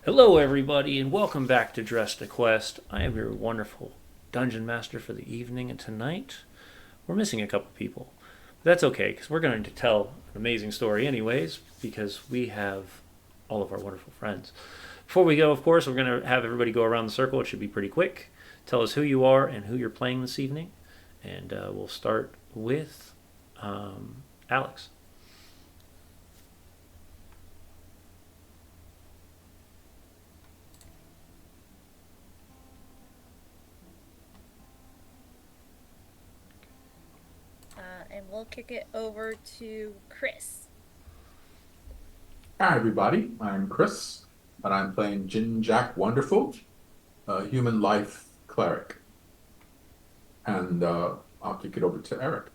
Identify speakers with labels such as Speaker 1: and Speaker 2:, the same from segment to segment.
Speaker 1: Hello, everybody, and welcome back to Dress to Quest. I am your wonderful dungeon master for the evening, and tonight we're missing a couple people. But that's okay, because we're going to tell an amazing story, anyways, because we have all of our wonderful friends. Before we go, of course, we're going to have everybody go around the circle. It should be pretty quick. Tell us who you are and who you're playing this evening, and we'll start with Alex.
Speaker 2: And we'll kick it over to Chris.
Speaker 3: Hi, everybody. I'm Chris, and I'm playing Jin Jack Wonderful, a human life cleric. And I'll kick it over to Eric.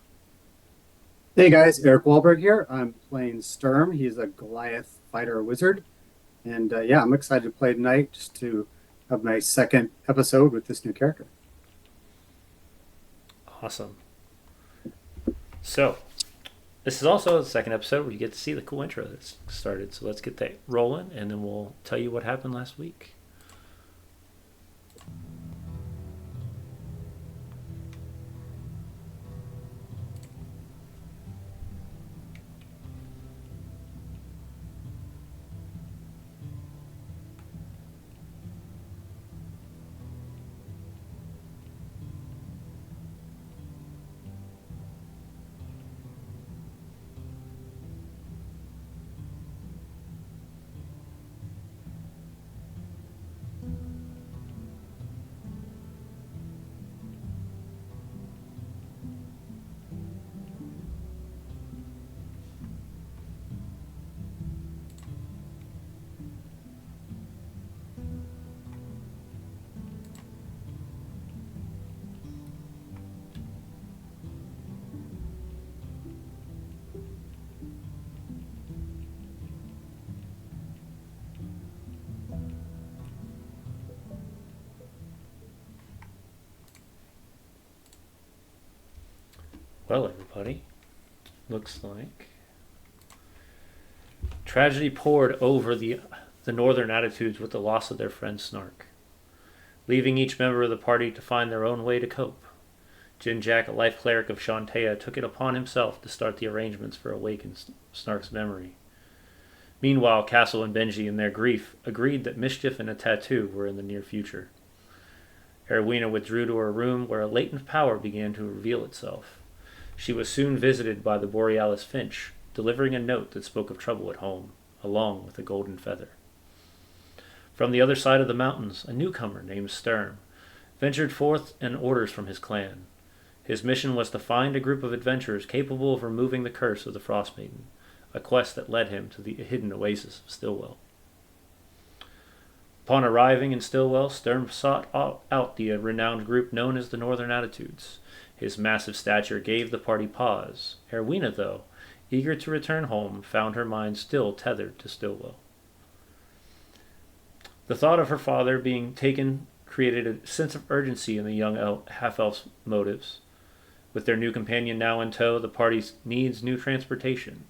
Speaker 4: Hey guys, Eric Wahlberg here. I'm playing Sturm. He's a Goliath fighter wizard. And yeah, I'm excited to play tonight just to have my second episode with this new character.
Speaker 1: Awesome. So, this is also the second episode where you get to see the cool intro that's started. So let's get that rolling, and then we'll tell you what happened last week. Well, everybody, looks like tragedy poured over the northern attitudes with the loss of their friend Snark, leaving each member of the party to find their own way to cope. Jin Jack, a life cleric of Shantea, took it upon himself to start the arrangements for awakening Snark's memory. Meanwhile, Castle and Benji, in their grief, agreed that mischief and a tattoo were in the near future. Erwina withdrew to her room where a latent power began to reveal itself. She was soon visited by the Borealis Finch, delivering a note that spoke of trouble at home, along with a golden feather. From the other side of the mountains, a newcomer named Sturm ventured forth in orders from his clan. His mission was to find a group of adventurers capable of removing the curse of the Frost Maiden, a quest that led him to the hidden oasis of Stillwell. Upon arriving in Stillwell, Sturm sought out the renowned group known as the Northern Attitudes. His massive stature gave the party pause. Erwina, though, eager to return home, found her mind still tethered to Stillwell. The thought of her father being taken created a sense of urgency in the young half-elf's motives. With their new companion now in tow, the party needs new transportation.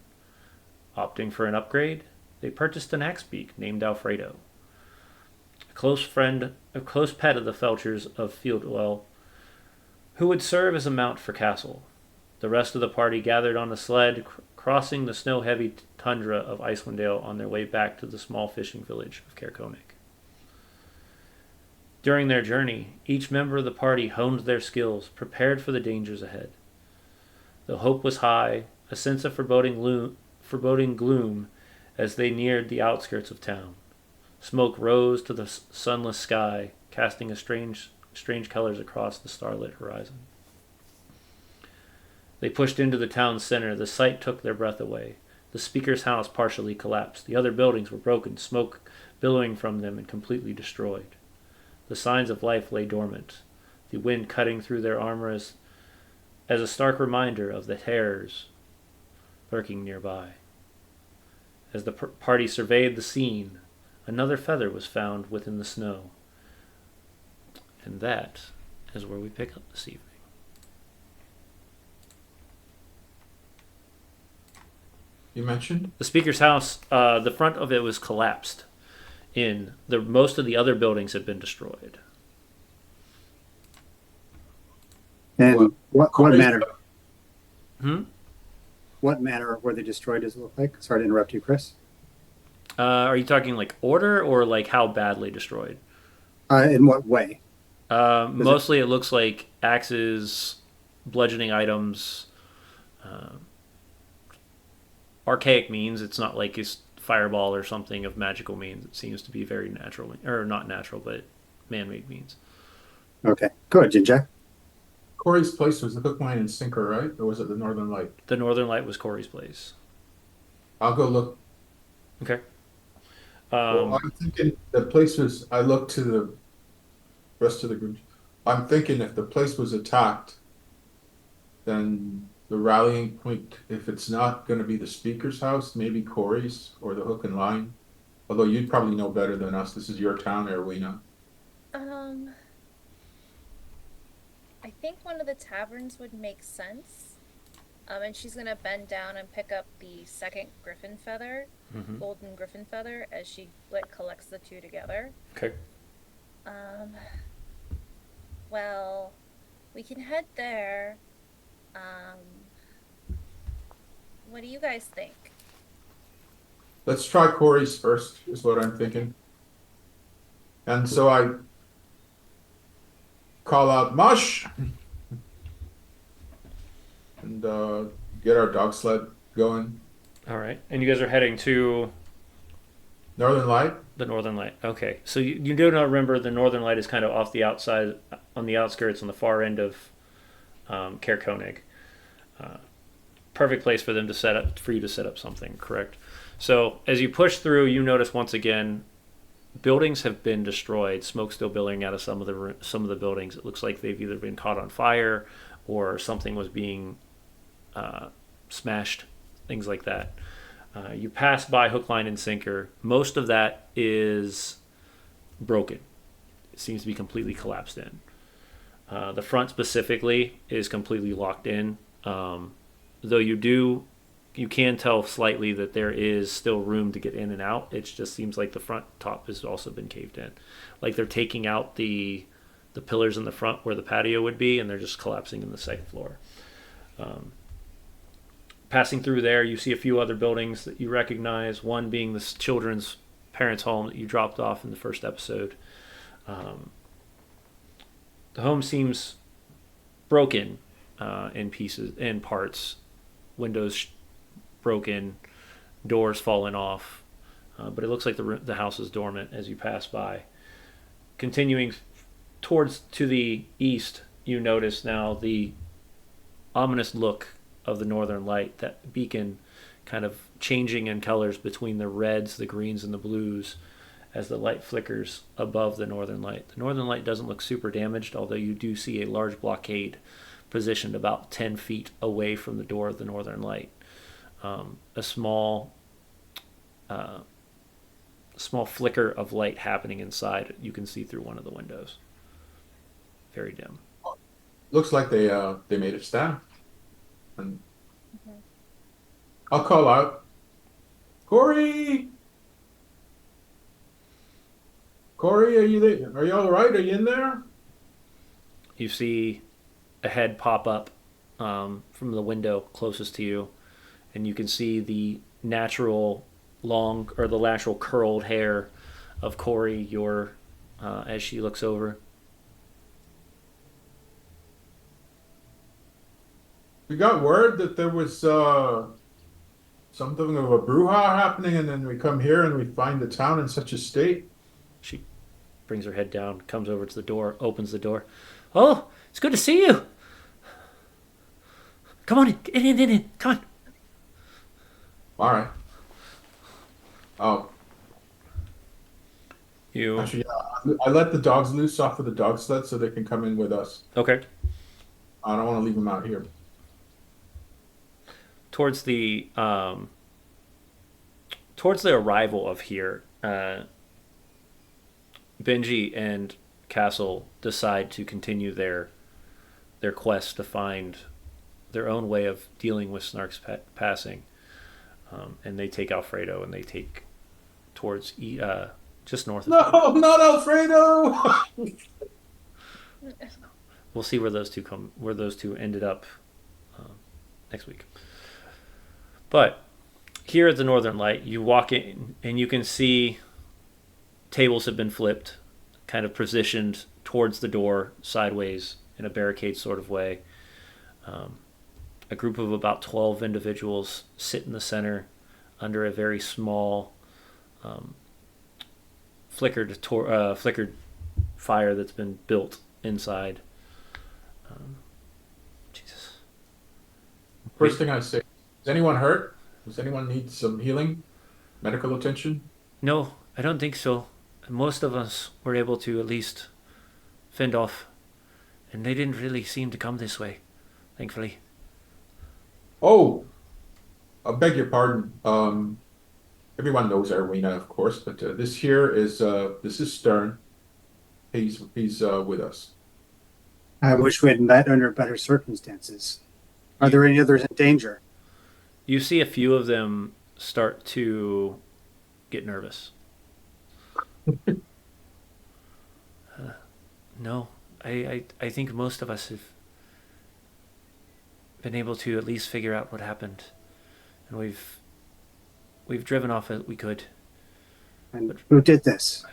Speaker 1: Opting for an upgrade, they purchased an axebeak named Alfredo. A close pet of the Felchers of Fieldwell, who would serve as a mount for Castle. The rest of the party gathered on a sled, crossing the snow-heavy tundra of Icewind Dale on their way back to the small fishing village of Kerkonik. During their journey, each member of the party honed their skills, prepared for the dangers ahead. The hope was high, a sense of foreboding gloom as they neared the outskirts of town. Smoke rose to the sunless sky, casting strange colors across the starlit horizon. They pushed into the town's center. The sight took their breath away. The speaker's house partially collapsed. The other buildings were broken, smoke billowing from them and completely destroyed. The signs of life lay dormant, the wind cutting through their armor as a stark reminder of the terrors lurking nearby. As the party surveyed the scene, another feather was found within the snow. And that is where we pick up this evening.
Speaker 3: You mentioned?
Speaker 1: The speaker's house, the front of it was collapsed. inn. The most of the other buildings have been destroyed.
Speaker 3: Well,
Speaker 4: And what
Speaker 3: Corey's
Speaker 4: manner?
Speaker 1: Hmm?
Speaker 4: What manner were they destroyed? Does it look like? Sorry to interrupt you, Chris.
Speaker 1: Are you talking like order or like how badly destroyed?
Speaker 4: In what way? Does it?
Speaker 1: Mostly, it looks like axes, bludgeoning items, archaic means. It's not like it's fireball or something of magical means. It seems to be very natural, or not natural, but man-made means.
Speaker 4: Okay. Go ahead, Jinjack.
Speaker 3: Corey's place was the hook, line, and sinker, right? Or was it the Northern Light?
Speaker 1: The Northern Light was Corey's place.
Speaker 3: I'll go look.
Speaker 1: Okay.
Speaker 3: Well,
Speaker 1: Um,
Speaker 3: I'm thinking the place was. I looked to the rest of the group. I'm thinking if the place was attacked, then the rallying point, if it's not going to be the speaker's house, maybe Corey's or the hook and line. Although you'd probably know better than us. This is your town, Erwina.
Speaker 2: Um, I think one of the taverns would make sense. And she's gonna bend down and pick up the second griffin feather,
Speaker 1: mhm.
Speaker 2: golden griffin feather, as she like collects the two together.
Speaker 1: Okay.
Speaker 2: Um, well, we can head there. What do you guys think?
Speaker 3: Let's try Corey's first, is what I'm
Speaker 2: Okay.
Speaker 3: thinking. And so I call out Mush and get our dog sled going.
Speaker 1: All right. And you guys are heading to
Speaker 3: Northern Light.
Speaker 1: the Northern Light. Okay. So you do not remember the Northern Light is kind of off the outside, on the outskirts, on the far end of Caer Koenig. Perfect place for them to set up, for you to set up something, correct? So as you push through, you notice once again buildings have been destroyed. Smoke still billowing out of some of the buildings. It looks like they've either been caught on fire or something was being smashed, things like that. You pass by hook, line, and sinker. Most of that is broken. It seems to be completely collapsed in. The front specifically is completely locked in. Though you can tell slightly that there is still room to get in and out. It just seems like the front top has also been caved in, like they're taking out the pillars in the front where the patio would be, and they're just collapsing in the second floor. Passing through there, you see a few other buildings that you recognize. One being this children's parents' home that you dropped off in the first episode. Um, the home seems broken in pieces, in parts. Windows broken, doors falling off, but it looks like the house is dormant as you pass by. Continuing towards to the east, you notice now the ominous look of the Northern Light, that beacon kind of changing in colors between the reds, the greens, and the blues as the light flickers above the Northern Light. The Northern Light doesn't look super damaged, although you do see a large blockade positioned about 10 feet away from the door of the Northern Light. A small flicker of light happening inside. You can see through one of the windows. Very dim.
Speaker 3: Looks like they made a stand. And
Speaker 2: Mhm.
Speaker 3: I'll call out, Corey. Corey, are you there? Are you all right? Are you in there?
Speaker 1: You see a head pop up from the window closest to you, and you can see the natural long or the natural curled hair of Corey. As she looks over.
Speaker 3: We got word that there was something of a brouhaha happening, and then we come here and we find the town in such a state.
Speaker 1: She brings her head down, comes over to the door, opens the door. Oh, it's good to see you. Come on in. Come on.
Speaker 3: All right. Oh,
Speaker 1: You
Speaker 3: actually, yeah, I let the dogs loose off of the dog sled so they can come in with us.
Speaker 1: okay?
Speaker 3: I don't want to leave them out here.
Speaker 1: Towards the arrival of here, Benji and Castle decide to continue their quest to find their own way of dealing with Snark's passing, and they take Alfredo and they take towards just north of here.
Speaker 3: No, not Alfredo.
Speaker 1: We'll see where those two ended up next week. But here at the Northern Light, you walk in and you can see tables have been flipped, kind of positioned towards the door sideways in a barricade sort of way. Um, a group of about 12 individuals sit in the center under a very small um, flickered fire that's been built inside. Jesus.
Speaker 3: First thing I say, is anyone hurt? Does anyone need some healing, medical attention?
Speaker 1: No, I don't think so. Most of us were able to at least fend off, and they didn't really seem to come this way, thankfully.
Speaker 3: Oh, I beg your pardon. Everyone knows Erwina, of course, but this is Stern. He's with us.
Speaker 4: I wish we had met under better circumstances. Are there any others in danger?
Speaker 1: You see a few of them start to get nervous. No, I think most of us have been able to at least figure out what happened, and we've driven off as we could.
Speaker 4: And who did this?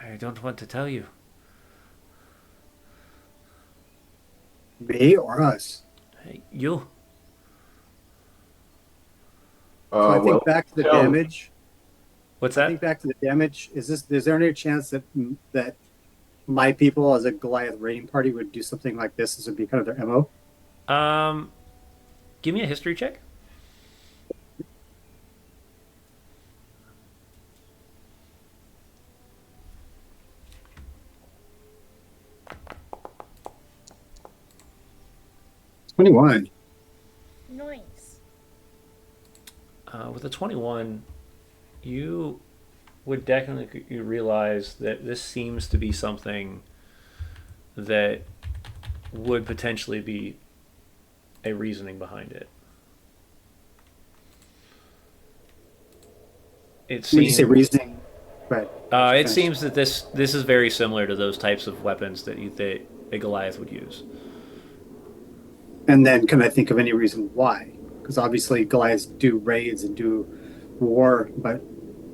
Speaker 1: I don't want to tell you.
Speaker 4: Me or us?
Speaker 1: Hey, you.
Speaker 4: So I think
Speaker 3: Well,
Speaker 4: back to the
Speaker 3: tell-
Speaker 4: damage.
Speaker 1: What's
Speaker 4: I
Speaker 1: that?
Speaker 4: think back to the damage. Is there any chance that my people as a Goliath raiding party would do something like this? This would be kind of their MO.
Speaker 1: Um, give me a history check.
Speaker 4: #21.
Speaker 2: Nice.
Speaker 1: With a 21, you would definitely you realize that this seems to be something that would potentially be a reasoning behind it. It
Speaker 4: When you say
Speaker 1: seems
Speaker 4: reasoning, right?
Speaker 1: it seems that this is very similar to those types of weapons that a Goliath would use.
Speaker 4: And then can I think of any reason why? Because obviously Goliaths do raids and do war, but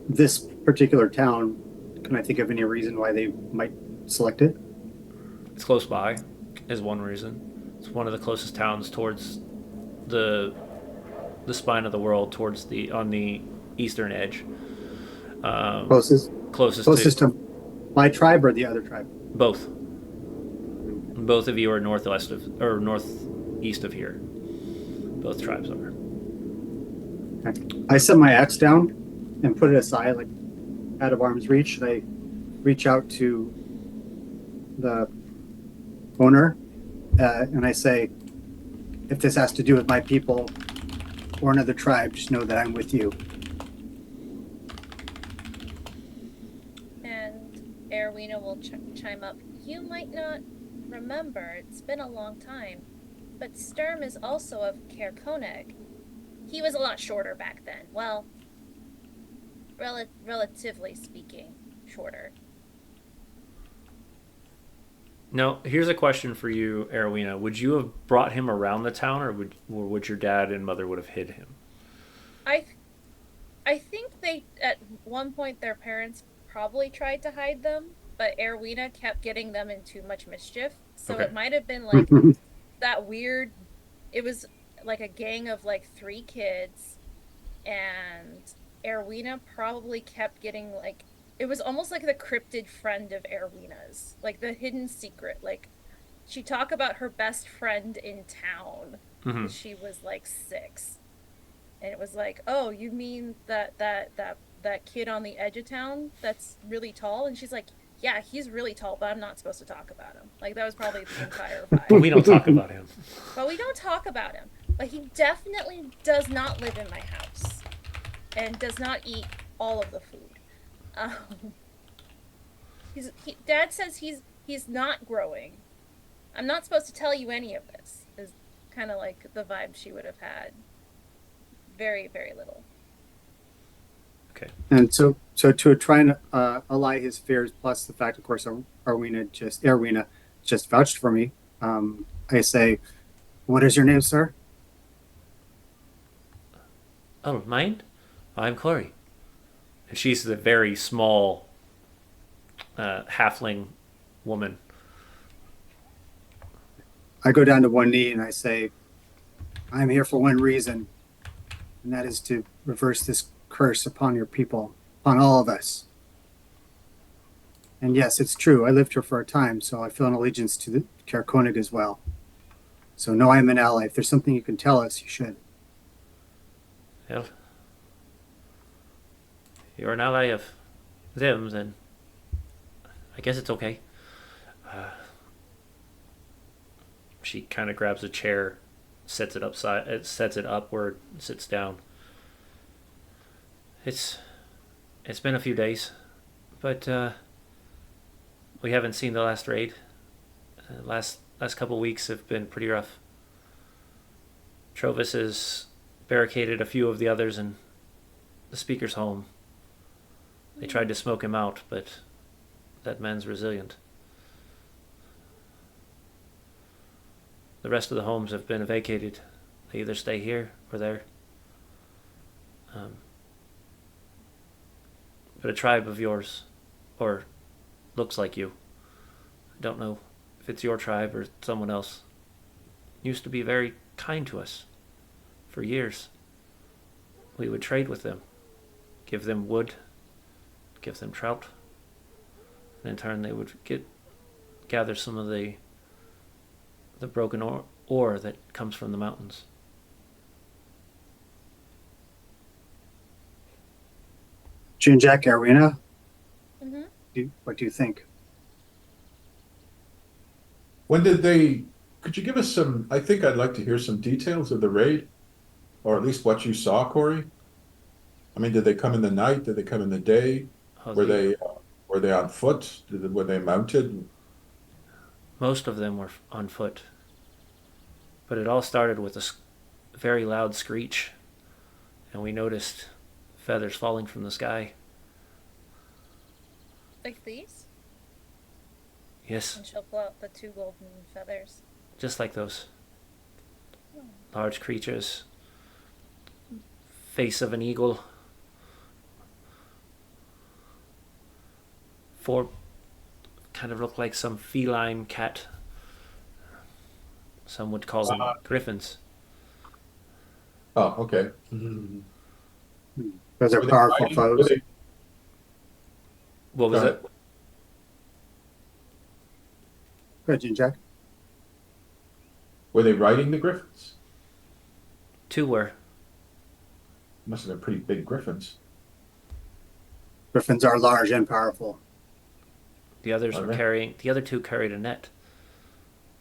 Speaker 4: this particular town, can I think of any reason why they might select it?
Speaker 1: It's close by, is one reason. It's one of the closest towns towards the spine of the world, towards the on the eastern edge.
Speaker 4: Closest,
Speaker 1: Closest to
Speaker 4: to my tribe or the other tribe?
Speaker 1: both. Both of you are northeast of here. Both tribes are.
Speaker 4: Okay. I set my axe down and put it aside, like out of arm's reach. Should I reach out to the owner and I say, if this has to do with my people or another tribe, just know that I'm with you.
Speaker 2: And Erwina will chime up. You might not remember, it's been a long time, but Sturm is also of Caer Koenig. He was a lot shorter back then. Well, relatively speaking, shorter.
Speaker 1: Now, here's a question for you, Erwina. Would you have brought him around the town, or would your dad and mother would have hid him?
Speaker 2: I think they at one point their parents probably tried to hide them, but Erwina kept getting them in too much mischief. So
Speaker 1: Okay.
Speaker 2: it might have been like that weird. It was like a gang of like 3 kids, and Erwina probably kept getting like it was almost like the cryptid friend of Erwina's, like the hidden secret. Like she talked about her best friend in town.
Speaker 1: Mm-hmm.
Speaker 2: She was like 6, and it was like, oh, you mean that kid on the edge of town that's really tall? And she's like, yeah, he's really tall, but I'm not supposed to talk about him. Like that was probably the entire
Speaker 1: But
Speaker 2: vibe.
Speaker 1: we don't talk about him.
Speaker 2: But we don't talk about him. But he definitely does not live in my house, and does not eat all of the food. Dad says he's not growing. I'm not supposed to tell you any of this. Is kind of like the vibe she would have had. Very, very little.
Speaker 1: Okay.
Speaker 4: And so to try and allay his fears, plus the fact, of course, Arwina just vouched for me. I say, "What is your name, sir?"
Speaker 1: Oh, mine? I'm Corey. And she's the very small halfling woman.
Speaker 4: I go down to one knee and I say, "I'm here for one reason, and that is to reverse this curse upon your people, upon all of us." And yes, it's true. I lived here for a time, so I feel an allegiance to the Caer Koenig as well. So no, I'm an ally. If there's something you can tell us, you should.
Speaker 1: Well, you're an ally of them, then I guess it's okay. She kind of grabs a chair, sets it upward, sits down. It's it's been a few days, but we haven't seen the last raid. Last couple weeks have been pretty rough. Trovis has barricaded a few of the others in the speaker's home. They tried to smoke him out, but that man's resilient. The rest of the homes have been vacated. They either stay here or there. Um, but a tribe of yours, or looks like you, I don't know if it's your tribe or someone else, used to be very kind to us for years. We would trade with them, give them wood, give them trout, and in turn they would gather some of the broken ore that comes from the mountains.
Speaker 4: June Jack Arena,
Speaker 2: Mm-hmm.
Speaker 4: what do you think?
Speaker 3: When did they, could you give us some, I think I'd like to hear some details of the raid, or at least what you saw, Corey. I mean, did they come in the night? Did they come in the day?
Speaker 1: Oh,
Speaker 3: Were they, were they on foot? Were they mounted?
Speaker 1: most of them were on foot, but it all started with a very loud screech, and we noticed feathers falling from the sky.
Speaker 2: Like these?
Speaker 1: Yes,
Speaker 2: And she'll pull out the two golden feathers.
Speaker 1: just like those large creatures. Face of an eagle. Four kind of look like some feline cat. Some would call them griffins.
Speaker 3: Oh, okay.
Speaker 4: Those are
Speaker 3: Were they
Speaker 4: powerful
Speaker 3: riding, were
Speaker 4: foes.
Speaker 3: they,
Speaker 1: What
Speaker 3: go
Speaker 1: was
Speaker 3: ahead.
Speaker 1: it?
Speaker 4: Go ahead, June Jack.
Speaker 3: Were they riding the griffins?
Speaker 1: Two were.
Speaker 3: Must have been pretty big griffins.
Speaker 4: Griffins are large and powerful.
Speaker 1: The others
Speaker 3: Are
Speaker 1: were
Speaker 3: they?
Speaker 1: carrying. The other two carried a net.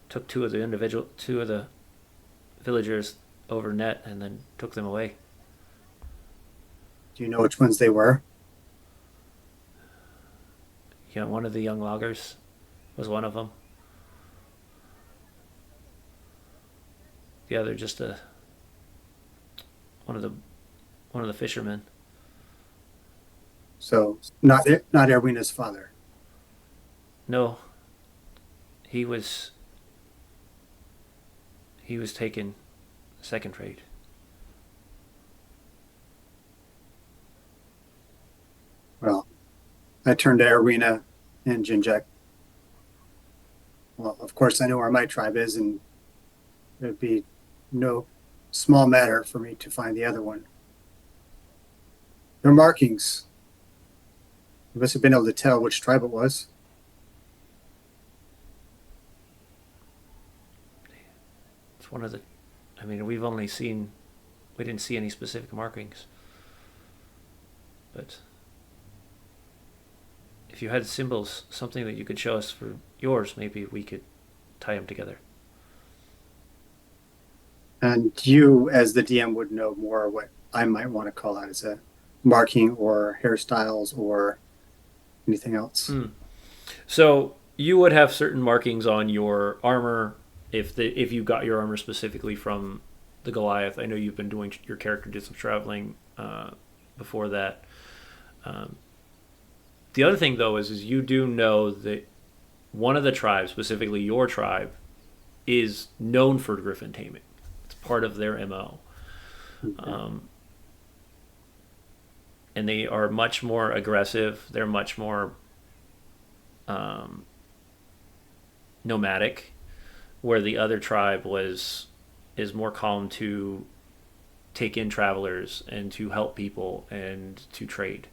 Speaker 1: Took two of the villagers over net and then took them away.
Speaker 4: Do you know which ones they were?
Speaker 1: You know, one of the young loggers was one of them. The other just a one of the one of the fishermen.
Speaker 4: So not Erwina's father.
Speaker 1: No, he was taken second rate.
Speaker 4: Well, I turned to Erwina and Jinjek. Well, of course, I know where my tribe is, and it'd be no small matter for me to find the other one. Their markings. You must have been able to tell which tribe it was.
Speaker 1: It's one of the. I mean, we didn't see any specific markings, but if you had symbols, something that you could show us for yours, maybe we could tie them together.
Speaker 4: And you, as the DM, would know more what I might want to call out as a marking or hairstyles or anything else.
Speaker 1: So you would have certain markings on your armor if you got your armor specifically from the Goliath. I know you've been doing your character did some traveling before that. Um, the other thing, though, is you do know that one of the tribes, specifically your tribe, is known for griffin taming. It's part of their MO.
Speaker 4: Okay.
Speaker 1: Um, and they are much more aggressive. They're much more um, nomadic, where the other tribe was is more calm to take in travelers and to help people and to trade.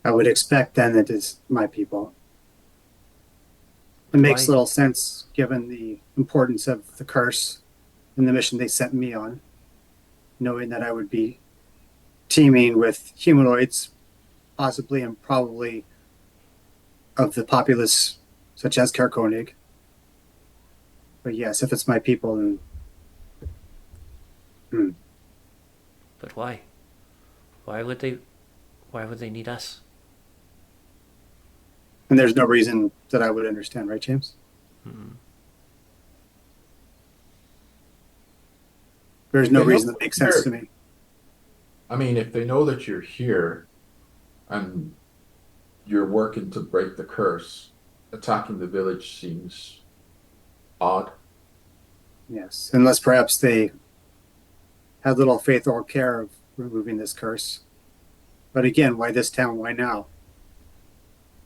Speaker 4: I would expect then that it's my people. It
Speaker 1: But
Speaker 4: makes
Speaker 1: why?
Speaker 4: little sense given the importance of the curse and the mission they sent me on, knowing that I would be teaming with humanoids, possibly and probably of the populace, such as Karkonig. But yes, if it's my people, then hmm.
Speaker 1: But why? Why would they? Why would they need us?
Speaker 4: And there's no reason that I would understand, right, James?
Speaker 1: Hmm.
Speaker 4: There's
Speaker 3: If
Speaker 4: no
Speaker 3: they know
Speaker 4: reason that makes
Speaker 3: you're
Speaker 4: sense to
Speaker 3: here,
Speaker 4: me.
Speaker 3: I mean, if they know that you're here and you're working to break the curse, attacking the village seems odd.
Speaker 4: Yes, unless perhaps they had little faith or care of removing this curse. But again, why this town? Why now?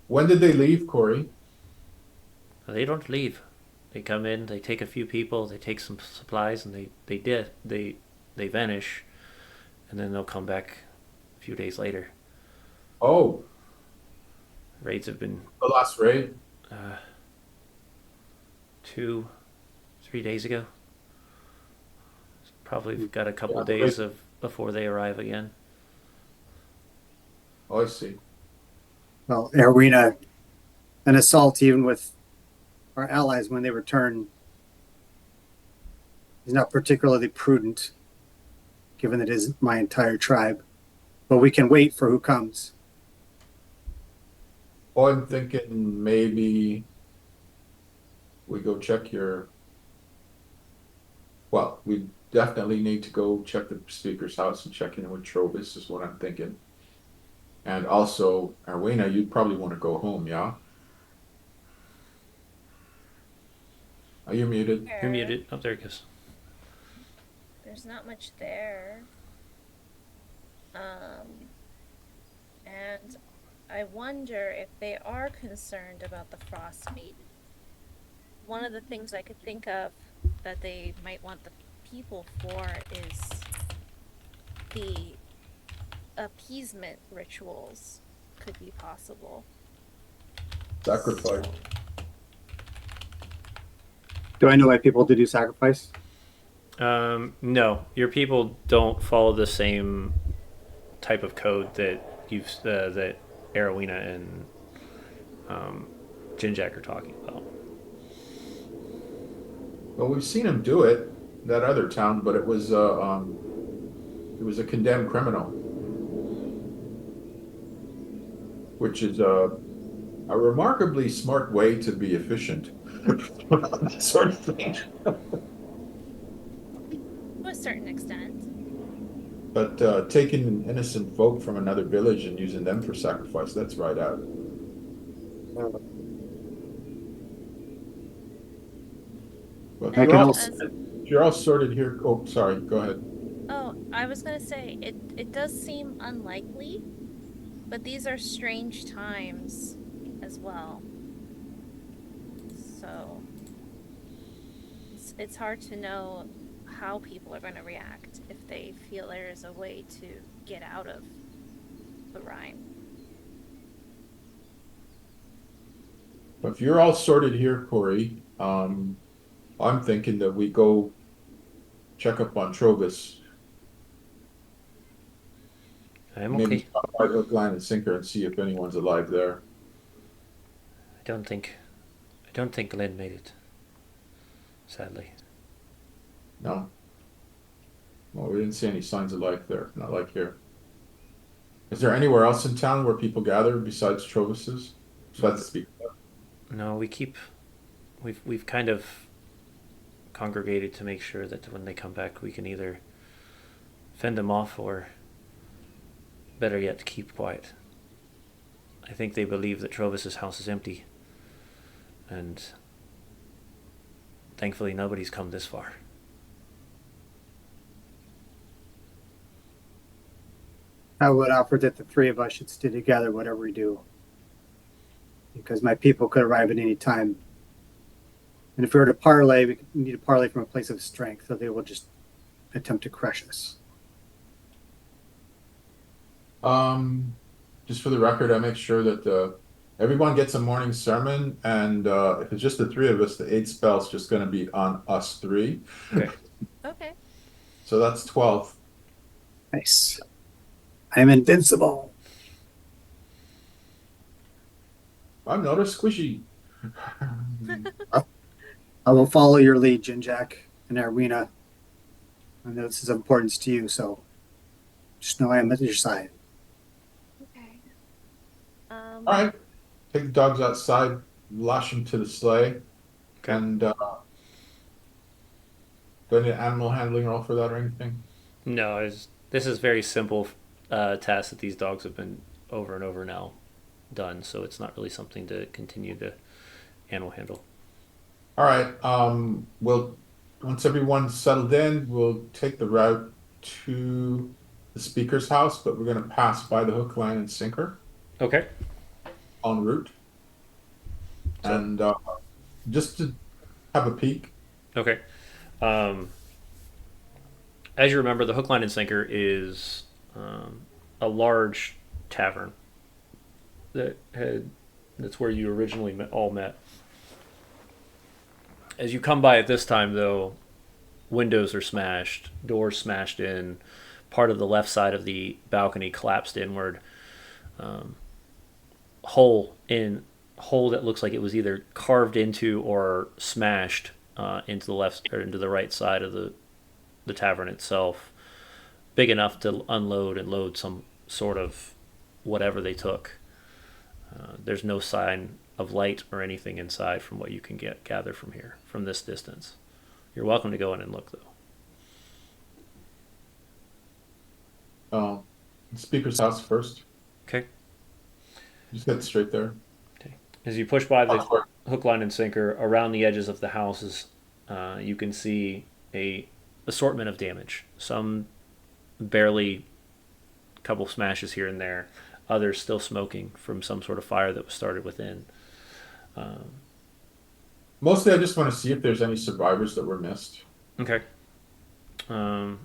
Speaker 3: When did they leave, Corey?
Speaker 1: They don't leave. They come in. They take a few people. They take some supplies, and they vanish, and then they'll come back a few days later.
Speaker 3: Oh,
Speaker 1: Raids have been
Speaker 3: the last raid.
Speaker 1: uh, 2, 3 days ago. Probably got a couple
Speaker 3: Yeah, the raid.
Speaker 1: days of before they arrive again.
Speaker 3: Oh, I see.
Speaker 4: Well, Arena, an assault even with our allies when they return is not particularly prudent, given that it is my entire tribe. But we can wait for who comes.
Speaker 3: Oh, I'm thinking maybe we go check your. Well, we definitely need to go check the speaker's house and check in with Trovis is what I'm thinking. And also, Arwena, you'd probably want to go home, yeah? Are you muted?
Speaker 1: You're
Speaker 2: There,
Speaker 1: muted. Oh, there it goes.
Speaker 2: there's not much there. Um, and I wonder if they are concerned about the frost maiden. One of the things I could think of that they might want the people for is the appeasement rituals could be possible.
Speaker 3: Sacrifice.
Speaker 2: So,
Speaker 4: Do I know why people do sacrifice?
Speaker 1: No, your people don't follow the same type of code that Arowena and um, Jinjak are talking about.
Speaker 3: Well, we've seen him do it, that other town, but it was a condemned criminal, which is a remarkably smart way to be efficient. Sort of thing.
Speaker 2: to a certain extent.
Speaker 3: But taking innocent folk from another village and using them for sacrifice, that's right out. Well,
Speaker 4: I can also.
Speaker 2: As
Speaker 3: if you're all sorted here. Oh, sorry. Go ahead.
Speaker 2: oh, I was gonna say it does seem unlikely, but these are strange times as well. So it's hard to know how people are going to react if they feel there is a way to get out of the rhyme.
Speaker 3: If you're all sorted here, Corey, I'm thinking that we go check up on Trovis.
Speaker 1: I'm
Speaker 3: Maybe
Speaker 1: okay.
Speaker 3: stop by hook, line, and sinker and see if anyone's alive there.
Speaker 1: I don't think I don't think Lynn made it. Sadly.
Speaker 3: No? Well, we didn't see any signs of life there. Not like here. Is there anywhere else in town where people gather besides Trovis's? So let's speak.
Speaker 1: No, we've kind of congregated to make sure that when they come back, we can either fend them off or, better yet, keep quiet. I think they believe that Trovis's house is empty, and thankfully nobody's come this far.
Speaker 4: I would offer that the three of us should stay together, whatever we do, because my people could arrive at any time. And if we were to parlay, we need to parlay from a place of strength, so they will just attempt to crush us.
Speaker 3: Just for the record, I make sure that everyone gets a morning sermon, and if it's just the three of us, the 8 spells just going to be on us three.
Speaker 1: Okay.
Speaker 2: Okay.
Speaker 3: So that's 12.
Speaker 4: Nice. I'm invincible.
Speaker 3: I'm not a squishy.
Speaker 4: I will follow your lead, Jinjack and Arwina. I know this is of importance to you, so just know I am at your side.
Speaker 2: Okay.
Speaker 3: All right, take the dogs outside, lash them to the sleigh,
Speaker 1: Okay.
Speaker 3: and do I need an animal handling roll for that or anything?
Speaker 1: No, this is very simple task that these dogs have been over and over now done, so it's not really something to continue to animal handle.
Speaker 3: All right, we'll once everyone's settled in, we'll take the route to the speaker's house, but we're going to pass by the hook, line, and sinker
Speaker 1: Okay.
Speaker 3: en route,
Speaker 1: So-
Speaker 3: and just to have a peek.
Speaker 1: Okay. Um, as you remember, the hook, line, and sinker is a large tavern that's where you originally all met. As you come by at this time, though, windows are smashed, doors smashed in, part of the left side of the balcony collapsed inward. Um, hole that looks like it was either carved into or smashed into the left or into the right side of the tavern itself, big enough to unload and load some sort of whatever they took. There's no sign of light or anything inside from what you can gather from here, from this distance. You're welcome to go in and look, though.
Speaker 3: Speaker's house first.
Speaker 1: Okay.
Speaker 3: Just get straight there.
Speaker 1: Okay. As you push by the
Speaker 3: Watch for it.
Speaker 1: hook, line, and sinker around the edges of the houses, you can see a assortment of damage. Some barely, a couple smashes here and there. Others still smoking from some sort of fire that was started within.
Speaker 3: Mostly, I just want to see if there's any survivors that were missed.
Speaker 1: Okay.
Speaker 3: I'll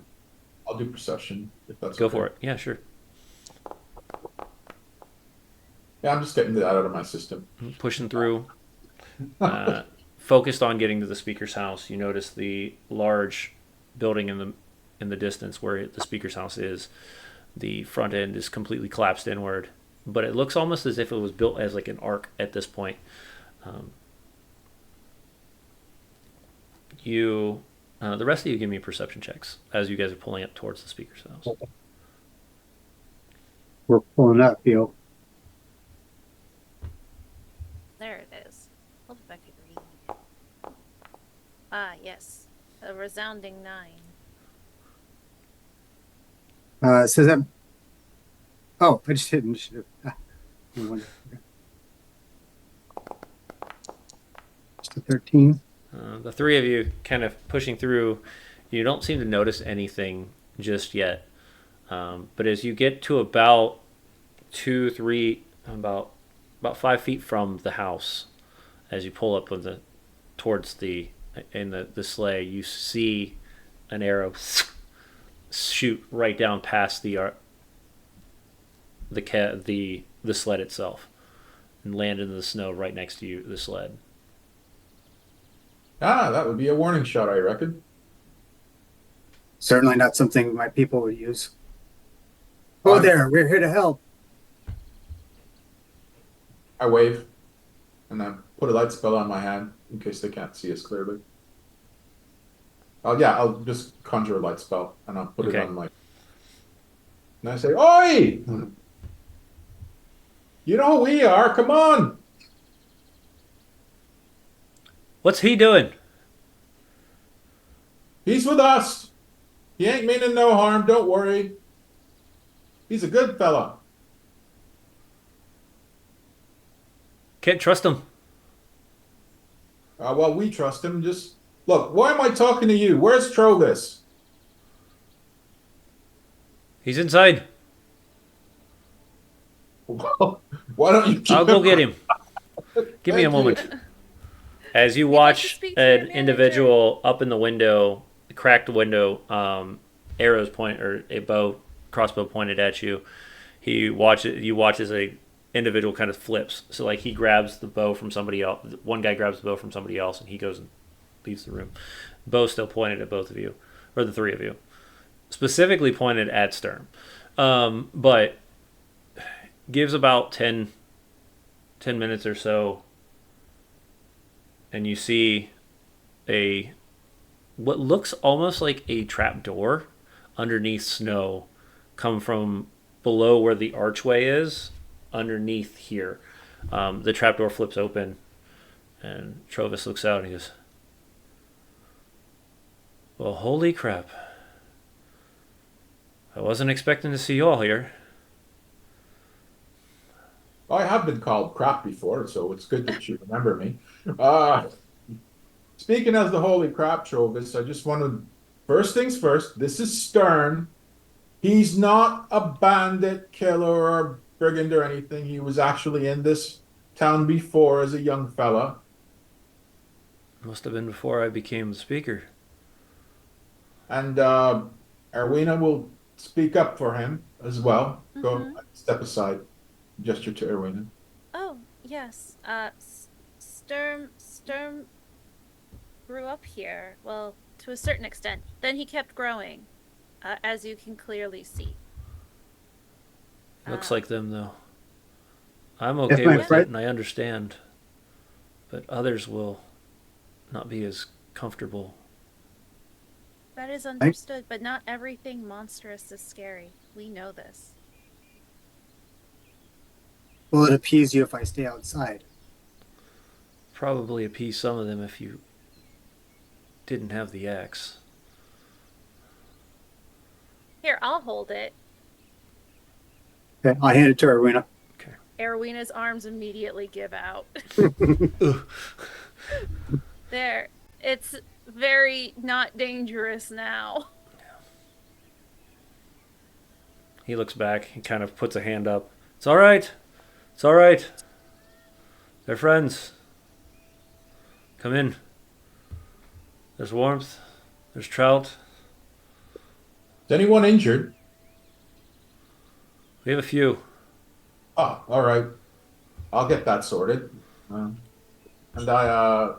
Speaker 3: do perception if that's
Speaker 1: Go
Speaker 3: okay.
Speaker 1: for it. Yeah, sure.
Speaker 3: Yeah, I'm just getting that out of my system.
Speaker 1: Pushing through. Focused on getting to the speaker's house, you notice the large building in the distance where the speaker's house is. The front end is completely collapsed inward, but it looks almost as if it was built as like an arc at this point. The rest of you give me perception checks as you guys are pulling up towards the speaker's house.
Speaker 4: We're pulling up, yo.
Speaker 2: There it is. Hold if I could read. Yes. A resounding 9.
Speaker 4: It says that. Oh, I just hit initiative. No wonder. Okay. Just a 13.
Speaker 1: The three of you kind of pushing through, you don't seem to notice anything just yet. But as you get to about 5 feet from the house, as you pull up towards the sleigh, you see an arrow shoot right down past the sled itself and land into the snow right next to you, the sled.
Speaker 3: That would be a warning shot, I reckon.
Speaker 4: Certainly not something my people would use. Oh,
Speaker 3: Fine.
Speaker 4: there. We're here to help.
Speaker 3: I wave, and I put a light spell on my hand in case they can't see us clearly. I'll just conjure a light spell, and I'll put it
Speaker 1: Okay.
Speaker 3: on my. And I say, "Oi! You know who we are. Come on!"
Speaker 1: What's he doing?
Speaker 3: He's with us. He ain't meaning no harm. Don't worry. He's a good fella.
Speaker 1: Can't trust him.
Speaker 3: Well, we trust him. Just look. Why am I talking to you? Where's Trovis?
Speaker 1: He's inside.
Speaker 3: Why don't you
Speaker 1: I'll
Speaker 3: keep
Speaker 1: go
Speaker 3: him?
Speaker 1: get him. Give me a
Speaker 3: Thank you.
Speaker 1: moment. As you
Speaker 2: We'd like to
Speaker 1: watch
Speaker 2: speak to your
Speaker 1: an
Speaker 2: manager.
Speaker 1: individual up in the window, cracked window, arrows point or a crossbow pointed at you. He watches. You watch as a individual kind of flips. So like he grabs the bow from somebody else. One guy grabs the bow from somebody else, and he goes and leaves the room. Bow still pointed at both of you, or the three of you, specifically pointed at Sturm, but gives about 10 minutes or so, and you see a what looks almost like a trap door underneath snow come from below where the archway is underneath here. The trapdoor flips open, and Trovis looks out and he goes, "Well, holy crap. I wasn't expecting to see you all here."
Speaker 3: I have been called crap before, so it's good that you remember me. Uh, Speaking as the holy crap, Trovis, I just want to, first things first, this is Stern. He's not a bandit, killer, or brigand or anything. He was actually in this town before as a young fella.
Speaker 1: Must have been before I became the speaker.
Speaker 3: And Erwina will speak up for him as well. Go step aside, gesture to Erwina.
Speaker 2: Oh, yes. Sturm grew up here. Well, to a certain extent. Then he kept growing, as you can clearly see.
Speaker 1: Looks
Speaker 2: Uh,
Speaker 1: like them, though. I'm
Speaker 4: If
Speaker 1: okay
Speaker 4: my
Speaker 1: with
Speaker 4: friend,
Speaker 1: it, and I understand. But others will not be as comfortable.
Speaker 2: That is understood, but not everything monstrous is scary. We know this.
Speaker 4: will it appease you if I stay outside?
Speaker 1: Probably appease some of them if you didn't have the axe.
Speaker 2: Here, I'll hold it.
Speaker 4: Okay, I'll hand it to Erwina.
Speaker 2: Erwina's arms immediately give out. There. It's very not dangerous now.
Speaker 1: He looks back. He kind of puts a hand up. It's all right. It's all right. They're friends. Come in. There's warmth. There's trout.
Speaker 3: Is anyone injured?
Speaker 1: We have a few.
Speaker 3: Oh, all right. I'll get that sorted. And I,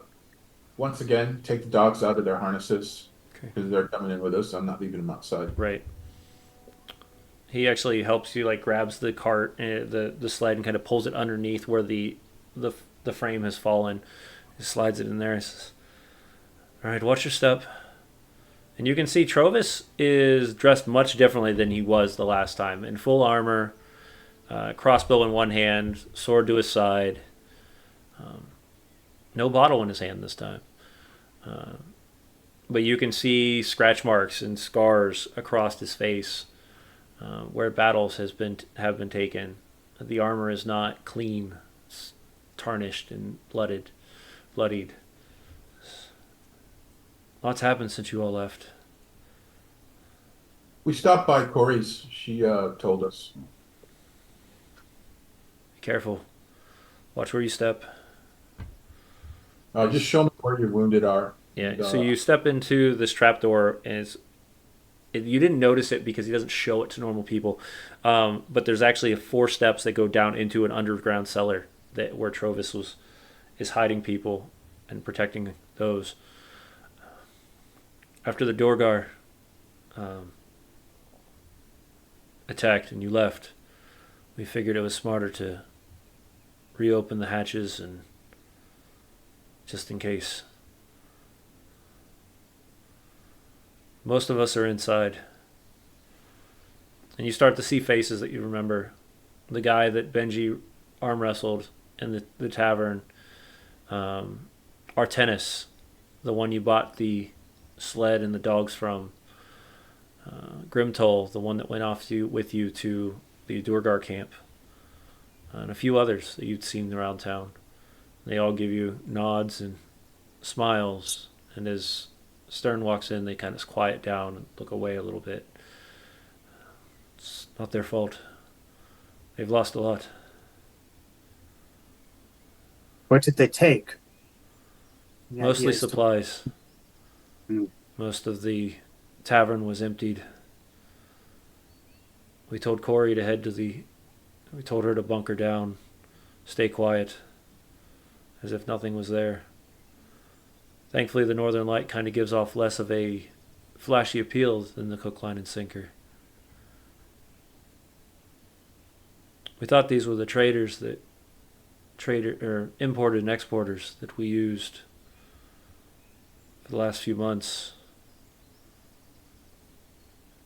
Speaker 3: once again, take the dogs out of their harnesses
Speaker 1: Okay.
Speaker 3: because they're coming in with us. I'm not leaving them outside.
Speaker 1: Right. He actually helps you, like grabs the cart, the sled, and kind of pulls it underneath where the frame has fallen. He slides it in there. He says, "All right, watch your step." And you can see Trovis is dressed much differently than he was the last time. In full armor, crossbow in one hand, sword to his side. No bottle in his hand this time. But you can see scratch marks and scars across his face where battles have been taken. The armor is not clean. It's tarnished and bloodied. Lots happened since you all left.
Speaker 3: We stopped by Corey's. She told us.
Speaker 1: Be careful. Watch where you step.
Speaker 3: Just show me where your wounded are.
Speaker 1: Yeah.
Speaker 3: And,
Speaker 1: So you step into this trapdoor, and you didn't notice it because he doesn't show it to normal people. But there's actually 4 steps that go down into an underground cellar where Trovis is hiding people and protecting those. After the Dorgar attacked and you left, we figured it was smarter to reopen the hatches and just in case. Most of us are inside. And you start to see faces that you remember. The guy that Benji arm wrestled in the tavern. Artenis, the one you bought the sled and the dogs from Grimtoll, the one that went off with you to the Durgar camp, and a few others that you'd seen around town. They all give you nods and smiles, and as Stern walks in, they kind of quiet down and look away a little bit. It's not their fault. They've lost a lot.
Speaker 4: What did they take? The idea
Speaker 1: Mostly
Speaker 4: is to-
Speaker 1: supplies.
Speaker 4: Hmm.
Speaker 1: Most of the tavern was emptied. We told Corey to head to the. We told her to bunker down, stay quiet, as if nothing was there. Thankfully, the Northern Light kind of gives off less of a flashy appeal than the Cook Line and Sinker. We thought these were the traders that imported and exporters that we used for the last few months,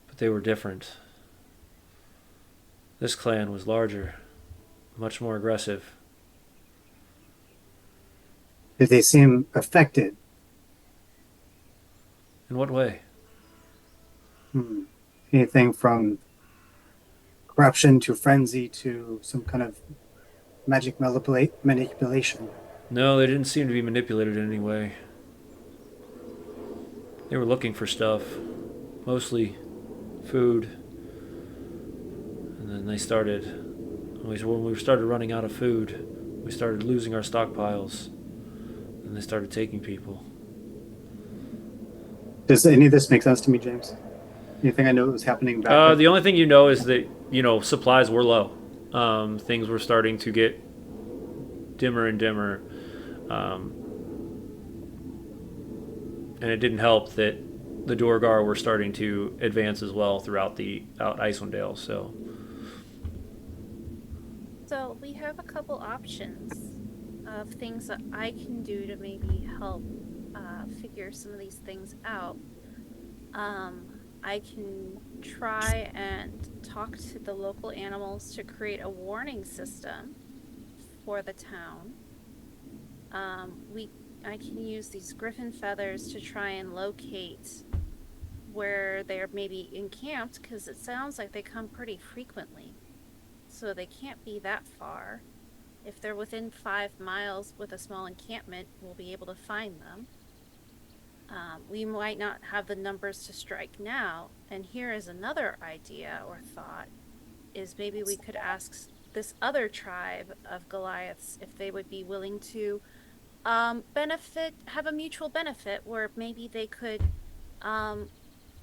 Speaker 1: but they were different. This clan was larger, much more aggressive.
Speaker 4: Did they seem affected?
Speaker 1: In what way?
Speaker 4: Hmm. Anything from corruption to frenzy to some kind of magic manipulation?
Speaker 1: No, they didn't seem to be manipulated in any way. They were looking for stuff, mostly food. And then they started, when we started running out of food, we started losing our stockpiles. And they started taking people.
Speaker 4: Does any of this make sense to me, James? Anything I know that was happening back then?
Speaker 1: The only thing you know is that, supplies were low. Things were starting to get dimmer and dimmer. And it didn't help that the Dorgar were starting to advance as well throughout Icewind Dale. So
Speaker 2: we have a couple options of things that I can do to maybe help figure some of these things out. I can try and talk to the local animals to create a warning system for the town. I can use these griffin feathers to try and locate where they're maybe encamped, because it sounds like they come pretty frequently. So they can't be that far. If they're within 5 miles with a small encampment, we'll be able to find them. We might not have the numbers to strike now, and here is another idea or thought, is maybe we could ask this other tribe of Goliaths if they would be willing to have a mutual benefit, where maybe they could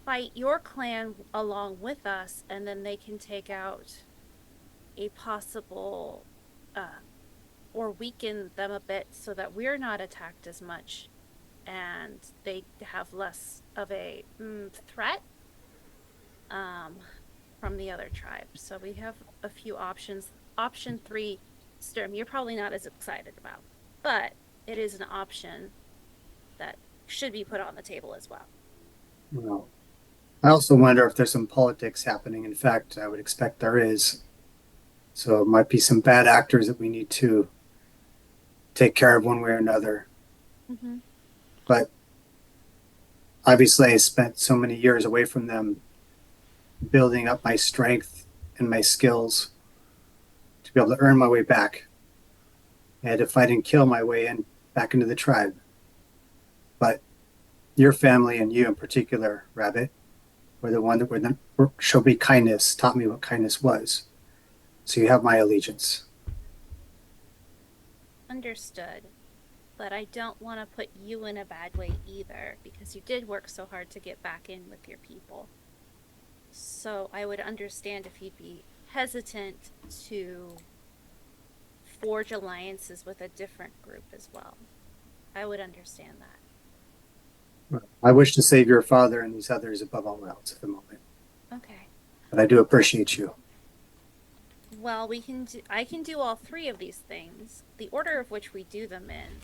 Speaker 2: fight your clan along with us, and then they can take out a possible or weaken them a bit so that we're not attacked as much and they have less of a threat from the other tribe. So we have a few options. Option 3, Sturm, you're probably not as excited about, but it is an option that should be put on the table as well.
Speaker 4: Well, I also wonder if there's some politics happening. In fact, I would expect there is. So it might be some bad actors that we need to take care of one way or another.
Speaker 2: Mm-hmm.
Speaker 4: But obviously, I spent so many years away from them, building up my strength and my skills to be able to earn my way back. I had to fight and kill my way in back into the tribe. But your family, and you in particular, Rabbit, were the one that showed me kindness, taught me what kindness was. So you have my allegiance.
Speaker 2: Understood. But I don't want to put you in a bad way either, because you did work so hard to get back in with your people. So I would understand if you'd be hesitant to forge alliances with a different group as well. I would understand that.
Speaker 4: I wish to save your father and these others above all else at the moment.
Speaker 2: Okay.
Speaker 4: But I do appreciate you.
Speaker 2: Well, I can do all 3 of these things. The order of which we do them in,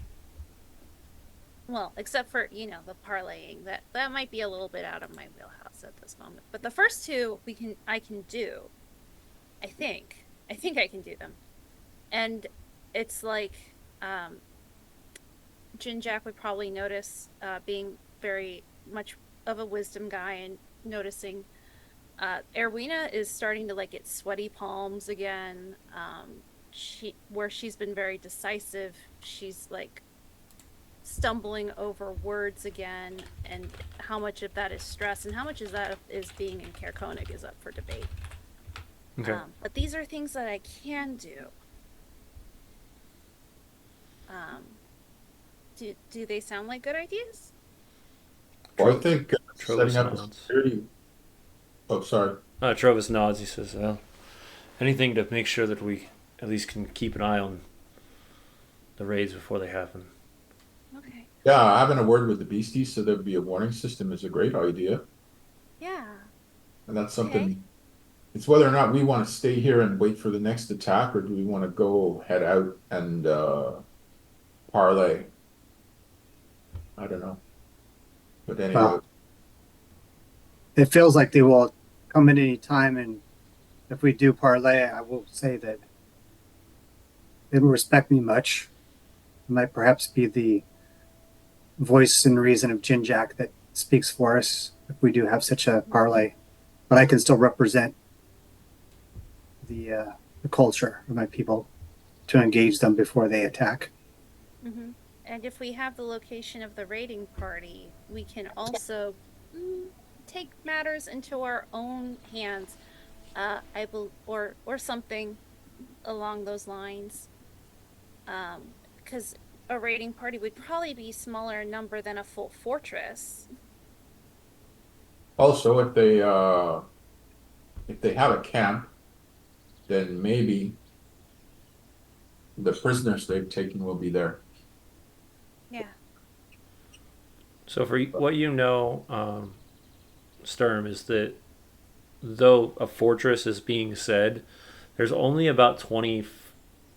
Speaker 2: well, except for, the parlaying, that might be a little bit out of my wheelhouse at this moment. But the first 2 I can do. I think I can do them. And it's like Jin Jack would probably notice being very much of a wisdom guy and noticing Erwina is starting to like get sweaty palms again. Where she's been very decisive, she's like stumbling over words again, and how much of that is stress and how much is that is being in Kerkonig is up for debate.
Speaker 1: Okay.
Speaker 2: But these are things that I can do. Um, do they sound like good ideas?
Speaker 3: Well, I think setting
Speaker 1: Trovis
Speaker 3: up a
Speaker 1: nods.
Speaker 3: security. Oh, sorry.
Speaker 1: Trovis nods. He says, well, anything to make sure that we at least can keep an eye on the raids before they happen.
Speaker 2: Okay.
Speaker 3: Yeah, having a word with the beasties so there'd be a warning system is a great idea.
Speaker 2: Yeah.
Speaker 3: And that's
Speaker 2: Okay.
Speaker 3: something, it's whether or not we want to stay here and wait for the next attack, or do we want to go head out and parlay? I don't know. But anyway,
Speaker 4: Well, it feels like they will come in any time, and if we do parlay, I will say that they don't respect me much. It might perhaps be the voice and reason of Jinjak that speaks for us if we do have such a parlay. But I can still represent the culture of my people to engage them before they attack.
Speaker 2: Mm-hmm. And if we have the location of the raiding party, we can also mm, take matters into our own hands. Or something along those lines. Because a raiding party would probably be smaller in number than a full fortress.
Speaker 3: also if they have a camp, then maybe the prisoners they've taken will be there.
Speaker 2: Yeah.
Speaker 1: So, for what you know, Sturm, is that though a fortress is being said, there's only about 20,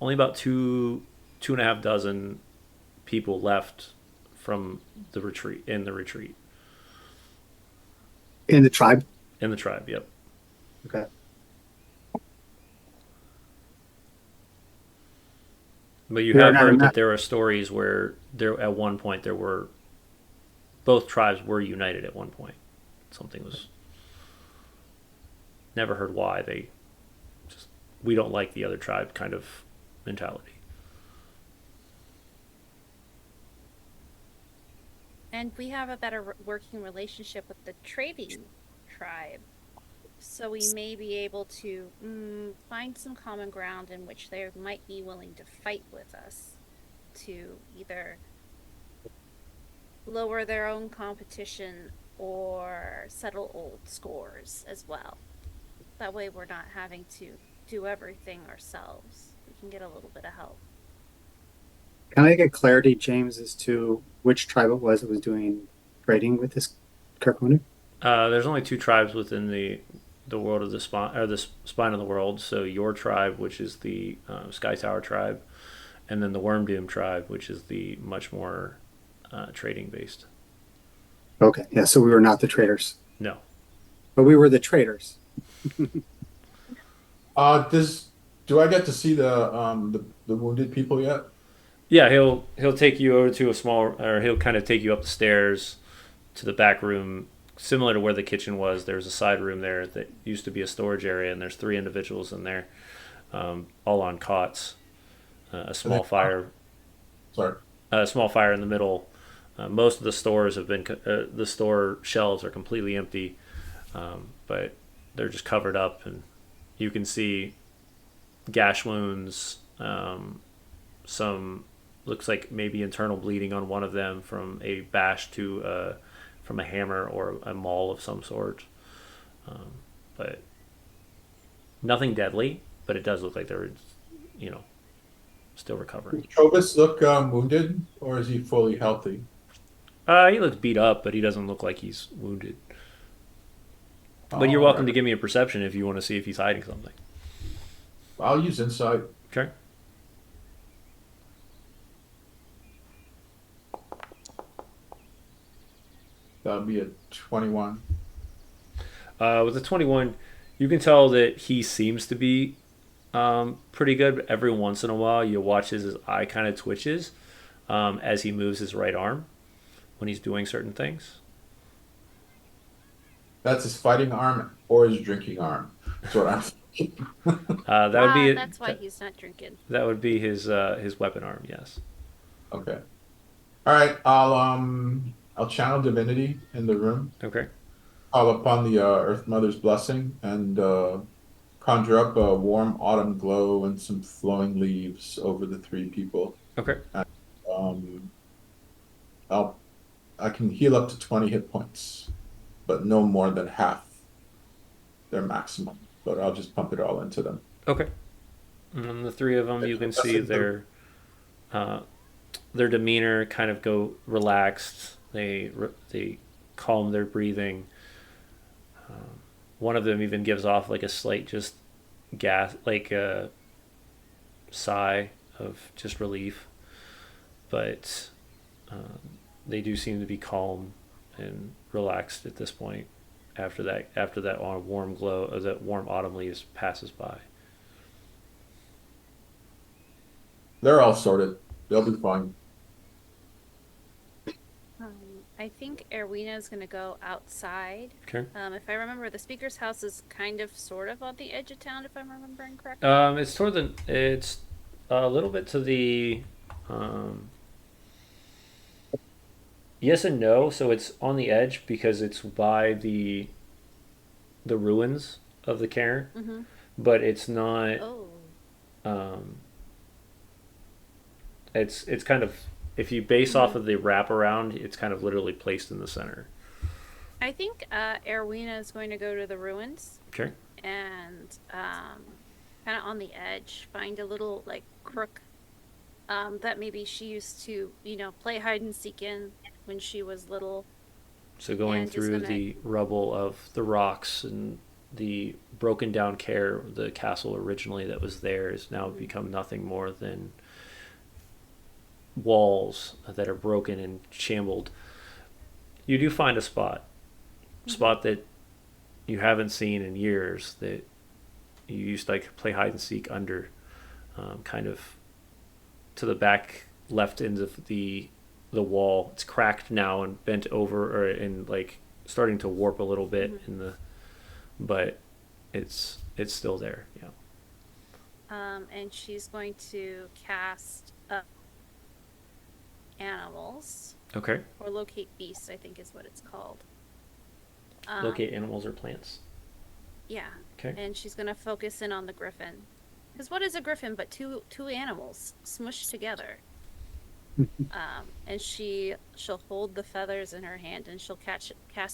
Speaker 1: only about two and a half dozen people left from the retreat
Speaker 4: In the tribe.
Speaker 1: in the tribe. Yep.
Speaker 4: Okay.
Speaker 1: But you
Speaker 4: We are
Speaker 1: have
Speaker 4: not
Speaker 1: heard
Speaker 4: enough.
Speaker 1: that there are stories where there at one point there were both tribes were united at one point. Something was never heard why they just we don't like the other tribe kind of mentality.
Speaker 2: And we have a better working relationship with the trading tribe. So we may be able to find some common ground in which they might be willing to fight with us to either lower their own competition or settle old scores as well. That way we're not having to do everything ourselves. We can get a little bit of help.
Speaker 4: Can I get clarity, James, as to which tribe it was that was doing trading with this Kirkwood?
Speaker 1: There's only two tribes within the world of the spine or the spine of the world. So your tribe, which is the Sky Tower tribe, and then the Worm Doom tribe, which is the much more trading based.
Speaker 4: Okay, yeah, so we were not the traders,
Speaker 1: No.
Speaker 4: but we were the traders.
Speaker 3: Does do I get to see the wounded people yet?
Speaker 1: Yeah, he'll take you over to a small, or he'll kind of take you up the stairs to the back room, similar to where the kitchen was. There's a side room there that used to be a storage area, and there's three individuals in there, all on cots. A
Speaker 3: And then,
Speaker 1: small fire,
Speaker 3: sorry.
Speaker 1: a small fire in the middle. Most of the stores have been the store shelves are completely empty, but they're just covered up, and you can see gash wounds. Some looks like maybe internal bleeding on one of them from a bash to from a hammer or a maul of some sort. But nothing deadly. But it does look like they're, you know, still recovering.
Speaker 3: Does Chobus look wounded, or is he fully healthy?
Speaker 1: He looks beat up, but he doesn't look like he's wounded. But you're
Speaker 3: All
Speaker 1: welcome
Speaker 3: right.
Speaker 1: to give me a perception if you want to see if he's hiding something.
Speaker 3: I'll use insight.
Speaker 1: Okay.
Speaker 3: That'll be a 21.
Speaker 1: With the 21, you can tell that he seems to be pretty good. But every once in a while, you watch his eye kind of twitches as he moves his right arm when he's doing certain things.
Speaker 3: That's his fighting arm or his drinking arm. That's what I'm thinking.
Speaker 1: That would
Speaker 2: Ah,
Speaker 1: be
Speaker 2: that's why he's not drinking.
Speaker 1: that would be his weapon arm. Yes.
Speaker 3: Okay. All right. I'll channel divinity in the room.
Speaker 1: Okay.
Speaker 3: Call upon the Earth Mother's blessing and conjure up a warm autumn glow and some flowing leaves over the three people.
Speaker 1: Okay.
Speaker 3: And, um, I'll I can heal up to 20 hit points, but no more than half their maximum. But I'll just pump it all into them.
Speaker 1: Okay. And the three of them, you can see uh, their demeanor kind of go relaxed. They calm their breathing. One of them even gives off like a slight just gas, like a sigh of just relief. But they do seem to be calm and relaxed at this point. After that warm glow, or that warm autumn leaves passes by.
Speaker 3: They're all sorted. They'll be fine.
Speaker 2: I think Erwina is going to go outside.
Speaker 1: Okay.
Speaker 2: If I remember, the speaker's house is kind of sort of on the edge of town, if I'm remembering correctly.
Speaker 1: It's a little bit to the um, yes and no. So it's on the edge because it's by the ruins of the cairn,
Speaker 2: Mm-hmm.
Speaker 1: but it's not.
Speaker 2: Oh.
Speaker 1: Um, it's kind of, if you base off
Speaker 2: Mm-hmm.
Speaker 1: of the wraparound, it's kind of literally placed in the center.
Speaker 2: I think Erwina is going to go to the ruins
Speaker 1: Okay.
Speaker 2: and kind of on the edge find a little like crook that maybe she used to, play hide and seek in when she was little.
Speaker 1: So going
Speaker 2: And just
Speaker 1: through
Speaker 2: gonna.
Speaker 1: the rubble of the rocks and the broken down care, the castle originally that was there has now
Speaker 2: Mhm.
Speaker 1: become nothing more than walls that are broken and shambled. You do find a
Speaker 2: Mhm.
Speaker 1: spot that you haven't seen in years, that you used to like play hide and seek under, kind of to the back left end of the wall. It's cracked now and bent over, or and like starting to warp a little bit
Speaker 2: Mhm.
Speaker 1: in the, but it's still there. Yeah.
Speaker 2: And she's going to cast animals
Speaker 1: Okay.
Speaker 2: or locate beasts, I think is what it's called.
Speaker 1: Locate
Speaker 2: Um,
Speaker 1: animals or plants.
Speaker 2: yeah,
Speaker 1: Okay.
Speaker 2: and she's gonna focus in on the griffin. Because what is a griffin but two animals smushed together? And she'll hold the feathers in her hand and she'll cast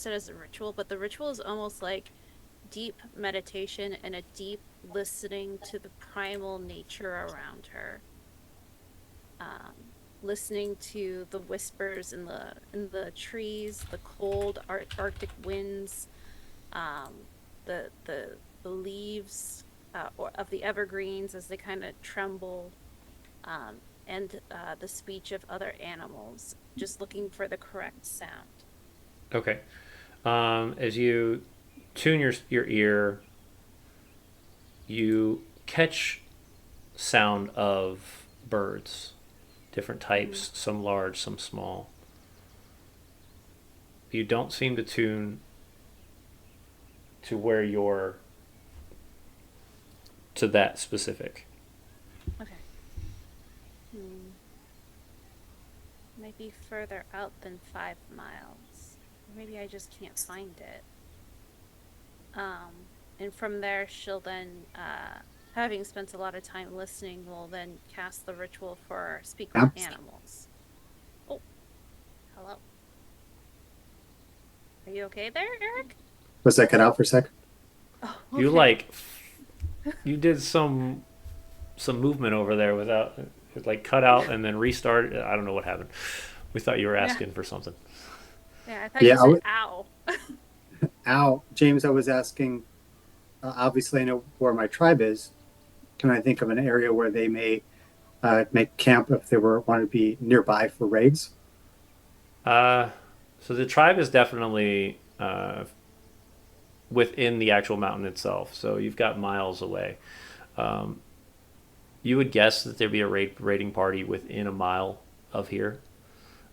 Speaker 2: it as a ritual. But the ritual is almost like deep meditation and a deep listening to the primal nature around her. Listening to the whispers in the trees, the cold Arctic winds, um, the leaves of the evergreens as they kind of tremble, um, and the speech of other animals, just looking for the correct sound.
Speaker 1: Okay. As you tune your ear, you catch sound of birds, different
Speaker 2: Mm-hmm.
Speaker 1: types, some large, some small. You don't seem to tune to where you're to that specific.
Speaker 2: Okay. Hmm. Might be further out than 5 miles. Maybe I just can't find it. And from there, she'll then, having spent a lot of time listening, will then cast the ritual for speak with
Speaker 4: Yeah.
Speaker 2: animals. Oh, hello. Are you okay there, Eric?
Speaker 4: Was that cut out for a second?
Speaker 2: Oh,
Speaker 1: You
Speaker 2: okay.
Speaker 1: like you did some movement over there without it, like cut out and then restart. I don't know what happened. We thought you were
Speaker 2: Yeah,
Speaker 1: asking for something.
Speaker 2: yeah. I thought you
Speaker 4: Yeah,
Speaker 2: said ow.
Speaker 4: Al, James, I was asking, obviously, I know where my tribe is. Can I think of an area where they may make camp if they were want to be nearby for raids?
Speaker 1: Uh, so the tribe is definitely within the actual mountain itself. So you've got miles away. Um, you would guess that there'd be a raiding party within a mile of here.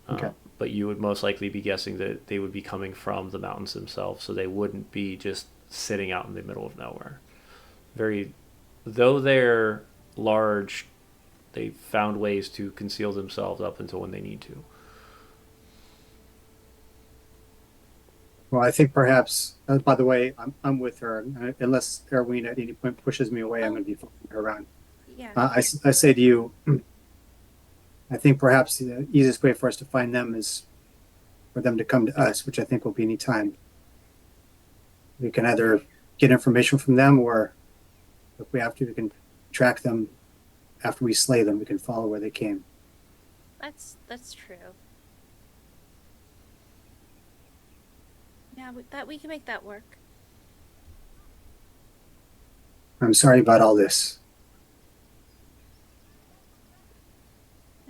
Speaker 4: Okay.
Speaker 1: but you would most likely be guessing that they would be coming from the mountains themselves, so they wouldn't be just sitting out in the middle of nowhere. Very, though they're large, they found ways to conceal themselves up until when they need to.
Speaker 4: Well, I think perhaps, by the way, I'm with her. Unless Erwin at any point pushes me away, I'm
Speaker 2: Oh,
Speaker 4: going to be following her around.
Speaker 2: yeah.
Speaker 4: I say to you, I think perhaps the easiest way for us to find them is for them to come to us, which I think will be any time. We can either get information from them, or if we have to, we can track them after we slay them. We can follow where they came.
Speaker 2: That's true. Yeah, we can make that work.
Speaker 4: I'm sorry about all this.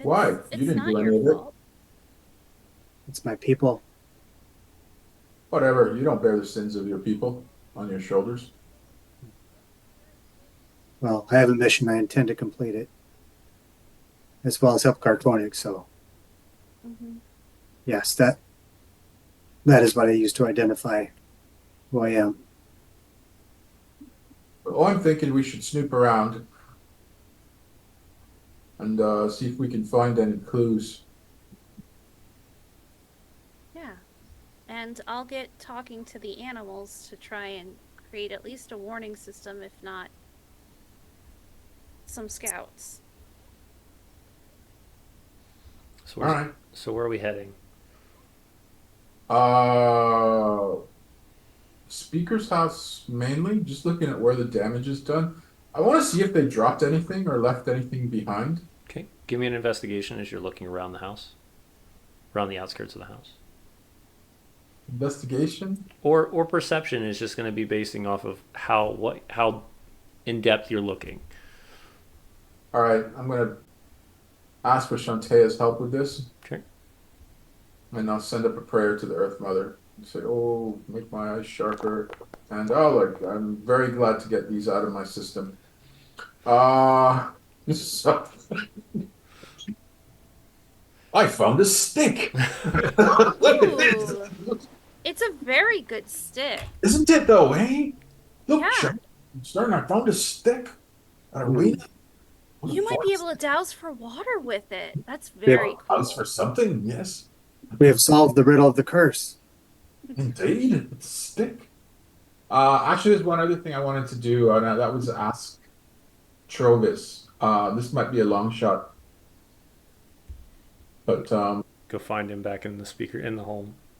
Speaker 3: Why? You
Speaker 2: It's
Speaker 3: didn't
Speaker 2: not
Speaker 3: do
Speaker 2: your
Speaker 3: any of it.
Speaker 2: fault.
Speaker 4: It's my people.
Speaker 3: Whatever. You don't bear the sins of your people on your shoulders.
Speaker 4: Well, I have a mission. I intend to complete it, as well as help Cartonic. So,
Speaker 2: Hmm.
Speaker 4: yes, that is what I use to identify who I am.
Speaker 3: But I'm thinking we should snoop around and see if we can find any clues.
Speaker 2: Yeah. And I'll get talking to the animals to try and create at least a warning system, if not some scouts.
Speaker 1: So
Speaker 3: All right.
Speaker 1: so where are we heading?
Speaker 3: Uh, Speaker's house mainly, just looking at where the damage is done. I want to see if they dropped anything or left anything behind.
Speaker 1: Okay, give me an investigation as you're looking around the house, around the outskirts of the house.
Speaker 3: Investigation.
Speaker 1: Or perception is just going to be basing off of how in depth you're looking.
Speaker 3: All right, I'm gonna ask for Shantae's help with this,
Speaker 1: Okay.
Speaker 3: and I'll send up a prayer to the Earth Mother and say, "Oh, make my eyes sharper." And oh, look, I'm very glad to get these out of my system. Uh, so I found a stick. Look at this.
Speaker 2: Ooh, it's a very good stick.
Speaker 3: Isn't it though, eh? Look,
Speaker 2: Yeah,
Speaker 3: Stern, I found a stick. An
Speaker 4: Hmm.
Speaker 3: arena. What a
Speaker 2: you might be able
Speaker 3: forest.
Speaker 2: to douse for water with it. That's
Speaker 4: We have,
Speaker 2: very
Speaker 3: House for
Speaker 2: cool.
Speaker 3: something, yes.
Speaker 4: we have solved the riddle of the curse.
Speaker 3: Indeed, it's a stick. Actually, there's one other thing I wanted to do, and that was ask Trovis. This might be a long shot, but
Speaker 1: Go find him back in the speaker in the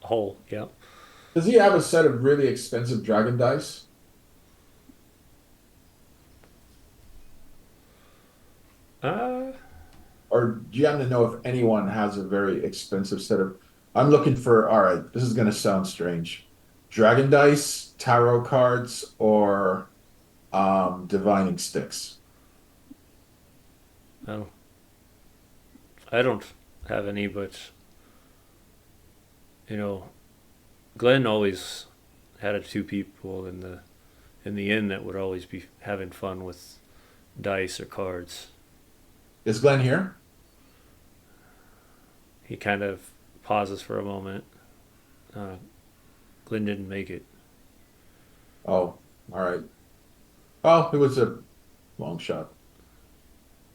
Speaker 1: hole. Yeah.
Speaker 3: does he have a set of really expensive dragon dice?
Speaker 1: Uh,
Speaker 3: Or do you happen to know if anyone has a very expensive set of? I'm looking for, all right, this is going to sound strange. Dragon dice, tarot cards, or divining sticks.
Speaker 1: no, I don't have any, but you know, Glenn always had two people in the inn that would always be having fun with dice or cards.
Speaker 3: Is Glenn here?
Speaker 1: He kind of pauses for a moment. Uh, Glenn didn't make it.
Speaker 3: Oh, all right. Oh, it was a long shot.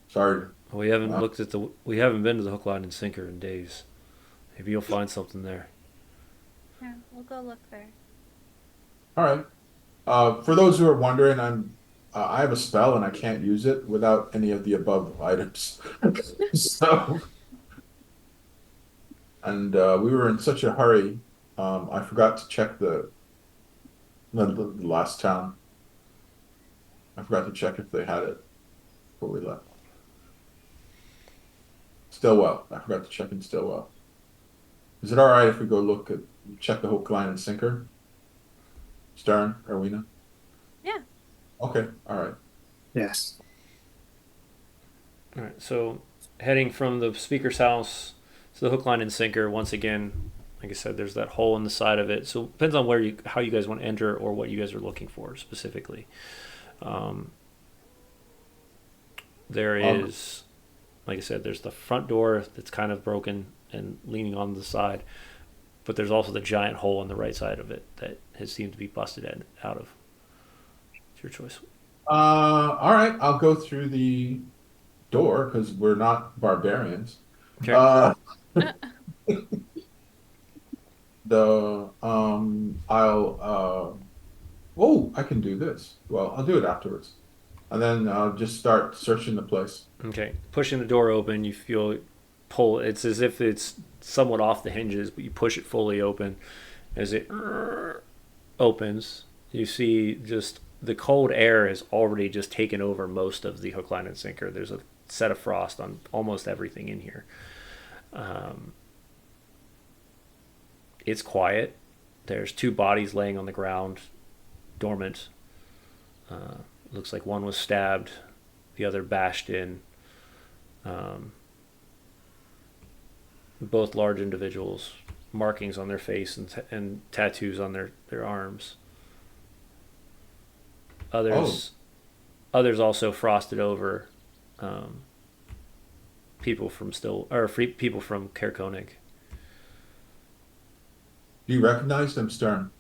Speaker 3: Sorry. Uh,
Speaker 1: We haven't been to the hook, line, and sinker in days. Maybe you'll find something there.
Speaker 2: Yeah, we'll go look there.
Speaker 3: all right. For those who are wondering, I have a spell and I can't use it without any of the above items. So, and we were in such a hurry, I forgot to check the last town. I forgot to check if they had it before we left. Stillwell. I forgot to check in Stillwell. Is it all right if we go check the hook, line, and sinker? Stern, Erwina?
Speaker 2: Yeah.
Speaker 3: Okay, all right.
Speaker 4: Yes.
Speaker 1: All right. So heading from the speaker's house to the hook, line, and sinker. Once again, like I said, there's that hole in the side of it. So it depends on how you guys want to enter or what you guys are looking for specifically. Um, there
Speaker 3: Um,
Speaker 1: is, like I said, there's the front door that's kind of broken. and leaning on the side. But there's also the giant hole on the right side of it that has seemed to be busted out of. It's your choice.
Speaker 3: All right, I'll go through the door because we're not barbarians.
Speaker 1: Okay.
Speaker 3: Uh, I'll oh, I can do this. Well, I'll do it afterwards, and then I'll just start searching the place.
Speaker 1: Okay. Pushing the door open, you feel pull. It's as if it's somewhat off the hinges, but you push it fully open. As it opens, you see just the cold air has already just taken over most of the hook, line, and sinker. There's a set of frost on almost everything in here. Um, it's quiet. There's two bodies laying on the ground, dormant. Looks like one was stabbed, the other bashed in. Um, both large individuals, markings on their face and tattoos on their arms. Others, others also frosted over. Um, people from people from Caer Konig.
Speaker 3: Do you recognize them, Stern?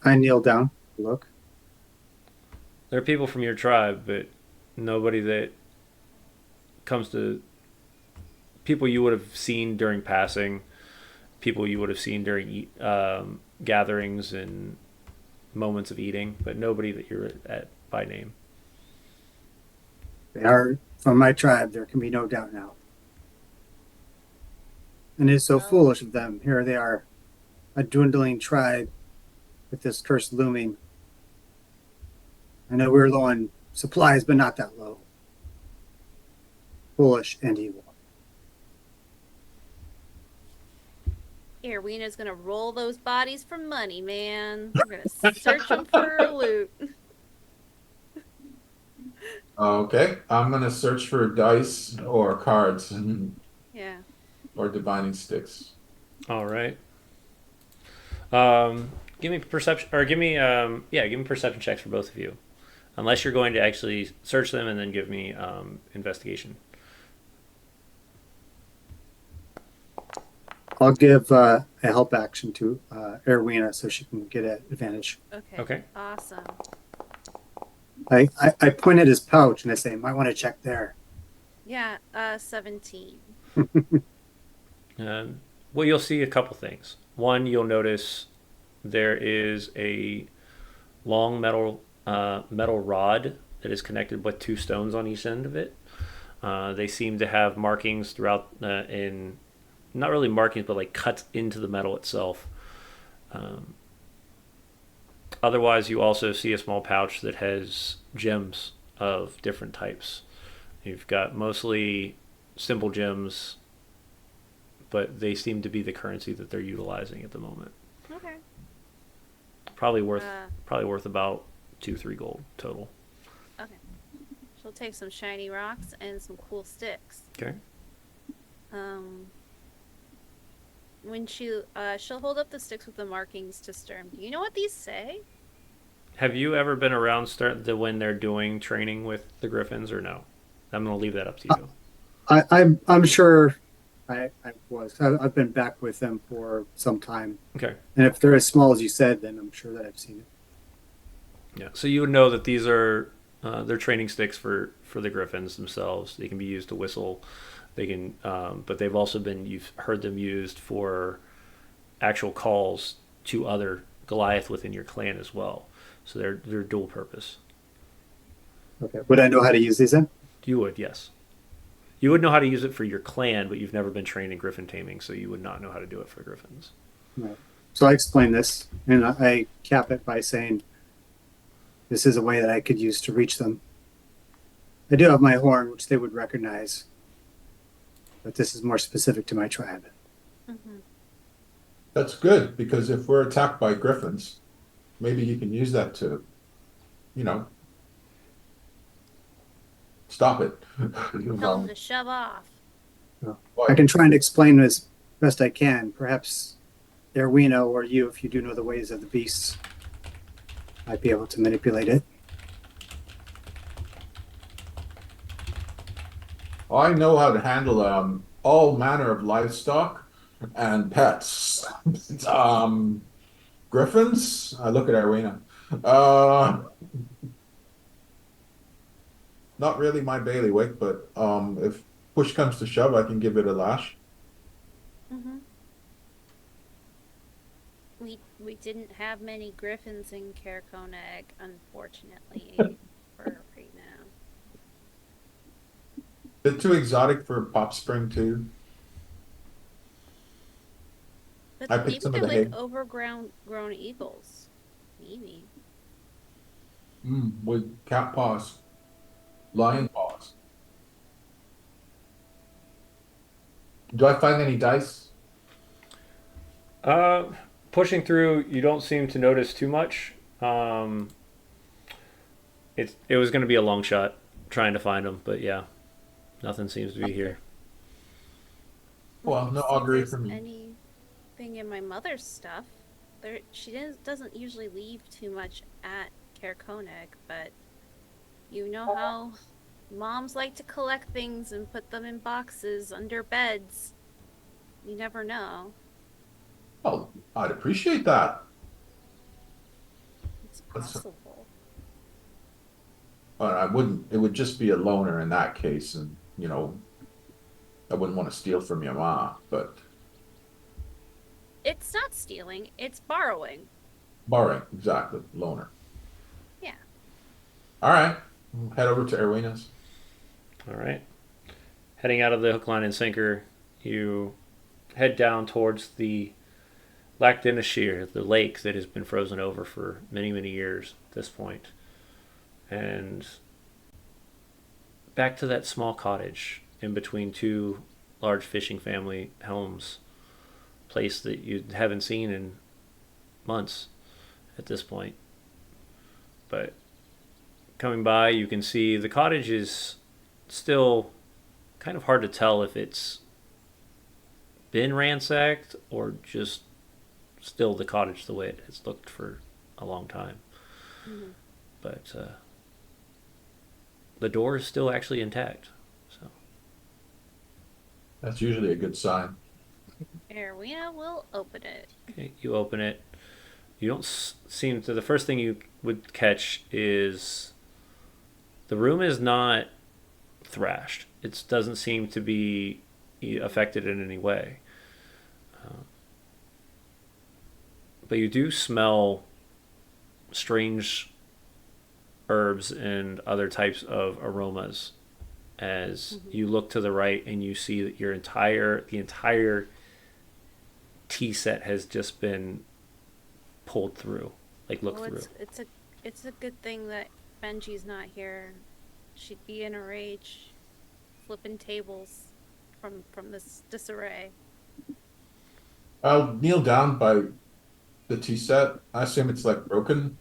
Speaker 4: I kneel down, look.
Speaker 1: There are people from your tribe, but nobody that comes to people you would have seen during passing, people you would have seen during gatherings and moments of eating, but nobody that you're at by name.
Speaker 4: They are from my tribe. There can be no doubt now. And it is so foolish of them. Here they are, a dwindling tribe with this curse looming. I know we're low on supplies, but not that low. Foolish and evil.
Speaker 5: Erwina's gonna roll those bodies for money, man. We're gonna search them for loot.
Speaker 3: Okay, I'm gonna search for dice or cards
Speaker 5: Yeah.
Speaker 3: or divining sticks.
Speaker 1: All right. Give me perception, or give me give me perception checks for both of you, unless you're going to actually search them and then give me investigation.
Speaker 4: I'll give a help action to Erwina so she can get an advantage.
Speaker 5: Okay.
Speaker 1: Okay.
Speaker 5: Awesome.
Speaker 4: I point at his pouch and I say, might want to check there.
Speaker 5: Yeah. 17.
Speaker 1: Well, you'll see a couple things. One, you'll notice there is a long metal rod that is connected with two stones on each end of it. They seem to have markings throughout in not really markings, but like cuts into the metal itself. Otherwise, you also see a small pouch that has gems of different types. You've got mostly simple gems, but they seem to be the currency that they're utilizing at the moment.
Speaker 5: Okay.
Speaker 1: Probably worth about 2-3 gold total.
Speaker 5: Okay. She'll take some shiny rocks and some cool sticks.
Speaker 1: Okay.
Speaker 5: When she'll hold up the sticks with the markings to Sturm. Do you know what these say?
Speaker 1: Have you ever been around when they're doing training with the Griffins, or no? I'm going to leave that up to you.
Speaker 4: I'm sure I was. I've been back with them for some time.
Speaker 1: Okay.
Speaker 4: And if they're as small as you said, then I'm sure that I've seen it.
Speaker 1: Yeah. So you would know that these are they're training sticks for the Griffins themselves. They can be used to whistle. They can, but they've also you've heard them used for actual calls to other Goliath within your clan as well. So they're dual purpose.
Speaker 4: Okay. Would I know how to use these then?
Speaker 1: You would, yes. You would know how to use it for your clan, but you've never been trained in Griffin taming, so you would not know how to do it for Griffins.
Speaker 4: Right. So I explain this, and I cap it by saying, this is a way that I could use to reach them. I do have my horn, which they would recognize, but this is more specific to my tribe.
Speaker 5: Mm-hmm.
Speaker 3: That's good because if we're attacked by griffins, maybe you can use that to, stop it.
Speaker 5: Tell them to shove off.
Speaker 4: I can try and explain as best I can. Perhaps Erwina or you, if you do know the ways of the beasts, might be able to manipulate it.
Speaker 3: I know how to handle all manner of livestock and pets. um, Griffins. I look at Arena. Uh, Not really my bailiwick, but if push comes to shove, I can give it a lash.
Speaker 5: Mm-hmm. We didn't have many griffins in Careconeg, unfortunately, for right now.
Speaker 3: Bit too exotic for Pop Spring too.
Speaker 5: But
Speaker 3: I picked
Speaker 5: maybe
Speaker 3: some of
Speaker 5: they're
Speaker 3: the
Speaker 5: like
Speaker 3: hay
Speaker 5: overgrown eagles. Maybe.
Speaker 3: with cat paws, lion paws. Do I find any dice?
Speaker 1: Uh, Pushing through, you don't seem to notice too much. It was going to be a long shot trying to find them, but yeah, nothing seems to be here.
Speaker 5: Let
Speaker 3: Well,
Speaker 5: me
Speaker 3: no
Speaker 5: see if
Speaker 3: augury
Speaker 5: there's
Speaker 3: for me.
Speaker 5: anything in my mother's stuff. She doesn't usually leave too much at Careconeg, but you know how moms like to collect things and put them in boxes under beds. You never know.
Speaker 3: Oh, I'd appreciate that.
Speaker 5: It's
Speaker 3: That's,
Speaker 5: possible.
Speaker 3: I wouldn't. It would just be a loaner in that case, and I wouldn't want to steal from your ma. But
Speaker 5: It's not stealing, it's borrowing.
Speaker 3: borrowing, exactly, loaner.
Speaker 5: Yeah.
Speaker 3: All right, we'll head over to Erwina's.
Speaker 1: All right. Heading out of the hook, line, and sinker, you head down towards the Lac Dinashir, the lake that has been frozen over for many, many years at this point. And back to that small cottage in between two large fishing family homes, place that you haven't seen in months at this point. But coming by, you can see the cottage is still kind of hard to tell if it's been ransacked or just still the cottage the way it has looked for a long time.
Speaker 5: Mm-hmm.
Speaker 1: But the door is still actually intact. So
Speaker 3: That's usually a good sign.
Speaker 5: Erwina will open it.
Speaker 1: okay, you open it. You don't seem to. The first thing you would catch is the room is not thrashed. It doesn't seem to be affected in any way. Uh, but you do smell strange herbs and other types of aromas as
Speaker 5: Mm-hmm.
Speaker 1: you look to the right and you see that the entire tea set has just been pulled through, like looked
Speaker 5: Well,
Speaker 1: through.
Speaker 5: it's a good thing that Benji's not here. She'd be in a rage, flipping tables from this disarray.
Speaker 3: I'll kneel down by the tea set. I assume it's like broken.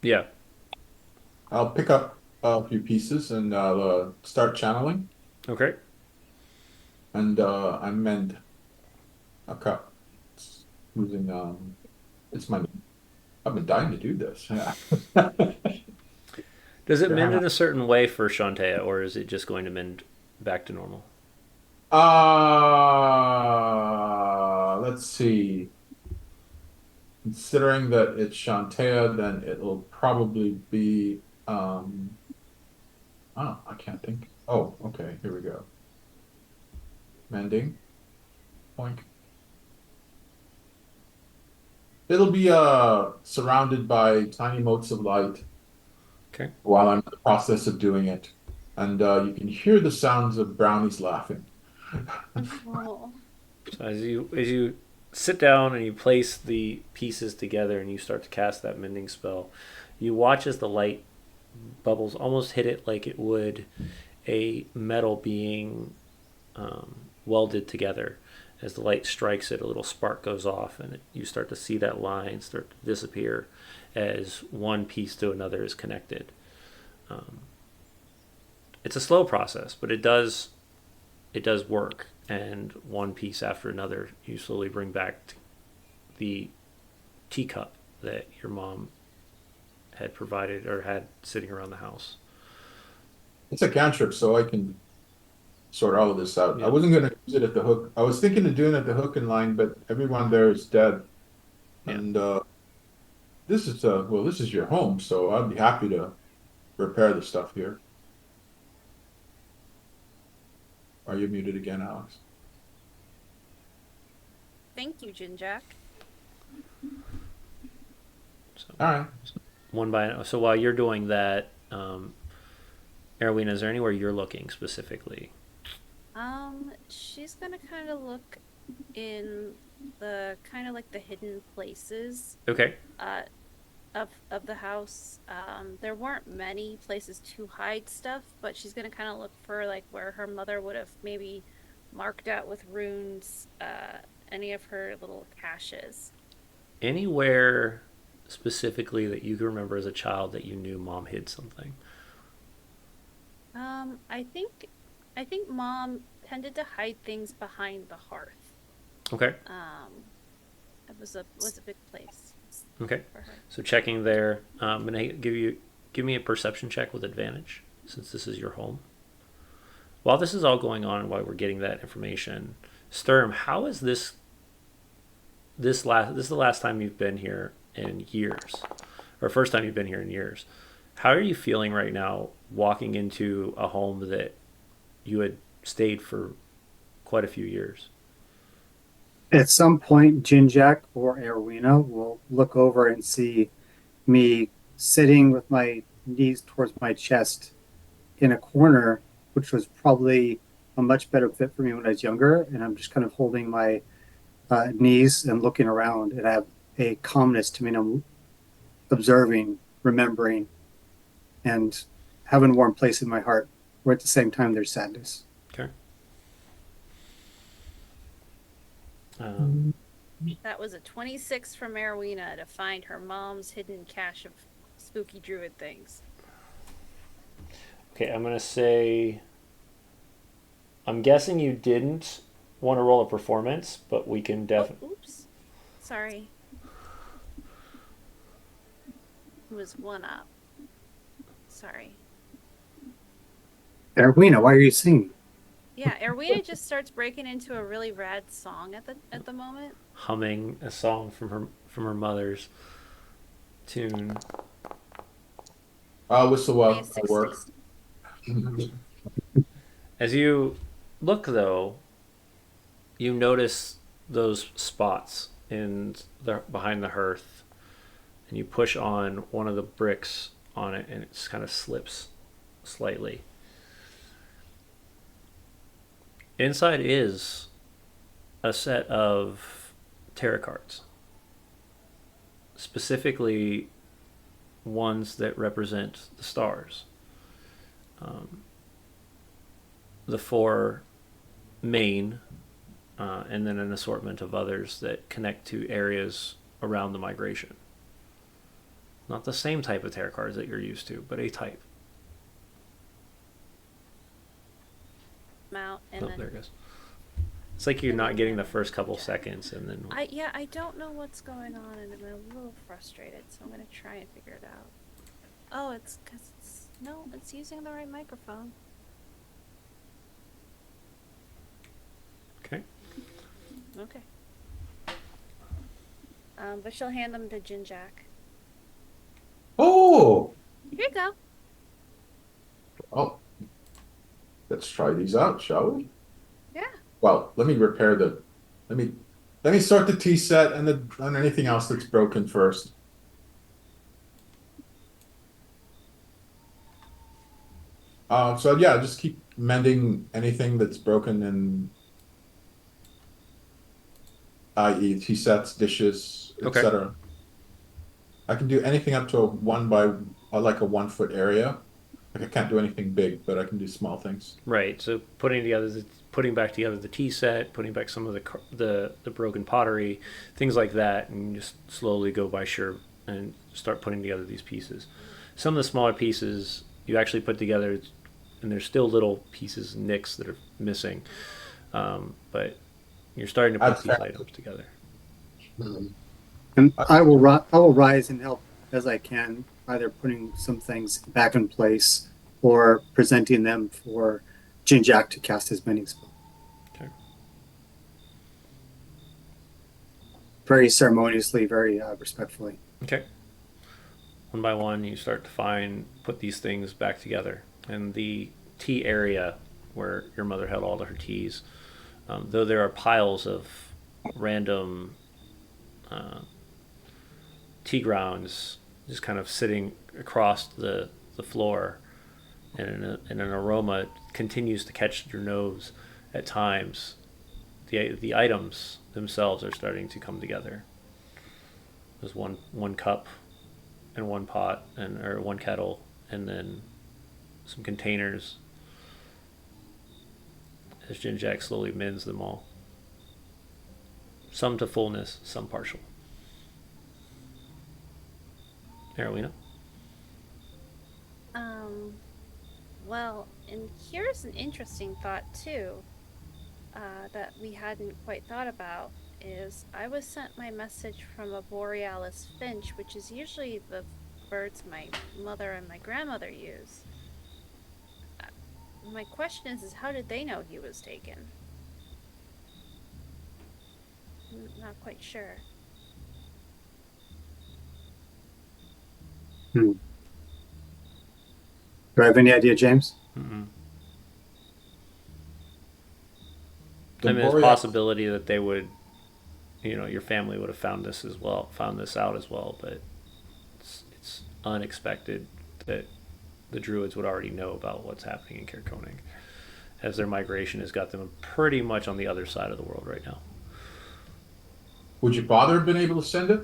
Speaker 1: Yeah.
Speaker 3: I'll pick up a few pieces and I'll start channeling,
Speaker 1: Okay.
Speaker 3: and I mend a cup. It's using it's my. I've been dying to do this. Yeah.
Speaker 1: Does it
Speaker 3: Here,
Speaker 1: mend
Speaker 3: hang on.
Speaker 1: in a certain way for Shantea, or is it just going to mend back to normal?
Speaker 3: Let's see. Considering that it's Shantea, then it'll probably be oh, I can't think. Oh, okay, here we go. Mending. Point. It'll be surrounded by tiny motes of light
Speaker 1: Okay.
Speaker 3: while I'm in the process of doing it. And you can hear the sounds of brownies laughing.
Speaker 5: Oh.
Speaker 1: So as you sit down and you place the pieces together and you start to cast that mending spell, you watch as the light bubbles almost hit it like it would a metal being welded together. As the light strikes it, a little spark goes off, and you start to see that line start to disappear as one piece to another is connected. Um, it's a slow process, but it does work. And one piece after another, you slowly bring back the teacup that your mom had provided or had sitting around the house.
Speaker 3: It's a cantrip, so I can sort all of this out.
Speaker 1: Yeah.
Speaker 3: I wasn't going to use it at the hook. I was thinking of doing it at the hook and line, but everyone there is dead.
Speaker 1: Yeah.
Speaker 3: And this is your home, so I'd be happy to repair the stuff here. Are you muted again, Alex?
Speaker 5: Thank you, Jinjack.
Speaker 1: So
Speaker 3: All right.
Speaker 1: so while you're doing that, Erwin, is there anywhere you're looking specifically?
Speaker 5: She's gonna kind of look in the kind of like the hidden places
Speaker 1: Okay.
Speaker 5: uh of the house. There weren't many places to hide stuff, but she's gonna kind of look for like where her mother would have maybe marked out with runes any of her little caches.
Speaker 1: Anywhere specifically that you can remember as a child that you knew mom hid something?
Speaker 5: Um, I think I think mom tended to hide things behind the hearth.
Speaker 1: Okay.
Speaker 5: It was a big place
Speaker 1: Okay.
Speaker 5: for her.
Speaker 1: So checking there, I'm gonna give me a perception check with advantage since this is your home. While this is all going on and while we're getting that information, Sturm, how is this is the last time you've been here in years, or first time you've been here in years? How are you feeling right now walking into a home that you had stayed for quite a few years?
Speaker 4: At some point, Jinjak or Erwina will look over and see me sitting with my knees towards my chest in a corner, which was probably a much better fit for me when I was younger. And I'm just kind of holding my knees and looking around and have a calmness to me. And I'm observing, remembering, and having a warm place in my heart, where at the same time there's sadness.
Speaker 1: Okay. Um,
Speaker 5: That was a 26 from Erwina to find her mom's hidden cache of spooky druid things.
Speaker 1: okay, I'm gonna say. I'm guessing you didn't want to roll a performance, but we can
Speaker 5: Oh,
Speaker 1: definitely.
Speaker 5: oops. Sorry. It was one up. Sorry.
Speaker 4: Erwina, why are you singing?
Speaker 5: Yeah, Erwina just starts breaking into a really rad song at the moment.
Speaker 1: Humming a song from her mother's tune.
Speaker 3: I'll whistle
Speaker 5: Only a
Speaker 3: while I
Speaker 5: 60.
Speaker 3: work.
Speaker 1: As you look, though, you notice those spots in the behind the hearth, and you push on one of the bricks on it, and it kind of slips slightly. Inside is a set of tarot cards, specifically ones that represent the stars. Um, the four main, and then an assortment of others that connect to areas around the migration. Not the same type of tarot cards that you're used to, but a type.
Speaker 5: Out and
Speaker 1: Oh,
Speaker 5: then
Speaker 1: there it goes. It's like you're
Speaker 5: and
Speaker 1: not
Speaker 5: then
Speaker 1: getting the
Speaker 5: damage
Speaker 1: first couple
Speaker 5: check.
Speaker 1: seconds, and then
Speaker 5: I don't know what's going on and I'm a little frustrated, so I'm gonna try and figure it out. Oh, it's because it's using the right microphone.
Speaker 1: okay.
Speaker 5: Okay. But she'll hand them to Jinjack.
Speaker 3: Oh,
Speaker 5: Here you go.
Speaker 3: well, let's try these out, shall we?
Speaker 5: Yeah.
Speaker 3: Well, let me let me sort the tea set and anything else that's broken first. So yeah, just keep mending anything that's broken and i.e. tea sets, dishes,
Speaker 1: Okay.
Speaker 3: etc. I can do anything up to a one by like a 1 foot area. Like I can't do anything big, but I can do small things.
Speaker 1: Right. So putting back together the tea set, putting back some of the broken pottery, things like that, and just slowly go by sure and start putting together these pieces. Some of the smaller pieces you actually put together, and there's still little pieces, nicks that are missing, but you're starting to put
Speaker 3: That's
Speaker 1: these
Speaker 3: fair.
Speaker 1: items together.
Speaker 4: And I will rise and help as I can, either putting some things back in place or presenting them for Jin Jack to cast his bending spell.
Speaker 1: Okay.
Speaker 4: Very ceremoniously, very respectfully.
Speaker 1: Okay. One by one, you start to put these things back together. And the tea area where your mother held all of her teas, though there are piles of random uh, tea grounds just kind of sitting across the floor, and an aroma continues to catch your nose at times. The items themselves are starting to come together. There's one cup and one pot and or one kettle, and then some containers as Jinjak slowly mends them all. Some to fullness, some partial. Arowina?
Speaker 5: Um, well, and here's an interesting thought too, that we hadn't quite thought about is I was sent my message from a borealis finch, which is usually the birds my mother and my grandmother use. My question is how did they know he was taken? Not quite sure.
Speaker 4: Hmm. Do I have any idea, James?
Speaker 1: Mm-mm.
Speaker 3: The
Speaker 1: I mean, there's a
Speaker 3: Boreal,
Speaker 1: possibility that they would, your family would have found this as well, found this out as well, but it's unexpected that the druids would already know about what's happening in Kirkonig, as their migration has got them pretty much on the other side of the world right now.
Speaker 3: would your father have been able to send it?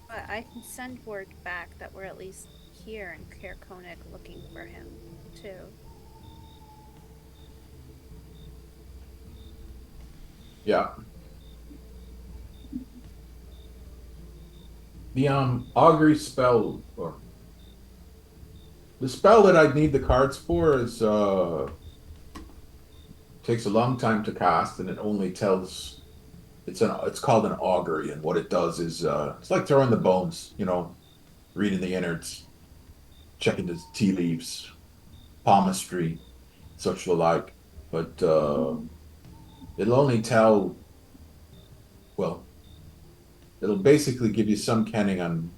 Speaker 5: But I can send word back that we're at least here in Kerkonik looking for him, too.
Speaker 3: Yeah. The augury spell, or the spell that I'd need the cards for is takes a long time to cast, and it only tells it's called an augury, and what it does is it's like throwing the bones, reading the innards, checking the tea leaves, palmistry, such the like. But it'll only tell, well, it'll basically give you some kenning on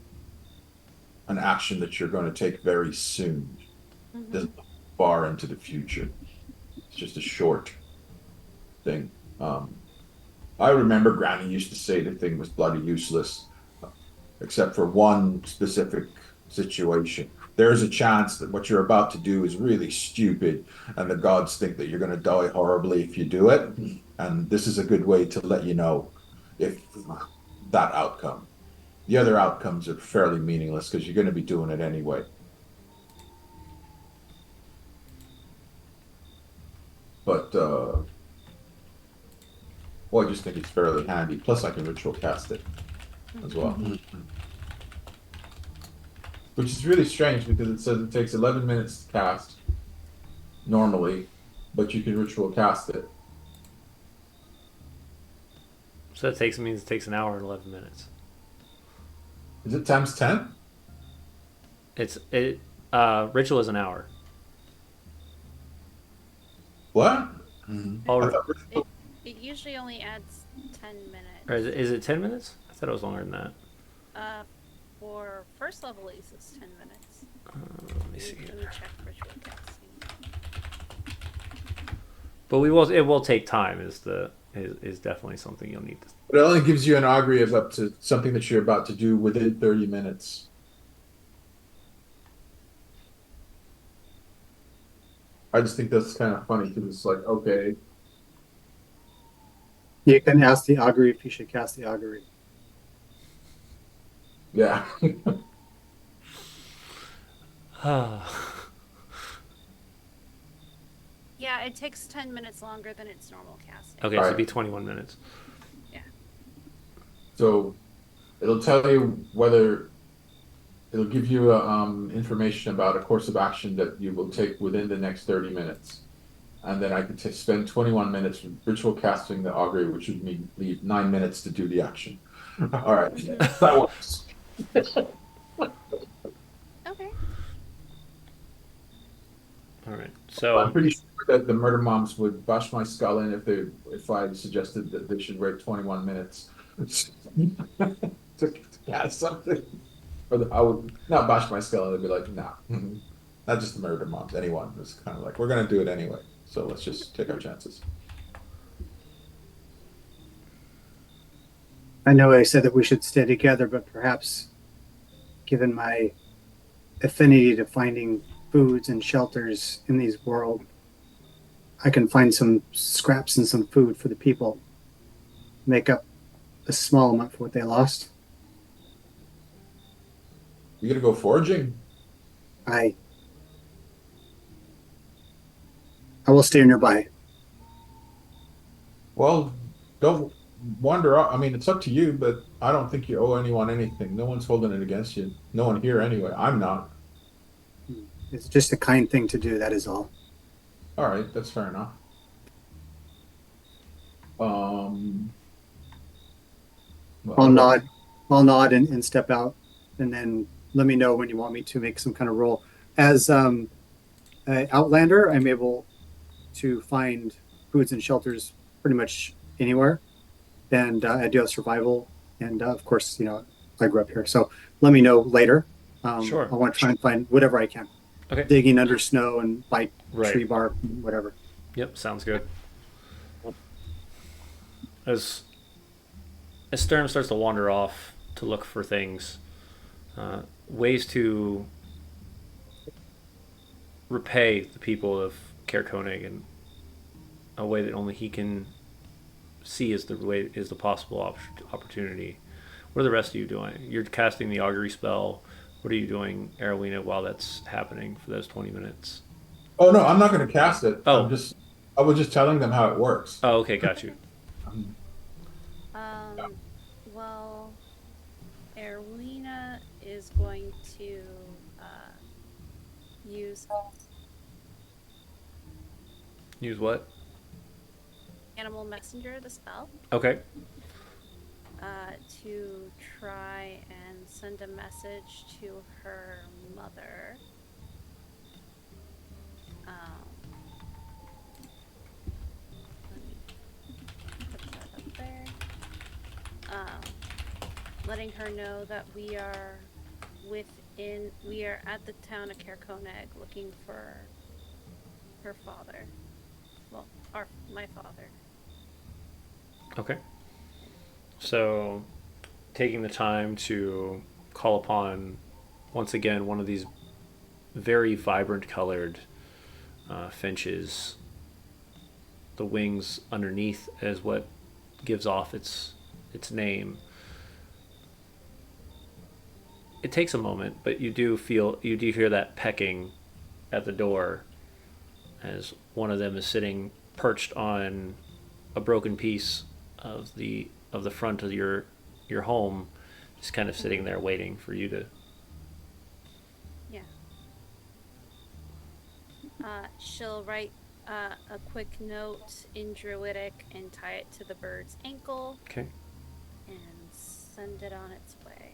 Speaker 3: an action that you're going to take very soon. It
Speaker 5: Mm-hmm.
Speaker 3: doesn't look far into the future. It's just a short thing. I remember Granny used to say the thing was bloody useless, except for one specific situation. There's a chance that what you're about to do is really stupid, and the gods think that you're going to die horribly if you do it. And this is a good way to let you know if that outcome. The other outcomes are fairly meaningless because you're going to be doing it anyway. But well, I just think it's fairly handy. Plus, I can ritual cast it as well. Which is really strange because it says it takes 11 minutes to cast normally, but you can ritual cast it.
Speaker 1: So that means it takes an hour and 11 minutes.
Speaker 3: Is it times 10?
Speaker 1: It ritual is an hour.
Speaker 3: What? I
Speaker 1: All,
Speaker 3: thought
Speaker 5: It, it usually only adds 10 minutes.
Speaker 1: or is it 10 minutes? I thought it was longer than that.
Speaker 5: For first level ace, it's 10 minutes.
Speaker 1: Let me see.
Speaker 5: Let me check ritual casting.
Speaker 1: But we will. It will take time. Is definitely something you'll need to.
Speaker 3: But it only gives you an augury of up to something that you're about to do within 30 minutes. I just think that's kind of funny because it's like, okay,
Speaker 4: You can ask the augury if you should cast the augury.
Speaker 3: yeah.
Speaker 5: Yeah, it takes 10 minutes longer than its normal casting.
Speaker 1: Okay, so
Speaker 3: Right.
Speaker 1: it'd be 21 minutes.
Speaker 5: Yeah.
Speaker 3: So it'll tell you whether it'll give you information about a course of action that you will take within the next 30 minutes. And then I could spend 21 minutes ritual casting the augury, which would mean leave 9 minutes to do the action. All right, that works.
Speaker 1: All right.
Speaker 3: I'm
Speaker 1: So
Speaker 3: pretty sure that the murder moms would bash my skull in if I suggested that they should wait 21 minutes to cast something. I would not bash my skull and they'd be like, nah, not just the murder moms, anyone. It's kind of like, we're gonna do it anyway. So let's just take our chances.
Speaker 4: I know I said that we should stay together, but perhaps given my affinity to finding foods and shelters in these world, I can find some scraps and some food for the people, make up a small amount for what they lost.
Speaker 3: You gonna go foraging?
Speaker 4: I I will stay nearby.
Speaker 3: Well, don't wander off. I mean, it's up to you, but I don't think you owe anyone anything. No one's holding it against you. No one here anyway. I'm not.
Speaker 4: It's just a kind thing to do, that is all.
Speaker 3: All right, that's fair enough. Um,
Speaker 4: I'll
Speaker 3: well,
Speaker 4: nod. I'll nod and step out, and then let me know when you want me to make some kind of roll. As an Outlander, I'm able to find foods and shelters pretty much anywhere, and I do have survival, and of course, I grew up here. So let me know later.
Speaker 1: sure.
Speaker 4: I want to try and find whatever I can,
Speaker 1: Okay.
Speaker 4: digging under snow and bite
Speaker 1: Right.
Speaker 4: tree bark, whatever.
Speaker 1: Yep. Sounds good. As Sturm starts to wander off to look for things, ways to repay the people of Caer Koenig in a way that only he can see is the possible opportunity. What are the rest of you doing? You're casting the augury spell. What are you doing, Arowena, while that's happening for those 20 minutes?
Speaker 3: oh no, I'm not going to cast it.
Speaker 1: Oh,
Speaker 3: I was just telling them how it works.
Speaker 1: oh, okay, got you.
Speaker 3: Um,
Speaker 5: Um, well, Erwina is going to use
Speaker 1: Use what?
Speaker 5: Animal Messenger, the spell,
Speaker 1: Okay,
Speaker 5: to try and send a message to her mother. Let me put that up there. Letting her know that we are at the town of Kerkoneg looking for her father. Well, my father.
Speaker 1: okay. So, taking the time to call upon, once again, one of these very vibrant colored finches. The wings underneath is what gives off its name. It takes a moment, but you do hear that pecking at the door as one of them is sitting perched on a broken piece of the front of your home, just kind of sitting there waiting for you to.
Speaker 5: Yeah. She'll write a quick note in Druidic and tie it to the bird's ankle
Speaker 1: Okay.
Speaker 5: and send it on its way.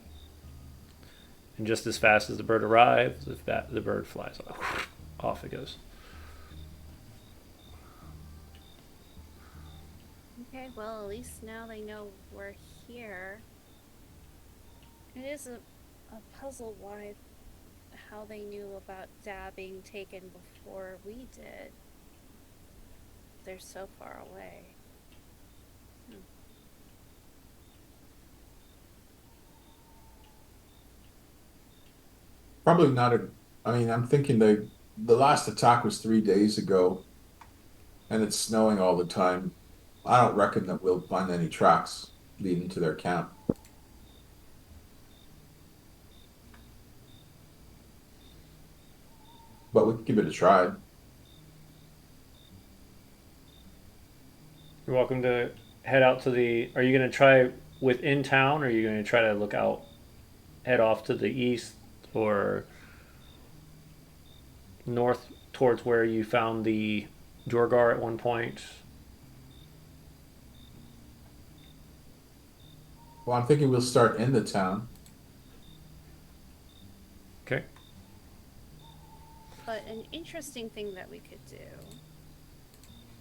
Speaker 1: And just as fast as the bird arrives, the bird flies off. Off it goes.
Speaker 5: Okay, well, at least now they know we're here. It is a puzzle how they knew about Dad being taken before we did. They're so far away.
Speaker 3: Probably not a. I mean, I'm thinking the last attack was 3 days ago, and it's snowing all the time. I don't reckon that we'll find any tracks leading to their camp, but we can give it a try.
Speaker 1: You're welcome to head out to the. Are you going to try within town, or are you going to try to look out, head off to the east, or north towards where you found the Jorgar at one point?
Speaker 3: Well, I'm thinking we'll start in the town.
Speaker 1: Okay.
Speaker 5: But an interesting thing that we could do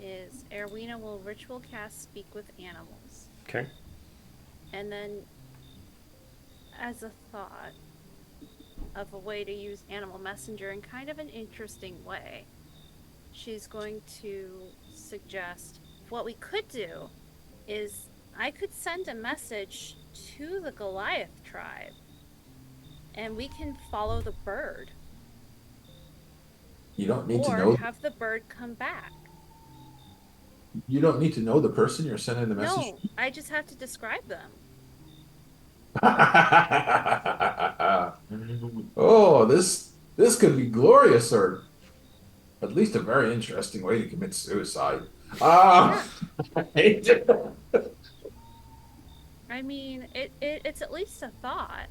Speaker 5: is Erwina will ritual cast Speak with Animals.
Speaker 1: Okay.
Speaker 5: And then, as a thought of a way to use Animal Messenger in kind of an interesting way, she's going to suggest what we could do is I could send a message to the Goliath tribe and we can follow the bird.
Speaker 3: You don't need to
Speaker 5: Or
Speaker 3: know.
Speaker 5: have the bird come back.
Speaker 3: You don't need to know the person you're sending the message.
Speaker 5: No, I just have to describe them.
Speaker 3: Oh, this could be glorious, or at least a very interesting way to commit suicide.
Speaker 5: I mean, it's at least a thought.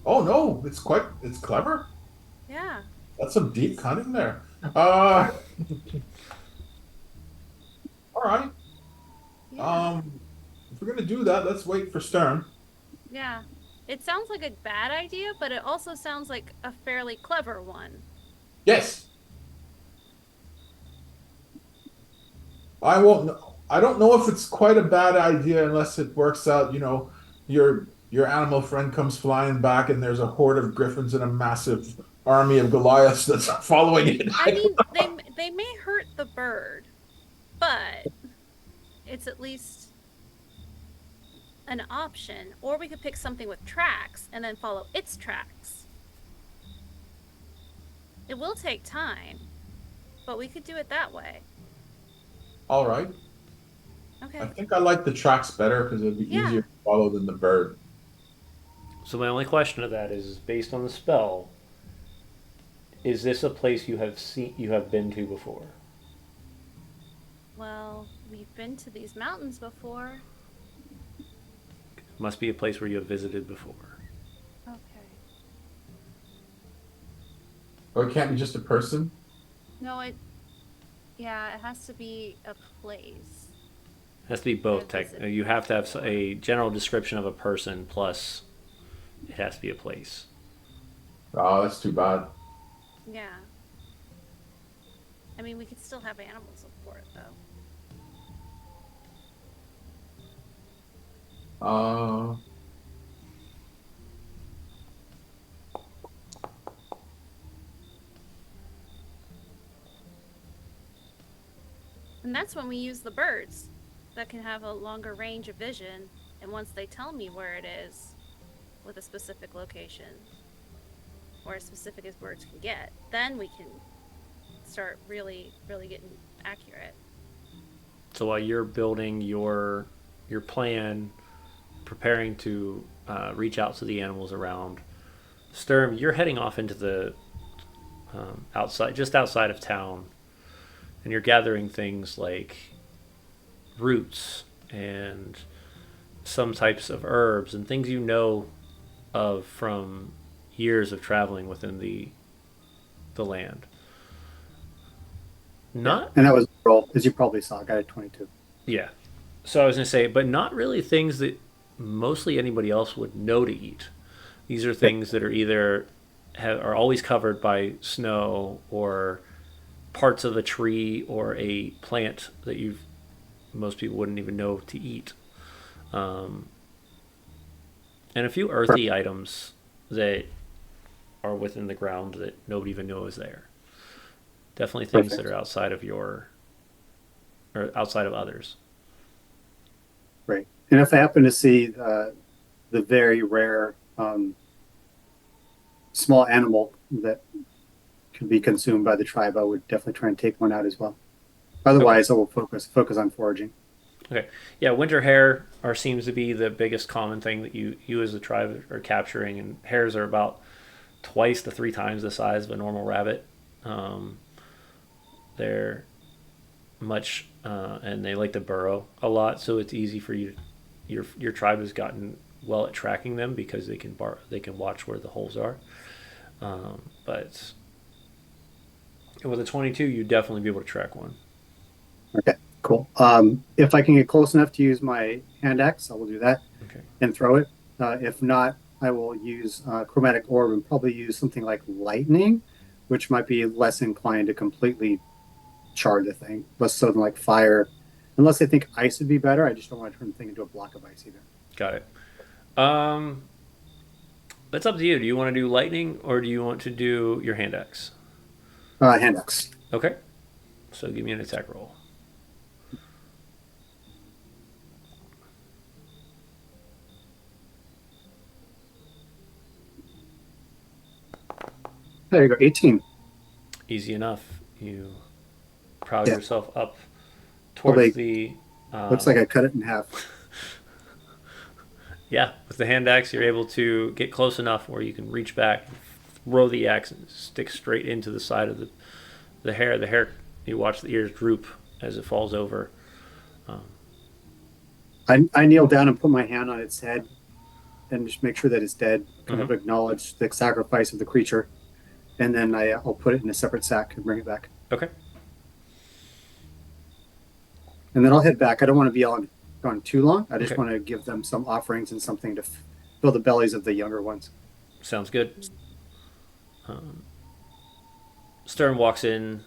Speaker 3: Oh no, it's clever.
Speaker 5: Yeah.
Speaker 3: That's some deep cunning there. All right.
Speaker 5: Yeah.
Speaker 3: If we're gonna do that, let's wait for Stern.
Speaker 5: Yeah. It sounds like a bad idea, but it also sounds like a fairly clever one.
Speaker 3: Yes. I won't know. I don't know if it's quite a bad idea unless it works out, your animal friend comes flying back and there's a horde of griffins and a massive army of Goliaths that's following it.
Speaker 5: I mean, they may hurt the bird, but it's at least an option. Or we could pick something with tracks and then follow its tracks. It will take time, but we could do it that way.
Speaker 3: All right.
Speaker 5: Okay.
Speaker 3: I think I like the tracks better because it'd be easier to follow than the bird.
Speaker 1: So my only question to that is based on the spell, is this a place you have been to before?
Speaker 5: Well, we've been to these mountains before.
Speaker 1: Must be a place where you have visited before.
Speaker 5: Okay.
Speaker 3: Or it can't be just a person.
Speaker 5: No, it has to be a place.
Speaker 1: It has to be both. You have to have a general description of a person plus it has to be a place.
Speaker 3: Oh, that's too bad.
Speaker 5: Yeah. I mean, we could still have animals look for it, though. And that's when we use the birds that can have a longer range of vision. And once they tell me where it is with a specific location, or as specific as birds can get, then we can start really, really getting accurate.
Speaker 1: So while you're building your plan, preparing to reach out to the animals around Sturm, you're heading off into the just outside of town, and you're gathering things like roots and some types of herbs and things you know of from years of traveling within the land. Not
Speaker 4: And that was roll, as you probably saw. I got a 22.
Speaker 1: Yeah. So I was going to say, but not really things that mostly anybody else would know to eat. These are things that are either are always covered by snow or parts of a tree or a plant that most people wouldn't even know to eat. And a few earthy items that are within the ground that nobody even knows is there. Definitely things that are outside of outside of others.
Speaker 4: Right. And if I happen to see the very rare small animal that can be consumed by the tribe, I would definitely try and take one out as well. Otherwise, I will focus on foraging.
Speaker 1: Okay. Yeah, winter hare seems to be the biggest common thing that you as a tribe are capturing, and hares are about twice to 3 times the size of a normal rabbit. They're much and they like to burrow a lot, so it's easy for you. Your tribe has gotten well at tracking them because they can watch where the holes are. But with a 22, you'd definitely be able to track one.
Speaker 4: Okay, cool. If I can get close enough to use my hand axe, I will do that.
Speaker 1: Okay.
Speaker 4: And throw it. If not, I will use chromatic orb and probably use something like lightning which might be less inclined to completely char the thing, less so than like fire. Unless I think ice would be better. I just don't want to turn the thing into a block of ice either.
Speaker 1: Got it. Um, it's up to you. Do you want to do lightning or do you want to do your hand axe?
Speaker 4: Hand axe.
Speaker 1: Okay. So give me an attack roll.
Speaker 4: There you go. 18.
Speaker 1: Easy enough. You prod
Speaker 4: Yeah.
Speaker 1: yourself up
Speaker 4: Well,
Speaker 1: towards the.
Speaker 4: looks like I cut it in half.
Speaker 1: Yeah, with the hand axe, you're able to get close enough where you can reach back, throw the axe, and stick straight into the side of the hair. The hair, you watch the ears droop as it falls over.
Speaker 4: I kneel down and put my hand on its head and just make sure that it's dead, kind of
Speaker 1: Mhm.
Speaker 4: acknowledge the sacrifice of the creature. And then I'll put it in a separate sack and bring it back.
Speaker 1: Okay.
Speaker 4: And then I'll head back. I don't want to be gone too long. I just
Speaker 1: Okay.
Speaker 4: want to give them some offerings and something to fill the bellies of the younger ones.
Speaker 1: Sounds good. Stern walks in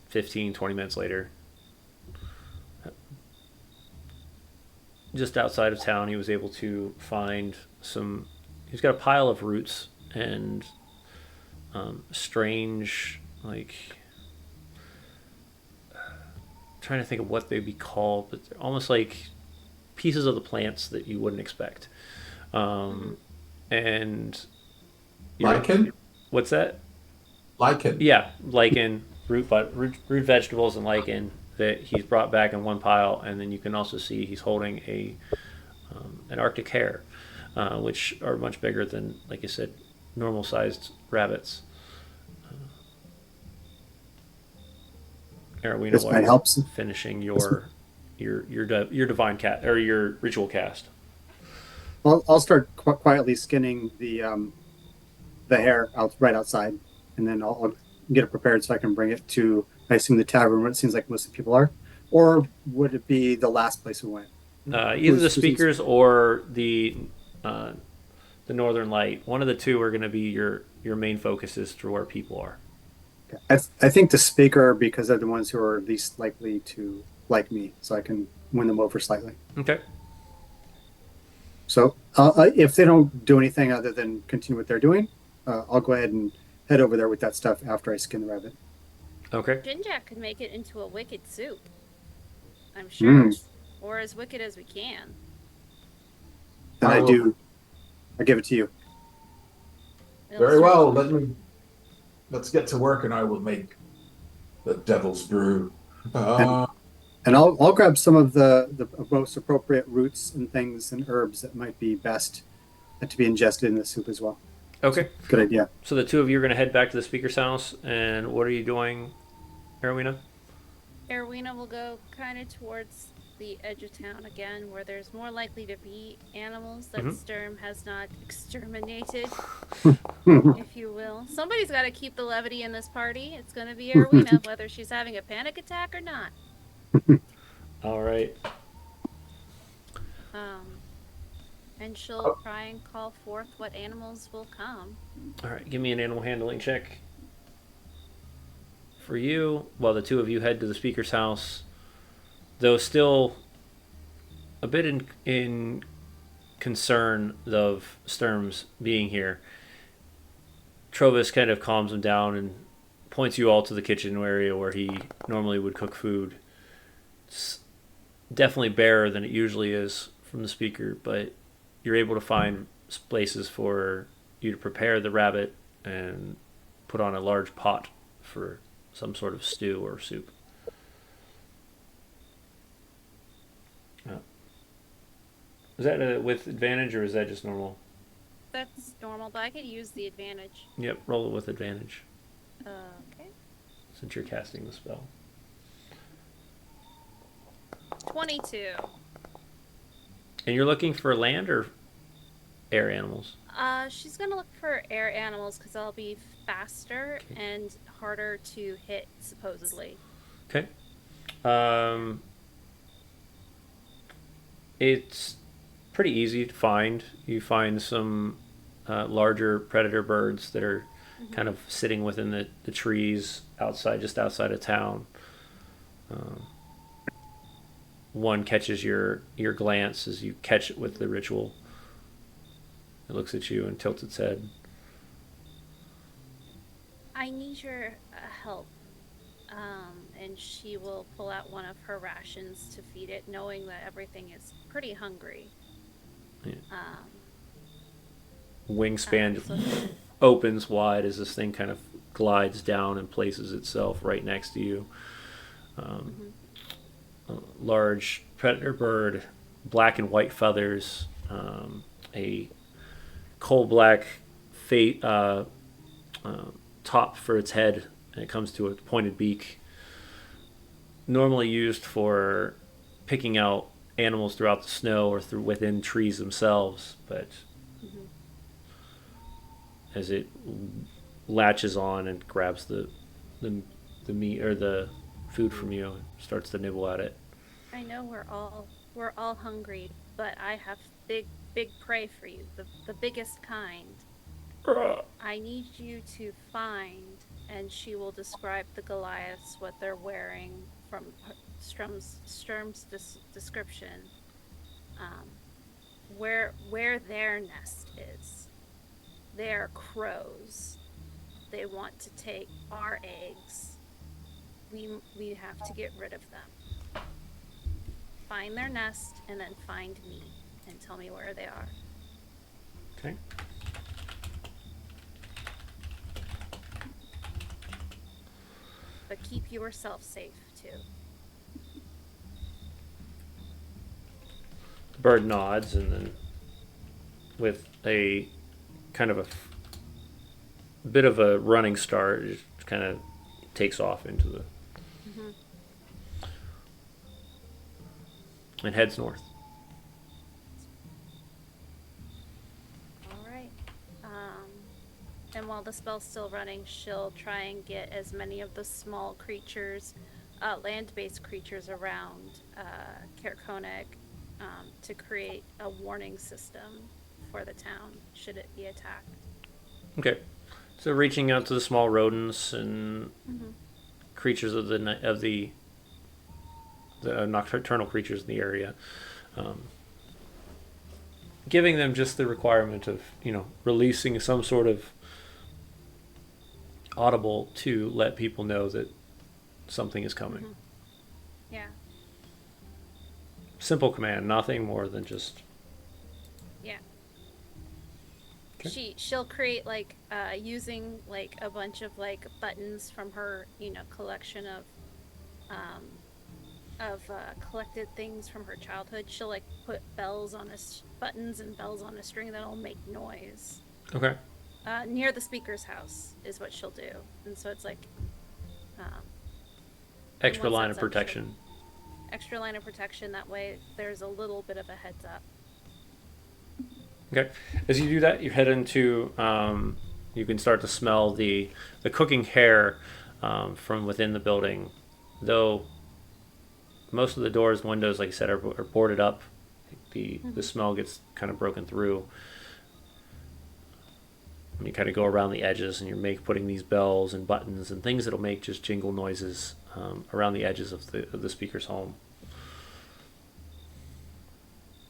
Speaker 1: 15, 20 minutes later. Just outside of town, he was able to find some. He's got a pile of roots and strange, like. Trying to think of what they'd be called, but they're almost like pieces of the plants that you wouldn't expect. And.
Speaker 3: Lichen?
Speaker 1: What's that?
Speaker 3: Lichen.
Speaker 1: Yeah, lichen, root vegetables, and lichen that he's brought back in one pile, and then you can also see he's holding an Arctic hare, which are much bigger than, like I said, normal sized rabbits. Arowena,
Speaker 4: This
Speaker 1: while
Speaker 4: might
Speaker 1: you're
Speaker 4: help.
Speaker 1: finishing your divine cat or your ritual cast.
Speaker 4: I'll start quietly skinning the hair right outside, and then I'll get it prepared so I can bring it to, I assume, the tavern where it seems like most of the people are. Or would it be the last place we went?
Speaker 1: Either the speakers or uh, the Northern Light. One of the two are going to be your main focuses for where people are.
Speaker 4: I think the speaker, because they're the ones who are least likely to like me, so I can win them over slightly.
Speaker 1: Okay.
Speaker 4: So if they don't do anything other than continue what they're doing, I'll go ahead and head over there with that stuff after I skin the rabbit.
Speaker 1: Okay.
Speaker 5: Ginjack could make it into a wicked soup. I'm sure.
Speaker 4: Mm.
Speaker 5: Or as wicked as we can.
Speaker 4: Then
Speaker 3: I will-
Speaker 4: I give it to you.
Speaker 3: Very well. Let's get to work, and I will make the devil's brew.
Speaker 4: And I'll grab some of the most appropriate roots and things and herbs that might be best to be ingested in the soup as well.
Speaker 1: Okay.
Speaker 4: Good idea.
Speaker 1: So the two of you are going to head back to the speaker's house, and what are you doing, Arowena?
Speaker 5: Erwina will go kind of towards the edge of town again, where there's more likely to be animals that Sturm has not exterminated, if you will. Somebody's got to keep the levity in this party. It's going to be Erwina, whether she's having a panic attack or not.
Speaker 1: All right.
Speaker 5: And she'll try and call forth what animals will come.
Speaker 1: All right. Give me an animal handling check. For you, while the two of you head to the speaker's house, though still a bit in concern of Sturm's being here, Trovis kind of calms him down and points you all to the kitchen area where he normally would cook food. It's definitely barer than it usually is from the speaker, but you're able to find places for you to prepare the rabbit and put on a large pot for some sort of stew or soup. Is that with advantage or is that just normal?
Speaker 5: That's normal, but I could use the advantage.
Speaker 1: Yep, roll it with advantage
Speaker 5: Okay.
Speaker 1: since you're casting the spell.
Speaker 5: 22.
Speaker 1: And you're looking for land or air animals?
Speaker 5: She's gonna look for air animals because they'll be faster and harder to hit, supposedly.
Speaker 1: Okay. It's pretty easy to find. You find some larger predator birds that are kind of sitting within the trees outside, just outside of town. Um, One catches your glance as you catch it with the ritual. It looks at you and tilts its head.
Speaker 5: I need your help. And she will pull out one of her rations to feed it, knowing that everything is pretty hungry.
Speaker 1: Yeah.
Speaker 5: Um,
Speaker 1: Wingspan
Speaker 5: so
Speaker 1: opens wide as this thing kind of glides down and places itself right next to you. Um, a large predator bird, black and white feathers, a coal black top for its head, and it comes to a pointed beak. Normally used for picking out animals throughout the snow or through within trees themselves, but as it latches on and grabs the the meat or the food from you, starts to nibble at it.
Speaker 5: I know we're all hungry, but I have big prey for you, the biggest kind. I need you to find, and she will describe the Goliaths, what they're wearing from Sturm's description, um, where their nest is. They're crows. They want to take our eggs. We have to get rid of them. Find their nest and then find me and tell me where they are.
Speaker 1: Okay.
Speaker 5: But keep yourself safe too.
Speaker 1: The bird nods and then, with a kind of a bit of a running start, it just kind of takes off into the and heads north.
Speaker 5: All right. And while the spell's still running, she'll try and get as many of the small creatures, land-based creatures around Kerkonek, to create a warning system for the town should it be attacked.
Speaker 1: Okay, so reaching out to the small rodents and creatures of the nocturnal creatures in the area, giving them just the requirement of releasing some sort of audible to let people know that something is coming.
Speaker 5: Yeah.
Speaker 1: Simple command, nothing more than just.
Speaker 5: Yeah.
Speaker 1: Okay.
Speaker 5: She'll create using a bunch of buttons from her collection of collected things from her childhood. She'll put buttons and bells on a string that'll make noise.
Speaker 1: Okay.
Speaker 5: Near the speaker's house is what she'll do, and so it's
Speaker 1: extra line of protection.
Speaker 5: Extra line of protection. That way, there's a little bit of a heads up.
Speaker 1: Okay. As you do that, you head into. You can start to smell the cooking hair from within the building, though. Most of the doors and windows, like I said, are boarded up. The smell gets kind of broken through. And you kind of go around the edges, and you're putting these bells and buttons and things that'll make just jingle noises around the edges of the speaker's home.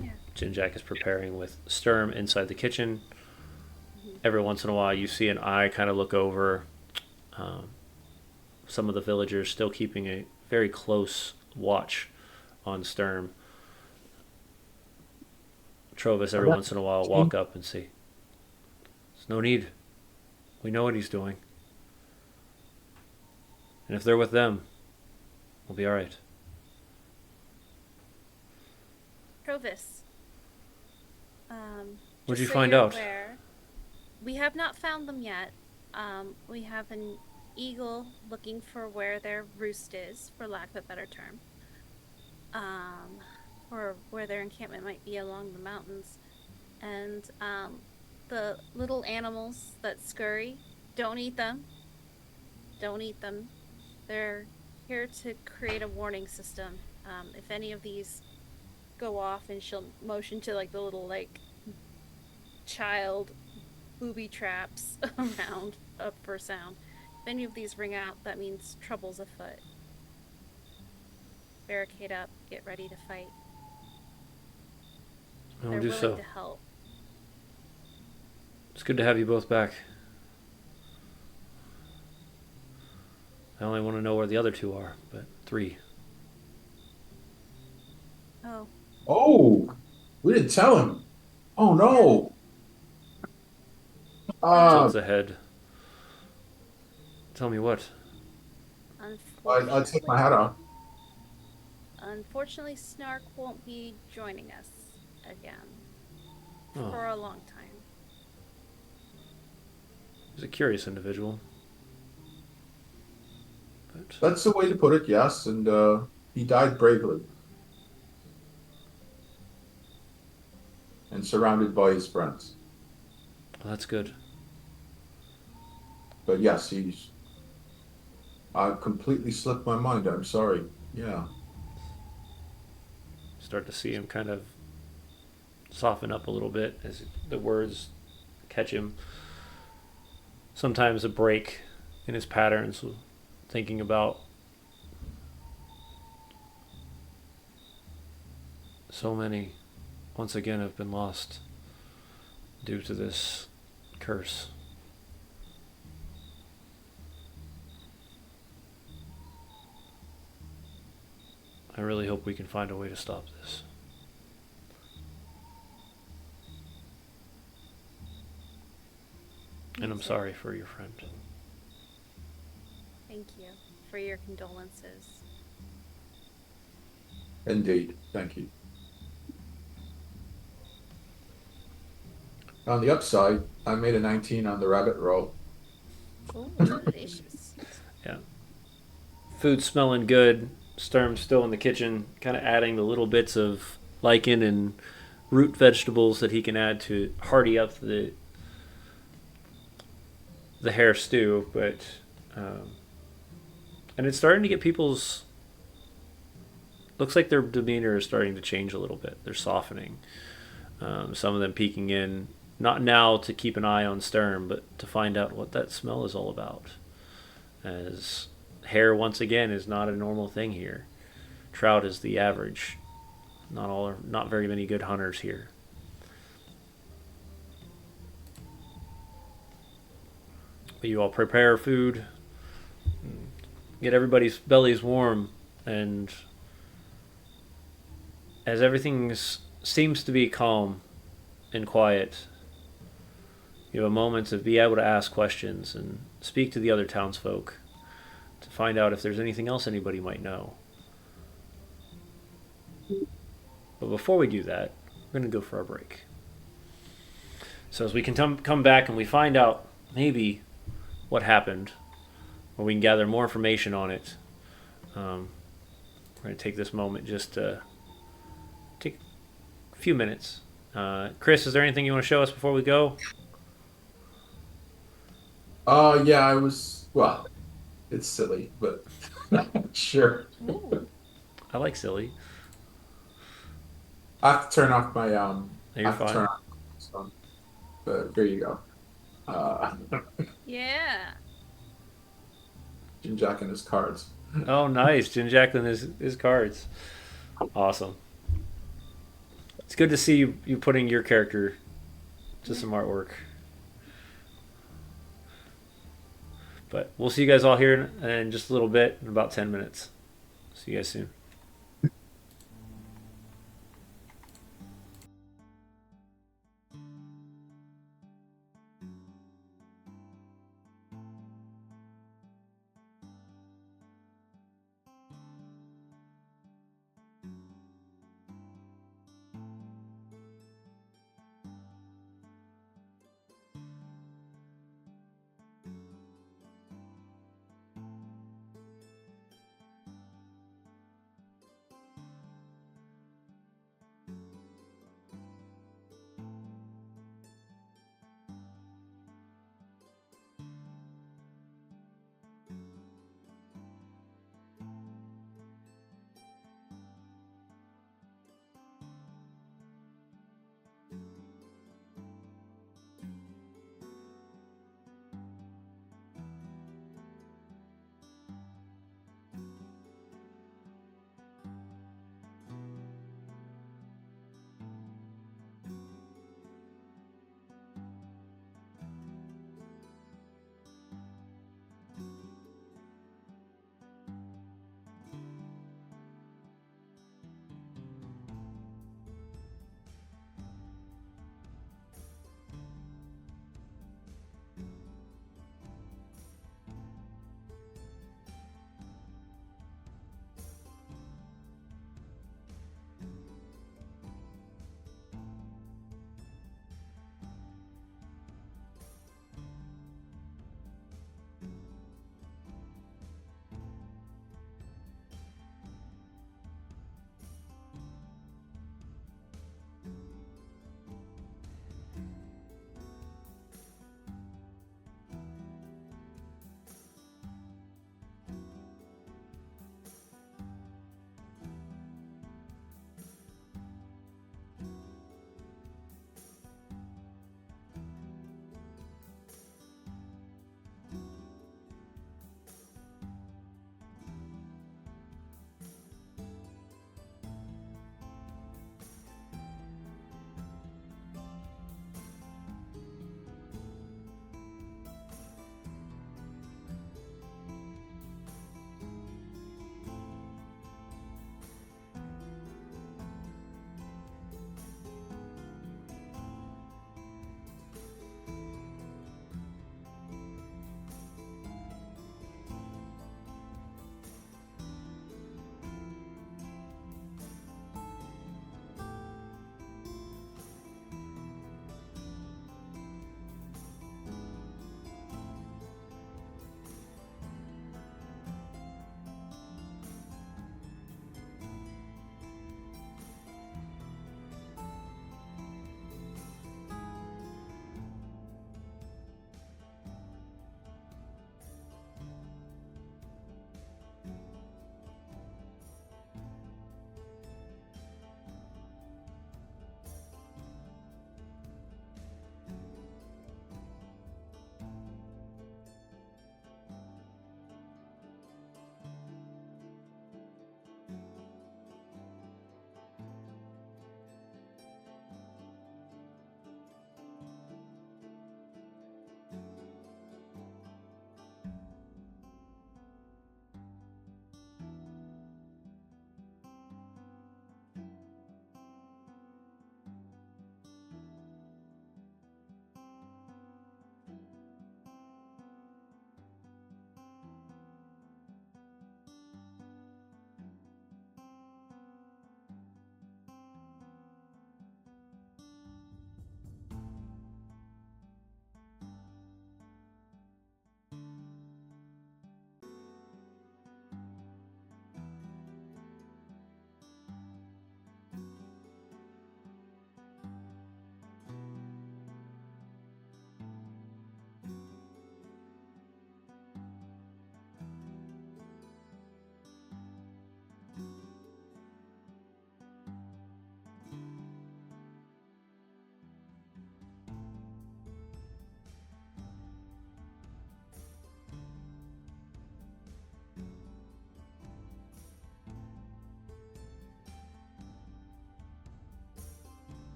Speaker 5: Yeah.
Speaker 1: Jinjack is preparing with Sturm inside the kitchen. Every once in a while, you see an eye kind of look over. Some of the villagers still keeping a very close watch on Sturm. Trovis every once in a while walk up and say, "There's no need. We know what he's doing. And if they're with them, we'll be all right."
Speaker 5: Trovis.
Speaker 1: What'd you
Speaker 5: so
Speaker 1: find
Speaker 5: you're
Speaker 1: out?
Speaker 5: aware, we have not found them yet. We have an eagle looking for where their roost is, for lack of a better term. Or where their encampment might be along the mountains. And the little animals that scurry, don't eat them. Don't eat them. They're here to create a warning system. If any of these go off, and she'll motion to the little child booby traps around. up for a sound. If any of these ring out, that means trouble's afoot. Barricade up, get ready to fight.
Speaker 1: I'll
Speaker 5: They're
Speaker 1: do
Speaker 5: willing
Speaker 1: so.
Speaker 5: to help.
Speaker 1: It's good to have you both back. I only want to know where the other two are, but 3.
Speaker 5: Oh,
Speaker 3: Oh, we didn't tell him. Oh no.
Speaker 1: Tilts
Speaker 3: Uh,
Speaker 1: ahead. Tell me what?
Speaker 3: I'll take my hat
Speaker 5: unfortunately,
Speaker 3: off.
Speaker 5: unfortunately, Snark won't be joining us again
Speaker 1: Oh,
Speaker 5: for a long time.
Speaker 1: he's a curious individual. But
Speaker 3: That's the way to put it, yes. And he died bravely and surrounded by his friends.
Speaker 1: well, that's good.
Speaker 3: But yes, I've completely slipped my mind. I'm sorry. Yeah.
Speaker 1: Start to see him kind of soften up a little bit as the words catch him. Sometimes a break in his patterns, thinking about so many once again have been lost due to this curse. I really hope we can find a way to stop this. And I'm sorry for your friend.
Speaker 5: Thank you for your condolences.
Speaker 3: Indeed. Thank you. On the upside, I made a 19 on the rabbit roll.
Speaker 5: Oh, delicious.
Speaker 1: Yeah. Food smelling good. Sturm's still in the kitchen, kind of adding the little bits of lichen and root vegetables that he can add to hearty up the hare stew. But and it's starting to get people's. Looks like their demeanor is starting to change a little bit. They're softening. Some of them peeking in, not now to keep an eye on Sturm, but to find out what that smell is all about. As hare once again is not a normal thing here. Trout is the average. Not very many good hunters here. But you all prepare food, get everybody's bellies warm, and as everything seems to be calm and quiet, you have a moment to be able to ask questions and speak to the other townsfolk to find out if there's anything else anybody might know. But before we do that, we're going to go for our break. So as we can come back and we find out maybe what happened, or we can gather more information on it, we're going to take this moment just to take a few minutes. Chris, is there anything you want to show us before we go?
Speaker 3: Yeah, well, it's silly, but sure.
Speaker 5: Ooh.
Speaker 1: I like silly.
Speaker 3: I have to turn off
Speaker 1: No,
Speaker 3: I
Speaker 1: you're
Speaker 3: have to turn
Speaker 1: fine.
Speaker 3: off my phone. But there you go. Uh,
Speaker 5: Yeah.
Speaker 3: Jim Jack and his cards.
Speaker 1: Oh, nice. Jim Jacklin his cards. Awesome. It's good to see you putting your character to some artwork. But we'll see you guys all here in just a little bit, in about 10 minutes. See you guys soon.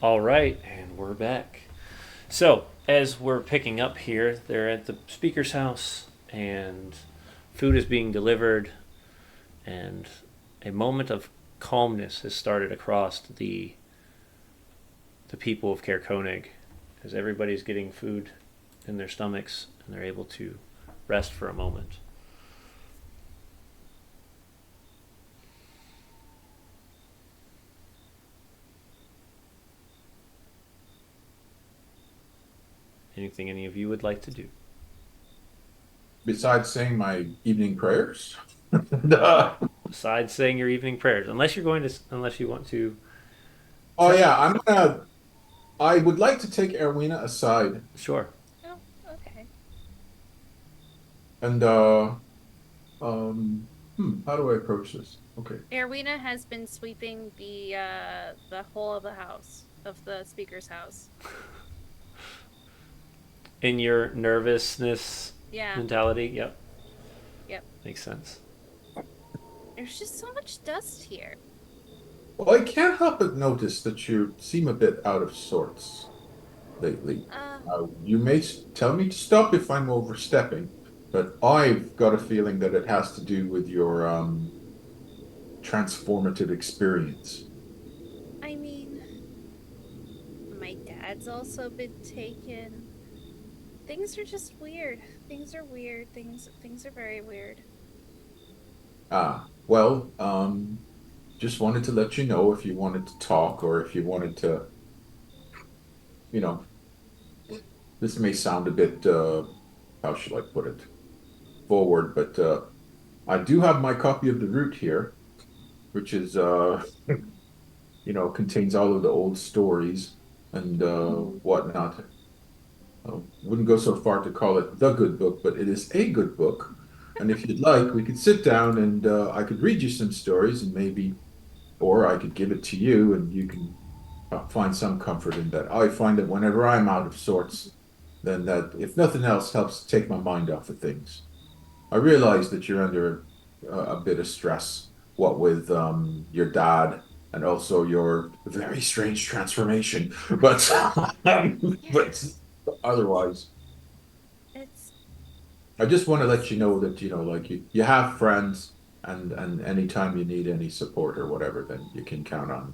Speaker 1: All right, and we're back. So, as we're picking up here, they're at the speaker's house, and food is being delivered, and a moment of calmness has started across the people of Caer Koenig, as everybody's getting food in their stomachs, and they're able to rest for a moment. Anything any of you would like to do?
Speaker 3: Besides saying my evening prayers. Oh
Speaker 1: Besides saying your evening prayers, unless you want to.
Speaker 3: yeah, I would like to take Erwina aside
Speaker 1: Sure.
Speaker 2: Oh, okay.
Speaker 3: and how do I approach this? Okay.
Speaker 5: Erwina has been sweeping the whole of the house, of the speaker's house.
Speaker 1: In your nervousness
Speaker 5: Yeah.
Speaker 1: mentality, yep,
Speaker 5: Yep.
Speaker 1: makes sense.
Speaker 5: There's just so much dust here.
Speaker 3: Well, I can't help but notice that you seem a bit out of sorts lately.
Speaker 5: Uh,
Speaker 3: You may tell me to stop if I'm overstepping, but I've got a feeling that it has to do with your transformative experience.
Speaker 5: I mean, my dad's also been taken. Things are just weird. Things are weird. Things are very weird.
Speaker 3: Well, just wanted to let you know if you wanted to talk or if you wanted to, you know, this may sound a bit, how should I put it, forward, but I do have my copy of the route here, which is, contains all of the old stories and whatnot. I wouldn't go so far to call it the good book, but it is a good book. And if you'd like, we could sit down and I could read you some stories and maybe, or I could give it to you and you can find some comfort in that. I find that whenever I'm out of sorts, then that, if nothing else, helps take my mind off of things. I realize that you're under a bit of stress, what with your dad and also your very strange transformation, but
Speaker 5: Yeah,
Speaker 3: but otherwise,
Speaker 5: it's.
Speaker 3: I just want to let you know that like you have friends, and anytime you need any support or whatever, then you can count on me.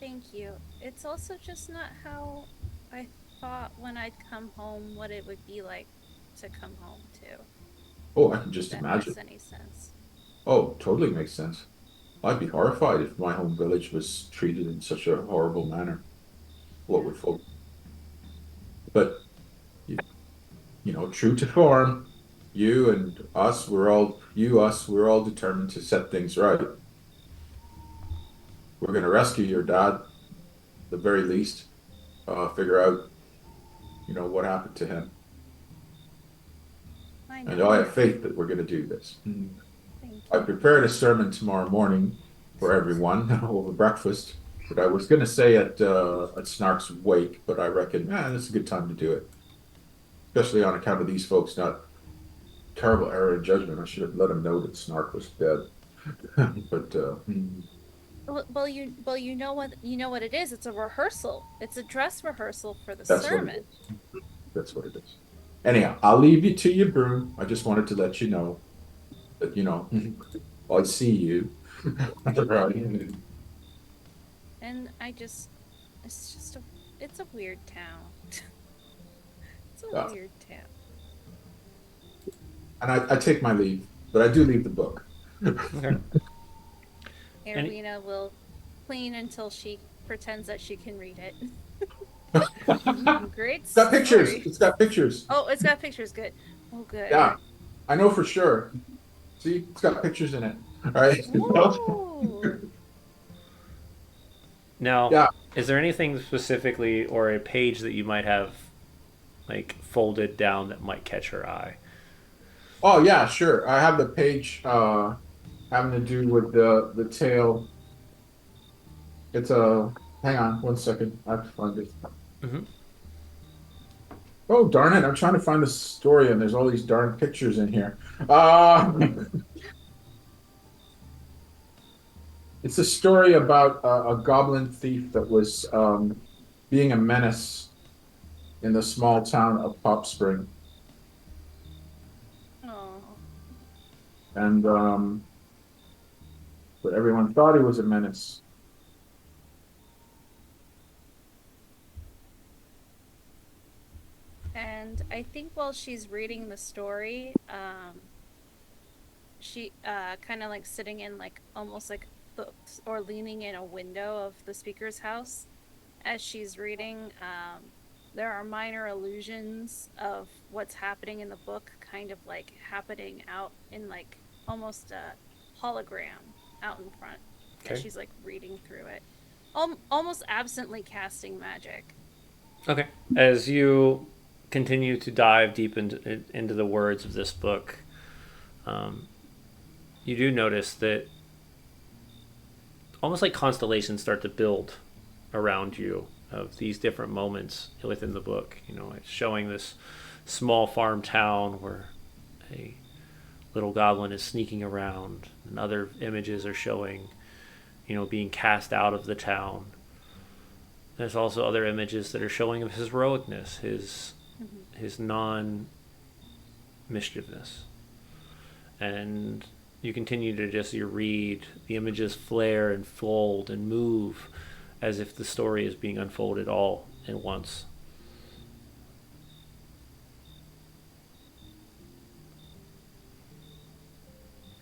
Speaker 5: Thank you. It's also just not how I thought when I'd come home what it would be like to come home to.
Speaker 3: Oh, I can
Speaker 5: If
Speaker 3: just
Speaker 5: that
Speaker 3: imagine.
Speaker 5: makes any sense.
Speaker 3: Oh, totally makes sense. I'd be horrified if my home village was treated in such a horrible manner. What
Speaker 5: Yeah.
Speaker 3: would folk? But you, true to form, you and us, we're all determined to set things right. We're going to rescue your dad, the very least. Figure out, what happened to him.
Speaker 5: I
Speaker 3: And
Speaker 5: know.
Speaker 3: I have faith that we're going to do this.
Speaker 5: Thank
Speaker 3: I
Speaker 5: you.
Speaker 3: prepared a sermon tomorrow morning for everyone over breakfast that I was going to say at Snark's wake, but I reckon, this is a good time to do it, especially on account of these folks not terrible error in judgment. I should have let him know that Snark was dead. But
Speaker 5: You know what it is. It's a rehearsal. It's a dress rehearsal for the
Speaker 3: that's what it
Speaker 5: sermon.
Speaker 3: is. That's what it is. Anyhow, I'll leave you to your broom. I just wanted to let you know that, I see you. Right.
Speaker 5: And it's just it's a weird town. It's a
Speaker 3: Yeah.
Speaker 5: weird town.
Speaker 3: And I take my leave, but I do leave the book.
Speaker 1: Okay. Any,
Speaker 5: Arwina will clean until she pretends that she can read it. Great
Speaker 3: It's got pictures.
Speaker 5: story.
Speaker 3: It's got pictures.
Speaker 5: Oh, it's got pictures. Good. Oh, good.
Speaker 3: Yeah, I know for sure. See, it's got pictures in it. All right.
Speaker 5: Ooh.
Speaker 1: now,
Speaker 3: Yeah.
Speaker 1: is there anything specifically or a page that you might have like folded down that might catch her eye?
Speaker 3: Oh yeah, sure. I have the page having to do with the tale. It's a hang on one second. I have to find it.
Speaker 1: Mm-hmm.
Speaker 3: Oh darn it! I'm trying to find the story, and there's all these darn pictures in here. Uh It's a story about a goblin thief that was being a menace in the small town of Pop Spring.
Speaker 5: Oh.
Speaker 3: And but everyone thought he was a menace.
Speaker 5: And I think while she's reading the story, she kind of like sitting in like almost like books or leaning in a window of the speaker's house as she's reading. There are minor illusions of what's happening in the book, kind of like happening out in like almost a hologram out in front as
Speaker 1: Okay.
Speaker 5: she's like reading through it, almost absently casting magic.
Speaker 1: Okay. As you continue to dive deep into the words of this book, um, you do notice that almost like constellations start to build around you of these different moments within the book. You know, it's showing this small farm town where a little goblin is sneaking around, and other images are showing, you know, being cast out of the town. There's also other images that are showing of his heroicness,
Speaker 5: Mm-hmm.
Speaker 1: his non mischievousness, and you continue to just you read the images flare and fold and move as if the story is being unfolded all at once.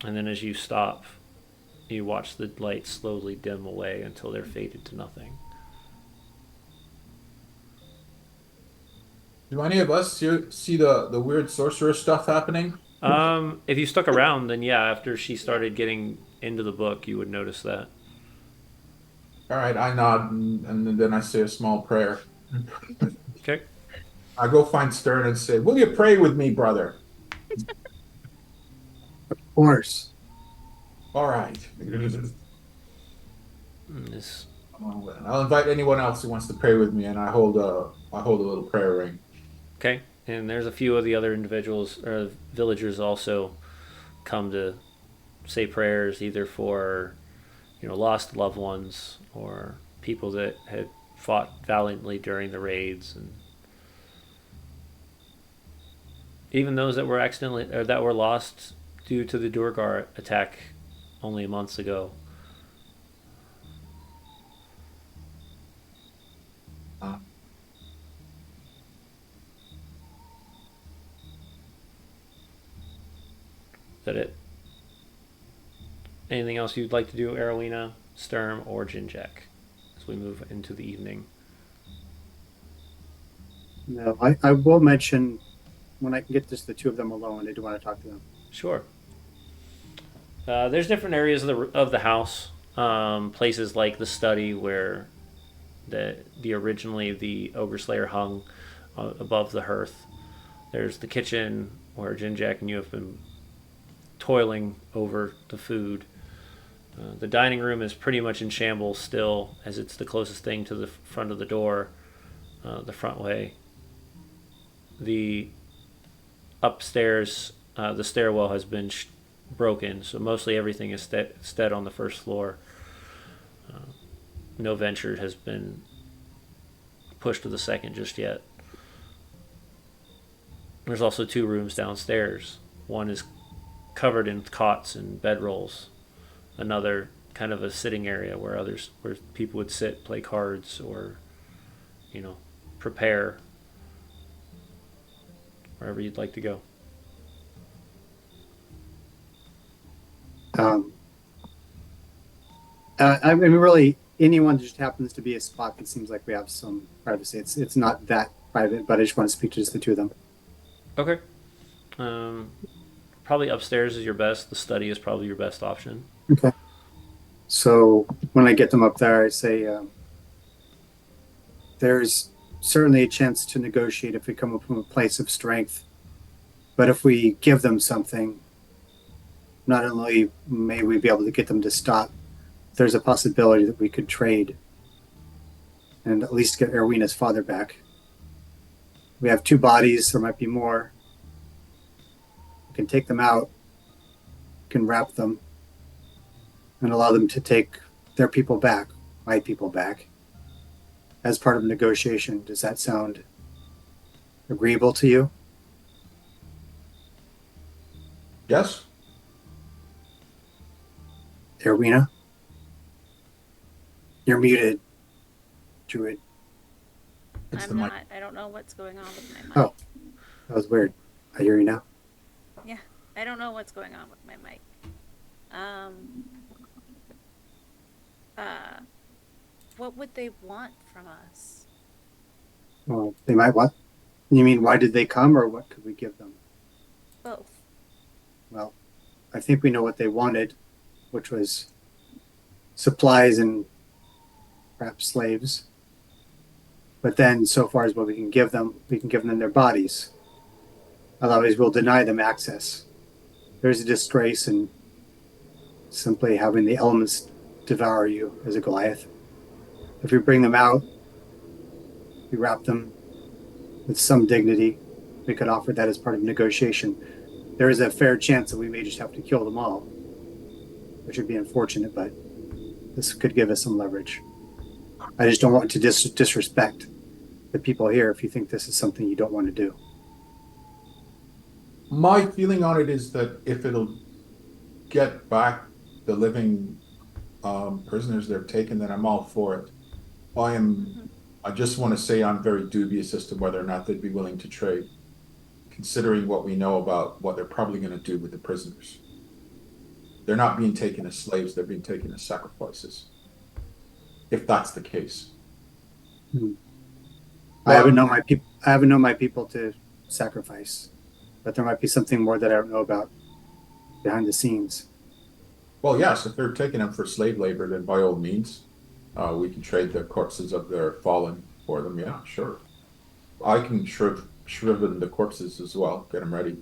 Speaker 1: And then as you stop, you watch the lights slowly dim away until they're faded to nothing.
Speaker 3: Do any of us see the weird sorcerer stuff happening?
Speaker 1: If you stuck around, then yeah, after she
Speaker 5: Yeah.
Speaker 1: started getting into the book, you would notice that.
Speaker 3: All right, I nod and then I say a small prayer.
Speaker 1: Okay.
Speaker 3: I go find Stern and say, "Will you pray with me, brother?"
Speaker 4: Of course.
Speaker 3: All right.
Speaker 1: This
Speaker 3: I'll invite anyone else who wants to pray with me, and I hold a little prayer ring.
Speaker 1: okay, and there's a few of the other individuals or villagers also come to say prayers either for lost loved ones or people that had fought valiantly during the raids, and even those that were accidentally or that were lost due to the Durgar attack only months ago.
Speaker 3: Uh,
Speaker 1: Is that it? Anything else you'd like to do, Arowina, Sturm, or Jinjak as we move into the evening?
Speaker 4: No, I will mention when I can get just the two of them alone, I do want to talk to them.
Speaker 1: Sure. There's different areas of the house, places like the study where the originally the ogre slayer hung above the hearth. There's the kitchen where Jinjak and you have been toiling over the food. The dining room is pretty much in shambles still, as it's the closest thing to the front of the door, the front way. The upstairs, the stairwell has been broken, so mostly everything is stead on the first floor. No venture has been pushed to the second just yet. There's also two rooms downstairs. One is covered in cots and bedrolls. Another kind of a sitting area where people would sit, play cards, or you know, prepare wherever you'd like to go.
Speaker 4: Um, I mean, really, anyone just happens to be a spot that seems like we have some privacy. It's not that private, but I just want to speak to just the two of them.
Speaker 1: Okay. Um, Probably upstairs is your best. The study is probably your best option.
Speaker 4: Okay. So when I get them up there, I say, there's certainly a chance to negotiate if we come up from a place of strength. But if we give them something, not only may we be able to get them to stop, there's a possibility that we could trade and at least get Erwina's father back. We have two bodies, there might be more. We can take them out, we can wrap them, and allow them to take their people back, my people back, as part of a negotiation. Does that sound agreeable to you?
Speaker 3: Yes?
Speaker 4: Erwina? You're muted, Druid.
Speaker 3: It's the
Speaker 5: I'm
Speaker 3: mic.
Speaker 5: not. I don't know what's going on with my
Speaker 4: Oh,
Speaker 5: mic.
Speaker 4: that was weird. I hear you now.
Speaker 5: Yeah, I don't know what's going on with my mic. Um, uh, what would they want from us?
Speaker 4: Well, they might want. You mean why did they come, or what could we give them?
Speaker 5: Both.
Speaker 4: Well, I think we know what they wanted, which was supplies and perhaps slaves. But then, so far as what we can give them their bodies. Otherwise, we'll deny them access. There's a disgrace in simply having the elements devour you as a Goliath. If we bring them out, we wrap them with some dignity. We could offer that as part of negotiation. There is a fair chance that we may just have to kill them all, which would be unfortunate, but this could give us some leverage. I just don't want to disrespect the people here if you think this is something you don't want to do.
Speaker 3: My feeling on it is that if it'll get back the living prisoners they've taken, then I'm all for it. I am,
Speaker 5: Mm-hmm.
Speaker 3: I just want to say I'm very dubious as to whether or not they'd be willing to trade, considering what we know about what they're probably going to do with the prisoners. They're not being taken as slaves, they're being taken as sacrifices, if that's the case.
Speaker 4: Hmm.
Speaker 3: But,
Speaker 4: I haven't known my people to sacrifice, but there might be something more that I don't know about behind the scenes.
Speaker 3: well, yes, if they're taking them for slave labor, then by all means, we can trade the corpses of their fallen for them. Yeah, sure. I can shriven the corpses as well, get them ready.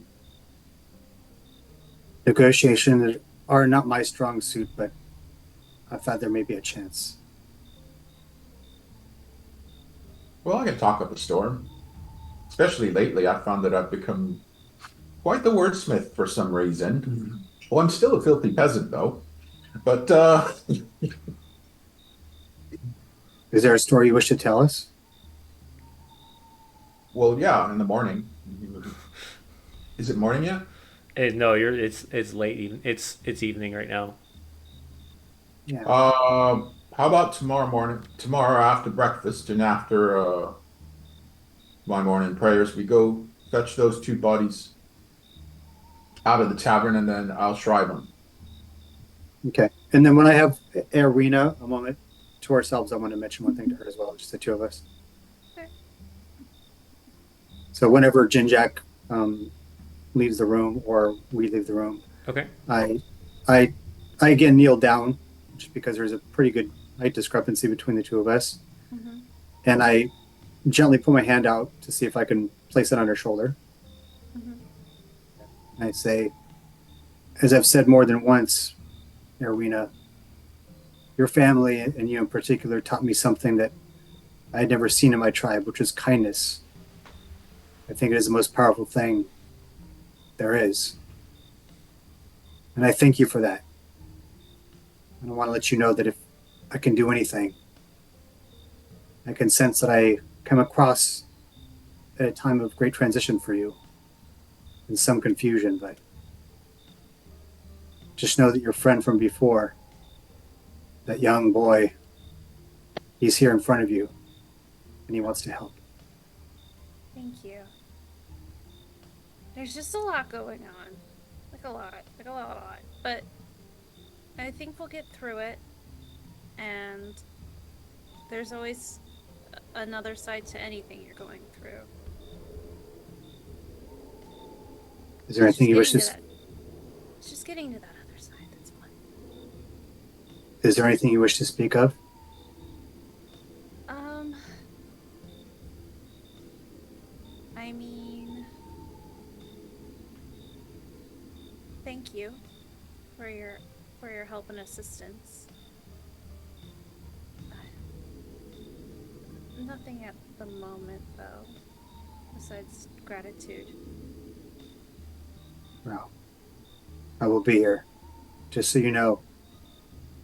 Speaker 4: Negotiations are not my strong suit, but I thought there may be a chance.
Speaker 3: Well, I can talk up a storm. Especially lately, I found that I've become quite the wordsmith for some reason. Well, I'm still a filthy peasant, though. But,
Speaker 4: Is there a story you wish to tell us?
Speaker 3: well, yeah, in the morning. Is it morning yet?
Speaker 1: No, you're. It's late. It's evening right now.
Speaker 4: Yeah.
Speaker 3: How about tomorrow morning? Tomorrow after breakfast and after my morning prayers, we go fetch those two bodies out of the tavern, and then I'll shrive them.
Speaker 4: Okay. And then when I have Arena a moment to ourselves, I want to mention one thing to her as well, just the two of us.
Speaker 5: Okay.
Speaker 4: So whenever Jinjak um, leaves the room or we leave the room,
Speaker 1: Okay.
Speaker 4: I, I, I again kneel down, just because there's a pretty good height discrepancy between the two of us,
Speaker 5: Mm-hmm.
Speaker 4: and I gently put my hand out to see if I can place it on her shoulder.
Speaker 5: Mm-hmm.
Speaker 4: And I say, as I've said more than once, Erwina, your family and you in particular taught me something that I had never seen in my tribe, which is kindness. I think it is the most powerful thing there is. And I thank you for that. And I want to let you know that if I can do anything, I can sense that I come across at a time of great transition for you and some confusion, but just know that your friend from before, that young boy, he's here in front of you and he wants to help.
Speaker 5: Thank you. There's just a lot going on. Like a lot. Like a lot. But I think we'll get through it. And there's always another side to anything you're going through.
Speaker 4: Is there anything you wish to?
Speaker 5: It's just getting to that other side. That's fun.
Speaker 4: Is there anything you wish to speak of?
Speaker 5: I mean, thank you for your help and assistance. Nothing at the moment, though, besides gratitude.
Speaker 4: Well, I will be here. Just so you know,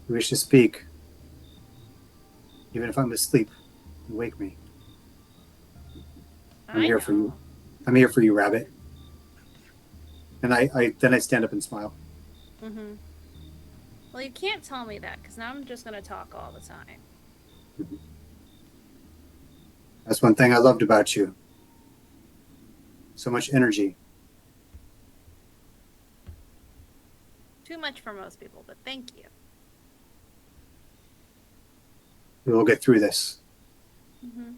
Speaker 4: if you wish to speak, Even if I'm asleep, wake me. I'm
Speaker 5: I
Speaker 4: here for you.
Speaker 5: know.
Speaker 4: I'm here for you, Rabbit. And I stand up and smile.
Speaker 5: Mm-hmm. Well, you can't tell me that because now I'm just gonna talk all the time.
Speaker 4: That's one thing I loved about you. So much energy.
Speaker 5: Too much for most people, but thank you.
Speaker 4: We will get through this.
Speaker 5: Mm-hmm.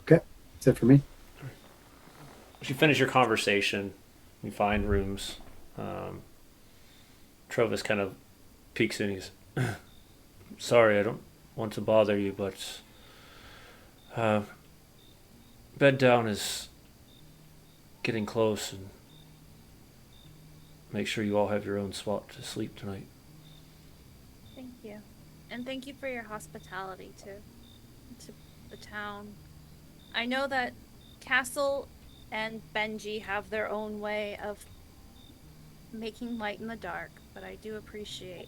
Speaker 4: Okay, that's it for me.
Speaker 1: As you finish your conversation, you find rooms. Um, Trovis kind of peeks in. He's sorry, I don't want to bother you, but uh, bed down is getting close, and make sure you all have your own spot to sleep tonight.
Speaker 5: Thank you, and thank you for your hospitality to the town. I know that Castle and Benji have their own way of making light in the dark, but I do appreciate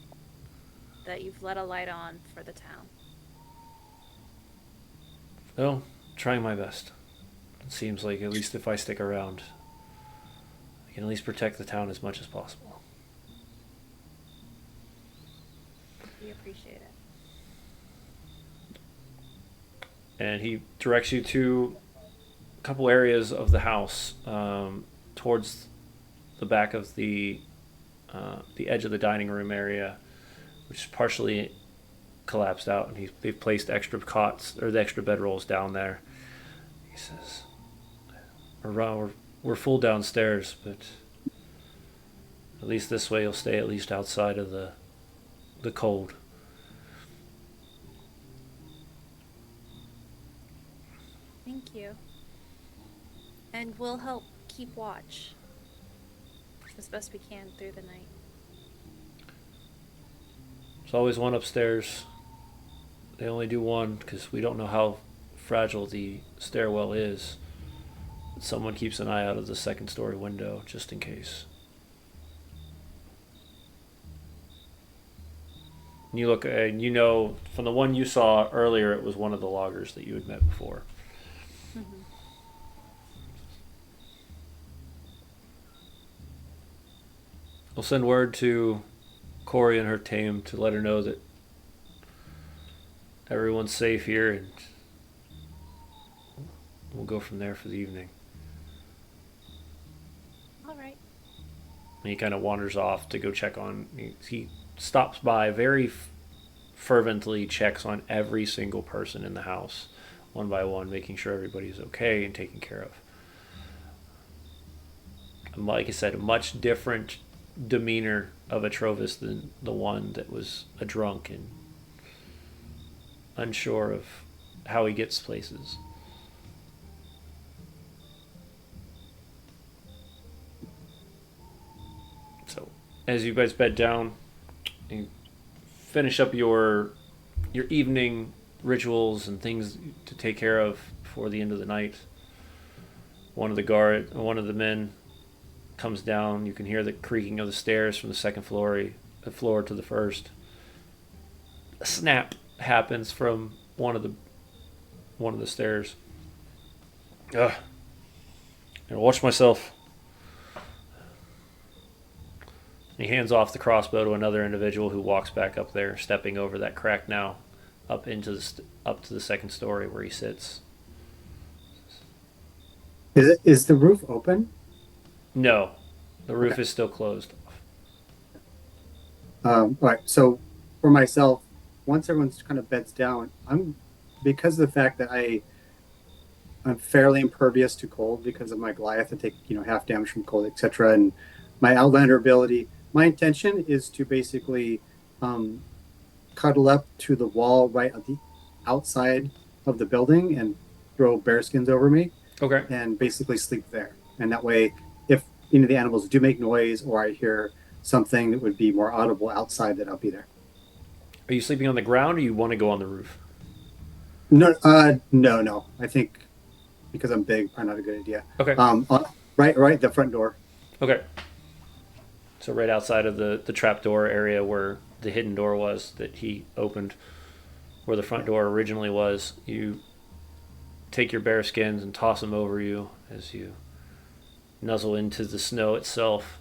Speaker 5: that you've let a light on for the town.
Speaker 1: Well, trying my best. It seems like at least if I stick around, I can at least protect the town as much as possible.
Speaker 5: We appreciate it.
Speaker 1: And he directs you to a couple areas of the house, towards the back of the edge of the dining room area, which is partially collapsed out, and they've placed extra cots or the extra bedrolls down there. He says, we're full downstairs, but at least this way you'll stay at least outside of the cold."
Speaker 5: Thank you. And we'll help keep watch as best we can through the night.
Speaker 1: There's always one upstairs. They only do one because we don't know how fragile the stairwell is. Someone keeps an eye out of the second story window just in case. And you look, and you know from the one you saw earlier, it was one of the loggers that you had met before.
Speaker 5: Mm-hmm.
Speaker 1: I'll send word to Corey and her team to let her know that everyone's safe here, and we'll go from there for the evening.
Speaker 5: All right.
Speaker 1: And he kind of wanders off to go check on. He stops by very fervently, checks on every single person in the house, one by one, making sure everybody's okay and taken care of. And like I said, a much different demeanor of a Trovis than the one that was a drunk and unsure of how he gets places. So, as you guys bed down, you finish up your evening rituals and things to take care of before the end of the night. One of the men comes down. You can hear the creaking of the stairs from the second floor to the first. A snap happens from one of the stairs. Ugh. Gotta watch myself. He hands off the crossbow to another individual who walks back up there, stepping over that crack now, up to the second story where he sits.
Speaker 4: Is the roof open?
Speaker 1: No, the roof
Speaker 4: Okay.
Speaker 1: is still closed.
Speaker 4: All right. So for myself, once everyone's kind of beds down, because of the fact that I'm fairly impervious to cold because of my Goliath. I take half damage from cold, etc. And my Outlander ability. My intention is to basically um, cuddle up to the wall right at the outside of the building and throw bearskins over me
Speaker 1: Okay.
Speaker 4: and basically sleep there. And that way, if the animals do make noise or I hear something that would be more audible outside, that I'll be there.
Speaker 1: Are you sleeping on the ground, or you want to go on the roof?
Speaker 4: No, no. I think because I'm big, probably not a good idea.
Speaker 1: Okay.
Speaker 4: Right, the front door.
Speaker 1: Okay. So right outside of the trapdoor area where the hidden door was that he opened, where the front door originally was. You take your bear skins and toss them over you as you nuzzle into the snow itself.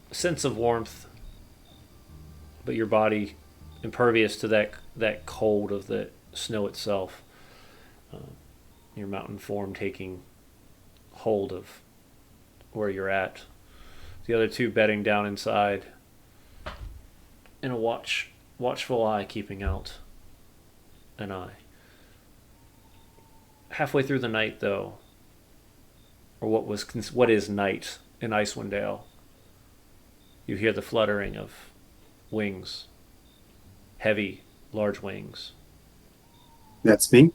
Speaker 1: A sense of warmth, but your body impervious to that cold of the snow itself. Your mountain form taking hold of where you're at. The other two bedding down inside, and a watchful eye keeping out an eye. Halfway through the night, though, or what is night in Icewind Dale, you hear the fluttering of wings, heavy, large wings.
Speaker 4: That's me.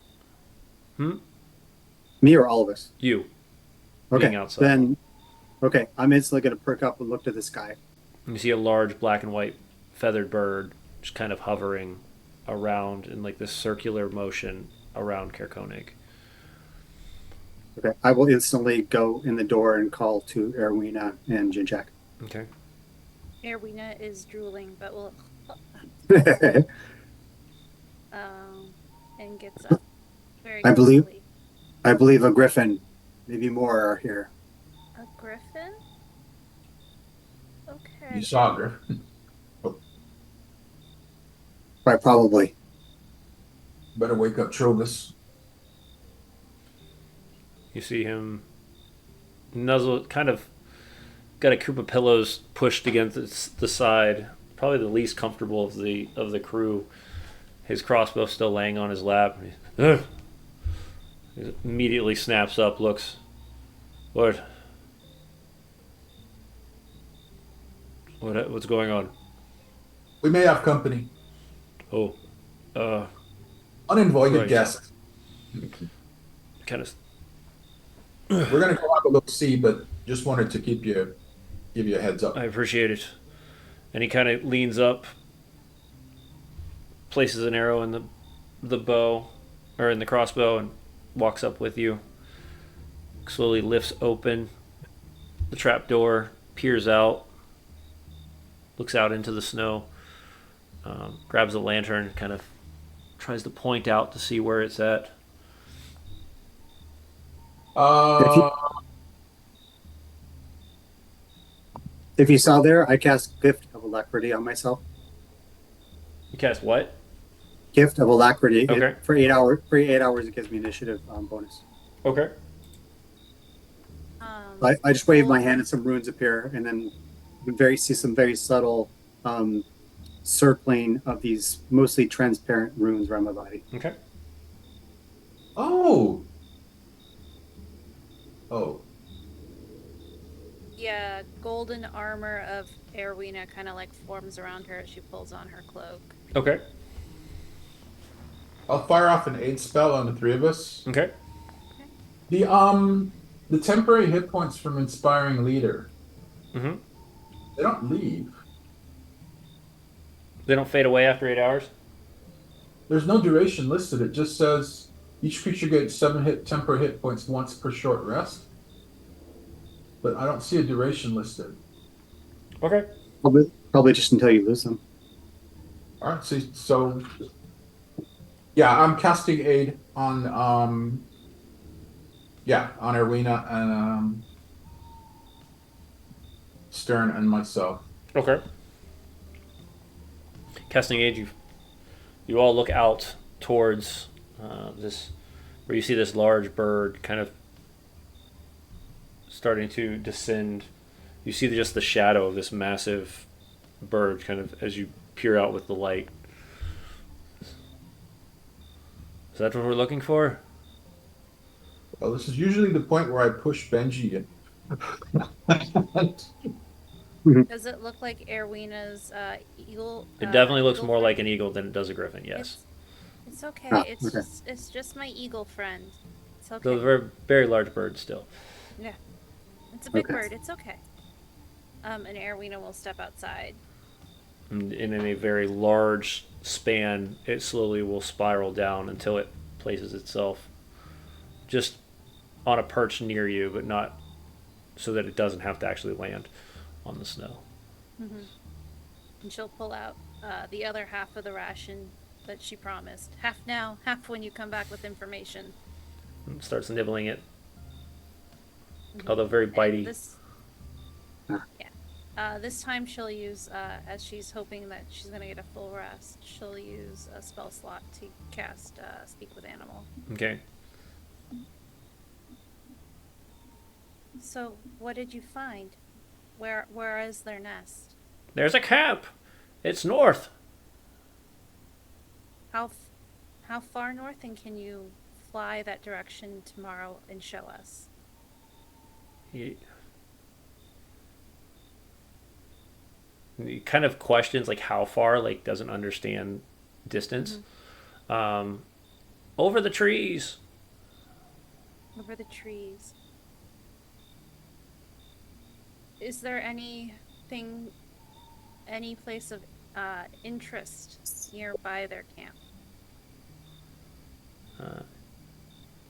Speaker 1: Hmm?
Speaker 4: Me or all of us?
Speaker 1: You
Speaker 4: Okay.
Speaker 1: being outside.
Speaker 4: Then, okay, I'm instantly going to perk up and look to the sky.
Speaker 1: You see a large black and white feathered bird just kind of hovering around in like this circular motion around Kerkonig.
Speaker 4: Okay, I will instantly go in the door and call to Erwina and Jinjak.
Speaker 1: Okay.
Speaker 5: Erwina is drooling, but will and gets up very
Speaker 4: I believe-
Speaker 5: quickly.
Speaker 4: I believe a griffin, maybe more, are here.
Speaker 5: A griffin? Okay.
Speaker 3: You saw Griffin.
Speaker 4: Right, probably.
Speaker 3: Better wake up Trogus.
Speaker 1: You see him nuzzle, kind of got a group of pillows pushed against the side. Probably the least comfortable of the crew. His crossbow still laying on his lap. He immediately snaps up, looks. What's going on?
Speaker 3: We may have company.
Speaker 1: Oh,
Speaker 3: Uninvited
Speaker 1: Right.
Speaker 3: guests.
Speaker 1: kind of.
Speaker 3: We're gonna go have a look see, but just wanted to give you a heads up.
Speaker 1: I appreciate it. And he kind of leans up, places an arrow in the bow, or in the crossbow, and walks up with you. Slowly lifts open the trap door, peers out, looks out into the snow, grabs a lantern, kind of tries to point out to see where it's at.
Speaker 4: If you saw there, I cast Gift of Alacrity on myself.
Speaker 1: You cast what?
Speaker 4: Gift of Alacrity.
Speaker 1: Okay.
Speaker 4: For 8 hours. For 8 hours, it gives me initiative bonus.
Speaker 1: Okay.
Speaker 4: I just wave my hand and some runes appear, and then see some very subtle circling of these mostly transparent runes around my body.
Speaker 1: Okay.
Speaker 3: Oh.
Speaker 5: Yeah, golden armor of Erwina kind of like forms around her as she pulls on her cloak.
Speaker 1: Okay.
Speaker 3: I'll fire off an aid spell on the three of us.
Speaker 1: Okay.
Speaker 3: The temporary hit points from inspiring leader.
Speaker 1: Mm-hmm.
Speaker 3: They don't leave.
Speaker 1: They don't fade away after 8 hours?
Speaker 3: There's no duration listed. It just says each creature gets 7 temporary hit points once per short rest. But I don't see a duration listed.
Speaker 1: Okay.
Speaker 4: Probably just until you lose them.
Speaker 3: All right, so yeah, I'm casting aid on on Erwina and Stern and myself.
Speaker 1: Okay. Casting Age, you all look out towards this, where you see this large bird kind of starting to descend. You see just the shadow of this massive bird kind of as you peer out with the light. Is that what we're looking for?
Speaker 3: Well, this is usually the point where I push Benji in.
Speaker 5: Does it look like Erwina's eagle?
Speaker 1: It definitely looks
Speaker 5: eagle
Speaker 1: more
Speaker 5: friend?
Speaker 1: like an eagle than it does a griffin, yes.
Speaker 5: It's okay.
Speaker 4: Ah,
Speaker 5: It's
Speaker 4: okay.
Speaker 5: just my eagle friend. It's okay.
Speaker 1: Those are very, very large birds still.
Speaker 5: Yeah, it's a big
Speaker 4: Okay.
Speaker 5: bird. It's okay. And Erwina will step outside.
Speaker 1: And in a very large span, it slowly will spiral down until it places itself just on a perch near you, but not so that it doesn't have to actually land on the snow.
Speaker 5: Mm-hmm. And she'll pull out the other half of the ration that she promised. Half now, half when you come back with information.
Speaker 1: And starts nibbling it,
Speaker 5: Mm-hmm.
Speaker 1: although very
Speaker 5: And
Speaker 1: bitey.
Speaker 5: this time she'll use, as she's hoping that she's gonna get a full rest, she'll use a spell slot to cast Speak with Animal.
Speaker 1: Okay.
Speaker 5: So, what did you find? Where is their nest?
Speaker 1: There's a camp. It's north.
Speaker 5: How how far north, and can you fly that direction tomorrow and show us?
Speaker 1: He kind of questions like how far, like doesn't understand distance. Over the trees.
Speaker 5: Over the trees. Is there anything, any place of interest nearby their camp?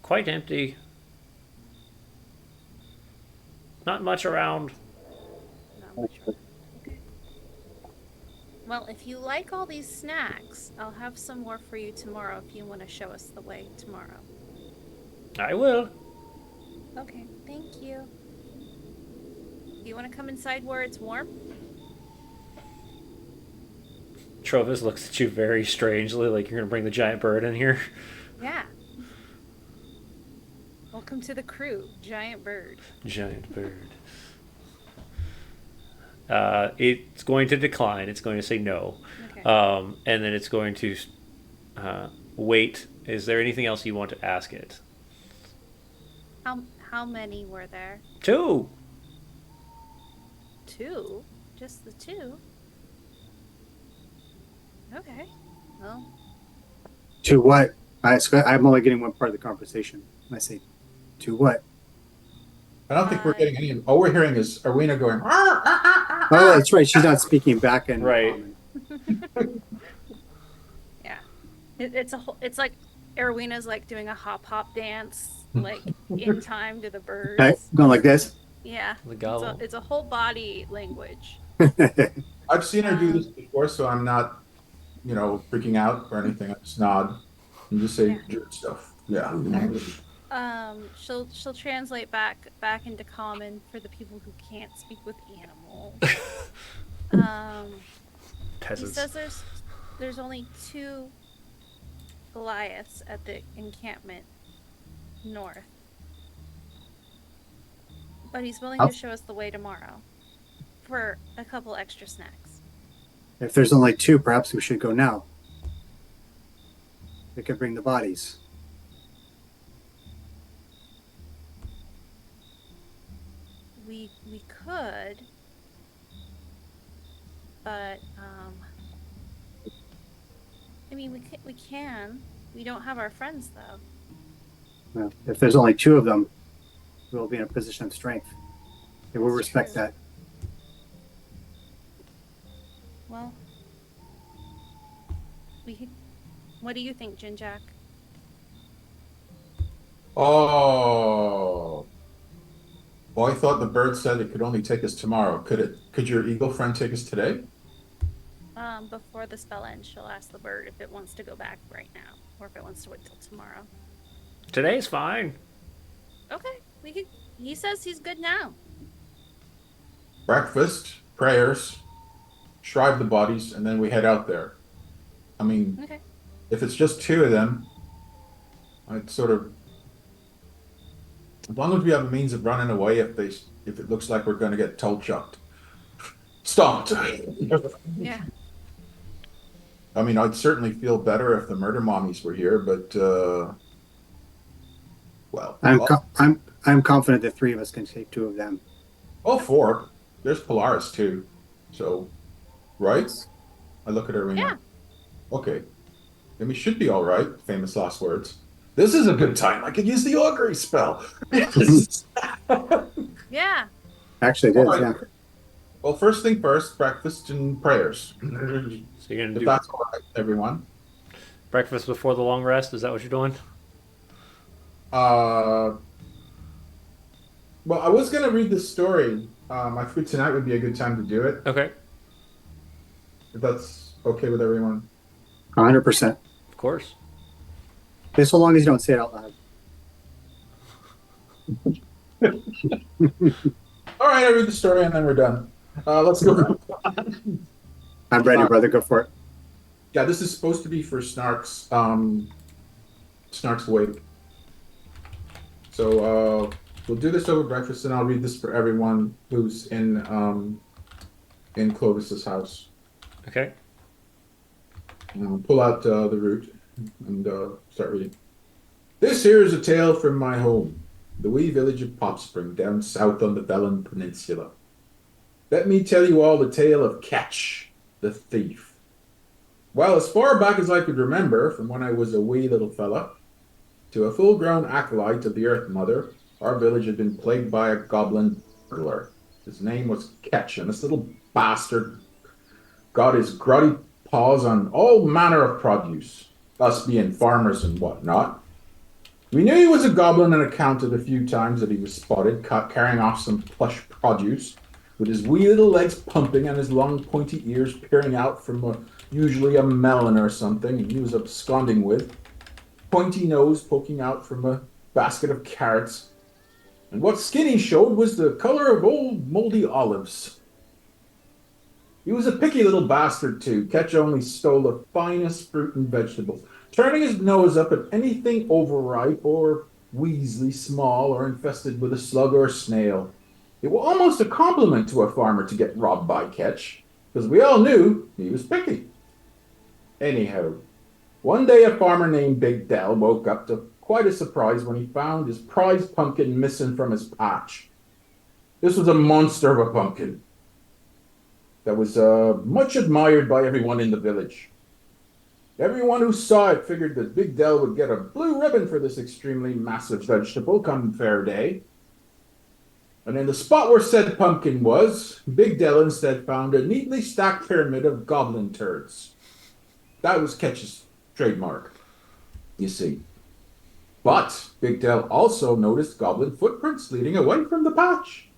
Speaker 1: Quite empty. Not much around.
Speaker 5: Not much. Okay. Well, if you like all these snacks, I'll have some more for you tomorrow if you want to show us the way tomorrow.
Speaker 1: I will.
Speaker 5: Okay, thank you. Do you want to come inside where it's warm?
Speaker 1: Trovis looks at you very strangely, like you're gonna bring the giant bird in here.
Speaker 5: Yeah. Welcome to the crew, Giant Bird.
Speaker 1: Giant bird. It's going to decline. It's going to say no.
Speaker 5: Okay.
Speaker 1: And then it's going to wait. Is there anything else you want to ask it?
Speaker 5: How many were there?
Speaker 1: 2.
Speaker 5: 2? Just the 2? Okay. Well,
Speaker 4: To what? I'm only getting one part of the conversation. I say, to what?
Speaker 3: I don't think we're getting any. All we're hearing is Arena going. "Ah, ah, ah, ah,
Speaker 4: Oh,
Speaker 3: ah."
Speaker 4: that's right. She's not speaking back in
Speaker 1: Right.
Speaker 4: common.
Speaker 5: yeah. It's like Erwina's like doing a hop dance, like in time to the birds.
Speaker 4: Okay, going like this.
Speaker 5: Yeah.
Speaker 1: The gobble.
Speaker 5: It's a whole body language.
Speaker 3: I've seen her do this before, so I'm not, freaking out or anything. I just nod and just say jerk stuff. Yeah.
Speaker 5: She'll translate back into common for the people who can't speak with animals. He
Speaker 1: Peasants.
Speaker 5: says there's only 2 Goliaths at the encampment north. But he's willing to show us the way tomorrow for a couple extra snacks.
Speaker 4: If there's only 2, perhaps we should go now. They could bring the bodies.
Speaker 5: We could, but I mean we can. We don't have our friends though.
Speaker 4: Well, if there's only 2 of them, we'll be in a position of strength. They will respect that.
Speaker 5: Well, what do you think, Jinjack?
Speaker 3: Oh. Well, I thought the bird said it could only take us tomorrow. Could your eagle friend take us today?
Speaker 5: Before the spell ends, she'll ask the bird if it wants to go back right now, or if it wants to wait till tomorrow.
Speaker 1: Today's fine.
Speaker 5: Okay, we could. He says he's good now.
Speaker 3: Breakfast, prayers, shrive the bodies, and then we head out there. I mean,
Speaker 5: Okay.
Speaker 3: if it's just 2 of them, I'd sort of, as long as we have a means of running away if it looks like we're going to get toe chucked, stomped.
Speaker 5: Yeah.
Speaker 3: I mean, I'd certainly feel better if the murder mommies were here, but well,
Speaker 4: I'm confident that 3 of us can take 2 of them.
Speaker 3: oh, 4. There's Polaris too, so right. I look at her.
Speaker 5: Yeah.
Speaker 3: Okay, then we should be all right. Famous last words. This is a good time. I could use the augury spell.
Speaker 5: Yeah.
Speaker 4: Actually, it is,
Speaker 3: All
Speaker 4: yeah.
Speaker 3: right. Well, first thing first, breakfast and prayers.
Speaker 1: So you're gonna
Speaker 3: If
Speaker 1: do
Speaker 3: that's all right, everyone.
Speaker 1: breakfast before the long rest? Is that what you're doing?
Speaker 3: Well, I was gonna read this story. I figured tonight would be a good time to do it.
Speaker 1: Okay.
Speaker 3: if that's okay with everyone.
Speaker 4: 100%.
Speaker 1: Of course.
Speaker 4: Just so long as you don't say it out loud.
Speaker 3: All right, I read the story and then we're done. Let's go.
Speaker 4: I'm ready,
Speaker 3: Uh,
Speaker 4: brother. Go for it.
Speaker 3: yeah, this is supposed to be for Snark's wake. So we'll do this over breakfast, and I'll read this for everyone who's in Clovis's house.
Speaker 1: Okay.
Speaker 3: Pull out the root and start reading. This here is a tale from my home, the wee village of Popspring, down south on the Velin Peninsula. Let me tell you all the tale of Ketch, the thief. Well, as far back as I could remember, from when I was a wee little fella to a full-grown acolyte of the Earth Mother, our village had been plagued by a goblin burglar. His name was Ketch, and this little bastard got his grotty paws on all manner of produce, us being farmers and whatnot. We knew he was a goblin on account of the few times that he was spotted carrying off some plush produce, with his wee little legs pumping and his long pointy ears peering out from usually a melon or something he was absconding with, pointy nose poking out from a basket of carrots, and what skin he showed was the color of old moldy olives. He was a picky little bastard, too. Ketch only stole the finest fruit and vegetables, turning his nose up at anything overripe or weaselly small or infested with a slug or a snail. It was almost a compliment to a farmer to get robbed by Ketch, because we all knew he was picky. Anyhow, one day a farmer named Big Dell woke up to quite a surprise when he found his prized pumpkin missing from his patch. This was a monster of a pumpkin that was much admired by everyone in the village. Everyone who saw it figured that Big Dell would get a blue ribbon for this extremely massive vegetable come fair day. And in the spot where said pumpkin was, Big Dell instead found a neatly stacked pyramid of goblin turds. That was Ketch's trademark, you see. But Big Dell also noticed goblin footprints leading away from the patch.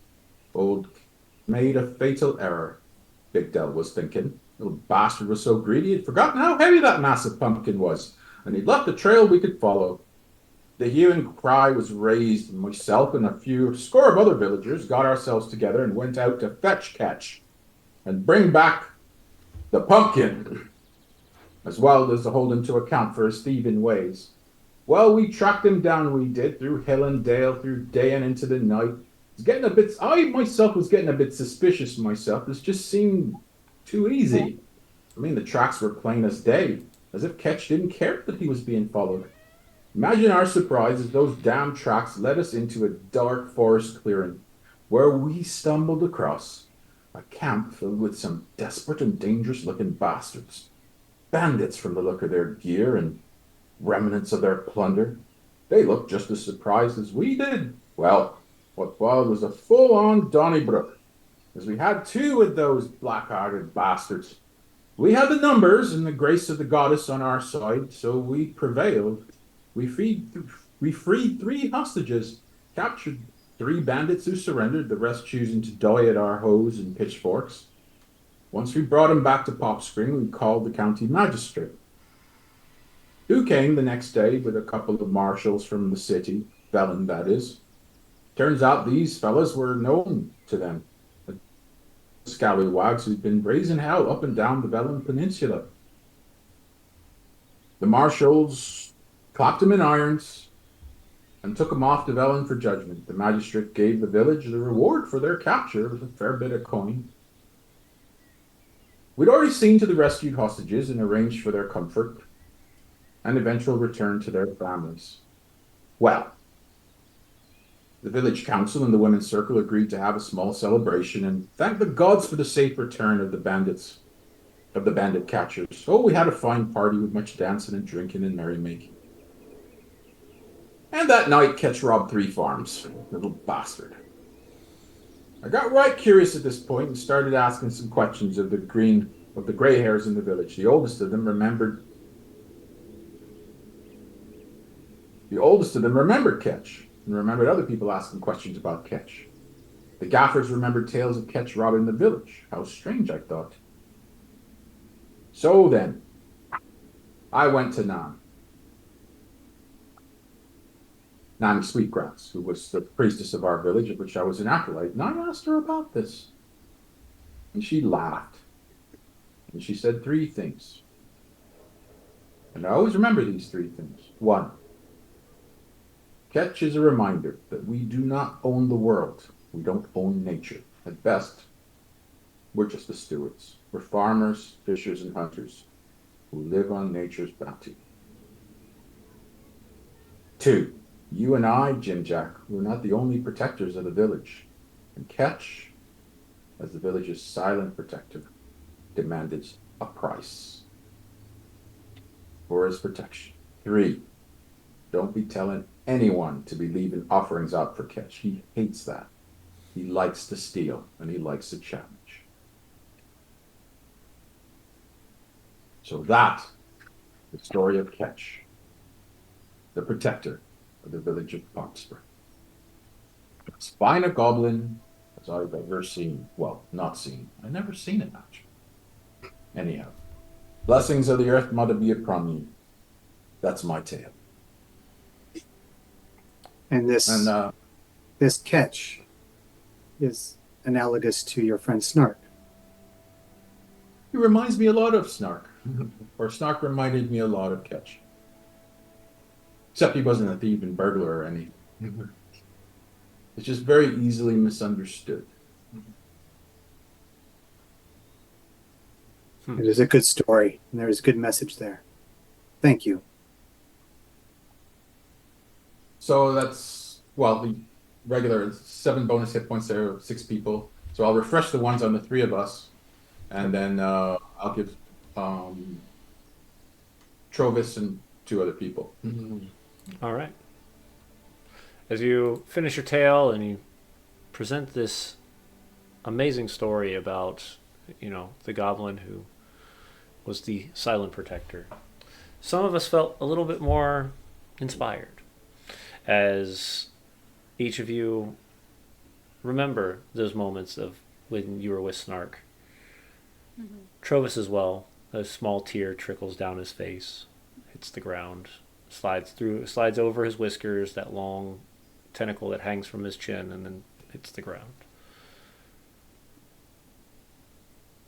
Speaker 3: Old made a fatal error, Big Dell was thinking. Little bastard was so greedy he'd forgotten how heavy that massive pumpkin was, and he'd left a trail we could follow. The hue and cry was raised, and myself and a few score of other villagers got ourselves together and went out to fetch Ketch and bring back the pumpkin, as well as to hold him to account for his thieving ways. Well, we tracked him down, we did, through hill and dale, through day and into the night. I myself was getting a bit suspicious myself. This just seemed too easy. I mean, the tracks were plain as day, as if Ketch didn't care that he was being followed. Imagine our surprise as those damn tracks led us into a dark forest clearing, where we stumbled across a camp filled with some desperate and dangerous-looking bastards. Bandits from the look of their gear and remnants of their plunder. They looked just as surprised as we did. Well, what followed was a full-on Donnybrook, as we had two of those black-hearted bastards. We had the numbers and the grace of the goddess on our side, so we prevailed. We freed 3 hostages, captured 3 bandits who surrendered, the rest choosing to die at our hoes and pitchforks. Once we brought them back to Popspring, we called the county magistrate, who came the next day with a couple of marshals from the city, Velin that is. Turns out these fellas were known to them, scallywags who'd been raising hell up and down the Velin Peninsula. The marshals clapped them in irons and took them off to Velin for judgment. The magistrate gave the village the reward for their capture. It was a fair bit of coin. We'd already seen to the rescued hostages and arranged for their comfort and eventual return to their families. Well, the village council and the women's circle agreed to have a small celebration and thank the gods for the safe return of the bandit catchers. Oh, we had a fine party with much dancing and drinking and merrymaking. And that night, Ketch robbed 3 farms. Little bastard. I got right curious at this point and started asking some questions of the gray hairs in the village. The oldest of them remembered Ketch and remembered other people asking questions about Ketch. The gaffers remembered tales of Ketch robbing the village. How strange, I thought. So then, I went to Nani Sweetgrass, who was the priestess of our village, of which I was an acolyte, and I asked her about this. And she laughed. And she said three things. And I always remember these three things. One, catch is a reminder that we do not own the world. We don't own nature. At best, we're just the stewards. We're farmers, fishers, and hunters who live on nature's bounty. Two, you and I, Jim Jack, we're not the only protectors of the village. And Ketch, as the village's silent protector, demanded a price for his protection. Three, don't be telling anyone to be leaving offerings out for Ketch. He hates that. He likes to steal, and he likes to challenge. So that, the story of Ketch, the protector of the village of Foxburg. As fine a goblin as I've ever seen. Well, not seen. I've never seen it, actually. Anyhow, blessings of the earth mother be upon you. That's my tale.
Speaker 4: And
Speaker 3: And
Speaker 4: this catch is analogous to your friend Snark.
Speaker 3: he reminds me a lot of Snark. Or Snark reminded me a lot of Ketch. Except he wasn't a thief and burglar or anything. It's just very easily misunderstood.
Speaker 4: It is a good story, and there is a good message there. Thank you.
Speaker 3: So that's, well, the regular 7 bonus hit points there, 6 people. So I'll refresh the ones on the 3 of us. And then I'll give Trovis and 2 other people.
Speaker 1: All right. As you finish your tale and you present this amazing story about, the goblin who was the silent protector, some of us felt a little bit more inspired as each of you remember those moments of when you were with Snark.
Speaker 5: Mm-hmm.
Speaker 1: Trovis as well. A small tear trickles down his face, hits the ground, slides over his whiskers, that long tentacle that hangs from his chin, and then hits the ground.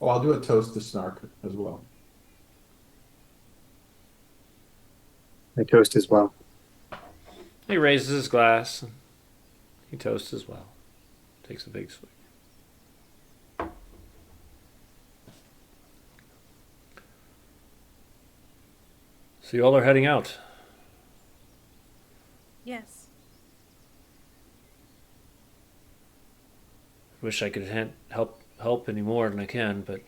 Speaker 3: Oh, I'll do a toast to Snark as well.
Speaker 4: I toast as well.
Speaker 1: He raises his glass. And he toasts as well. Takes a big swig. So you all are heading out.
Speaker 5: Yes.
Speaker 1: Wish I could help any more than I can, but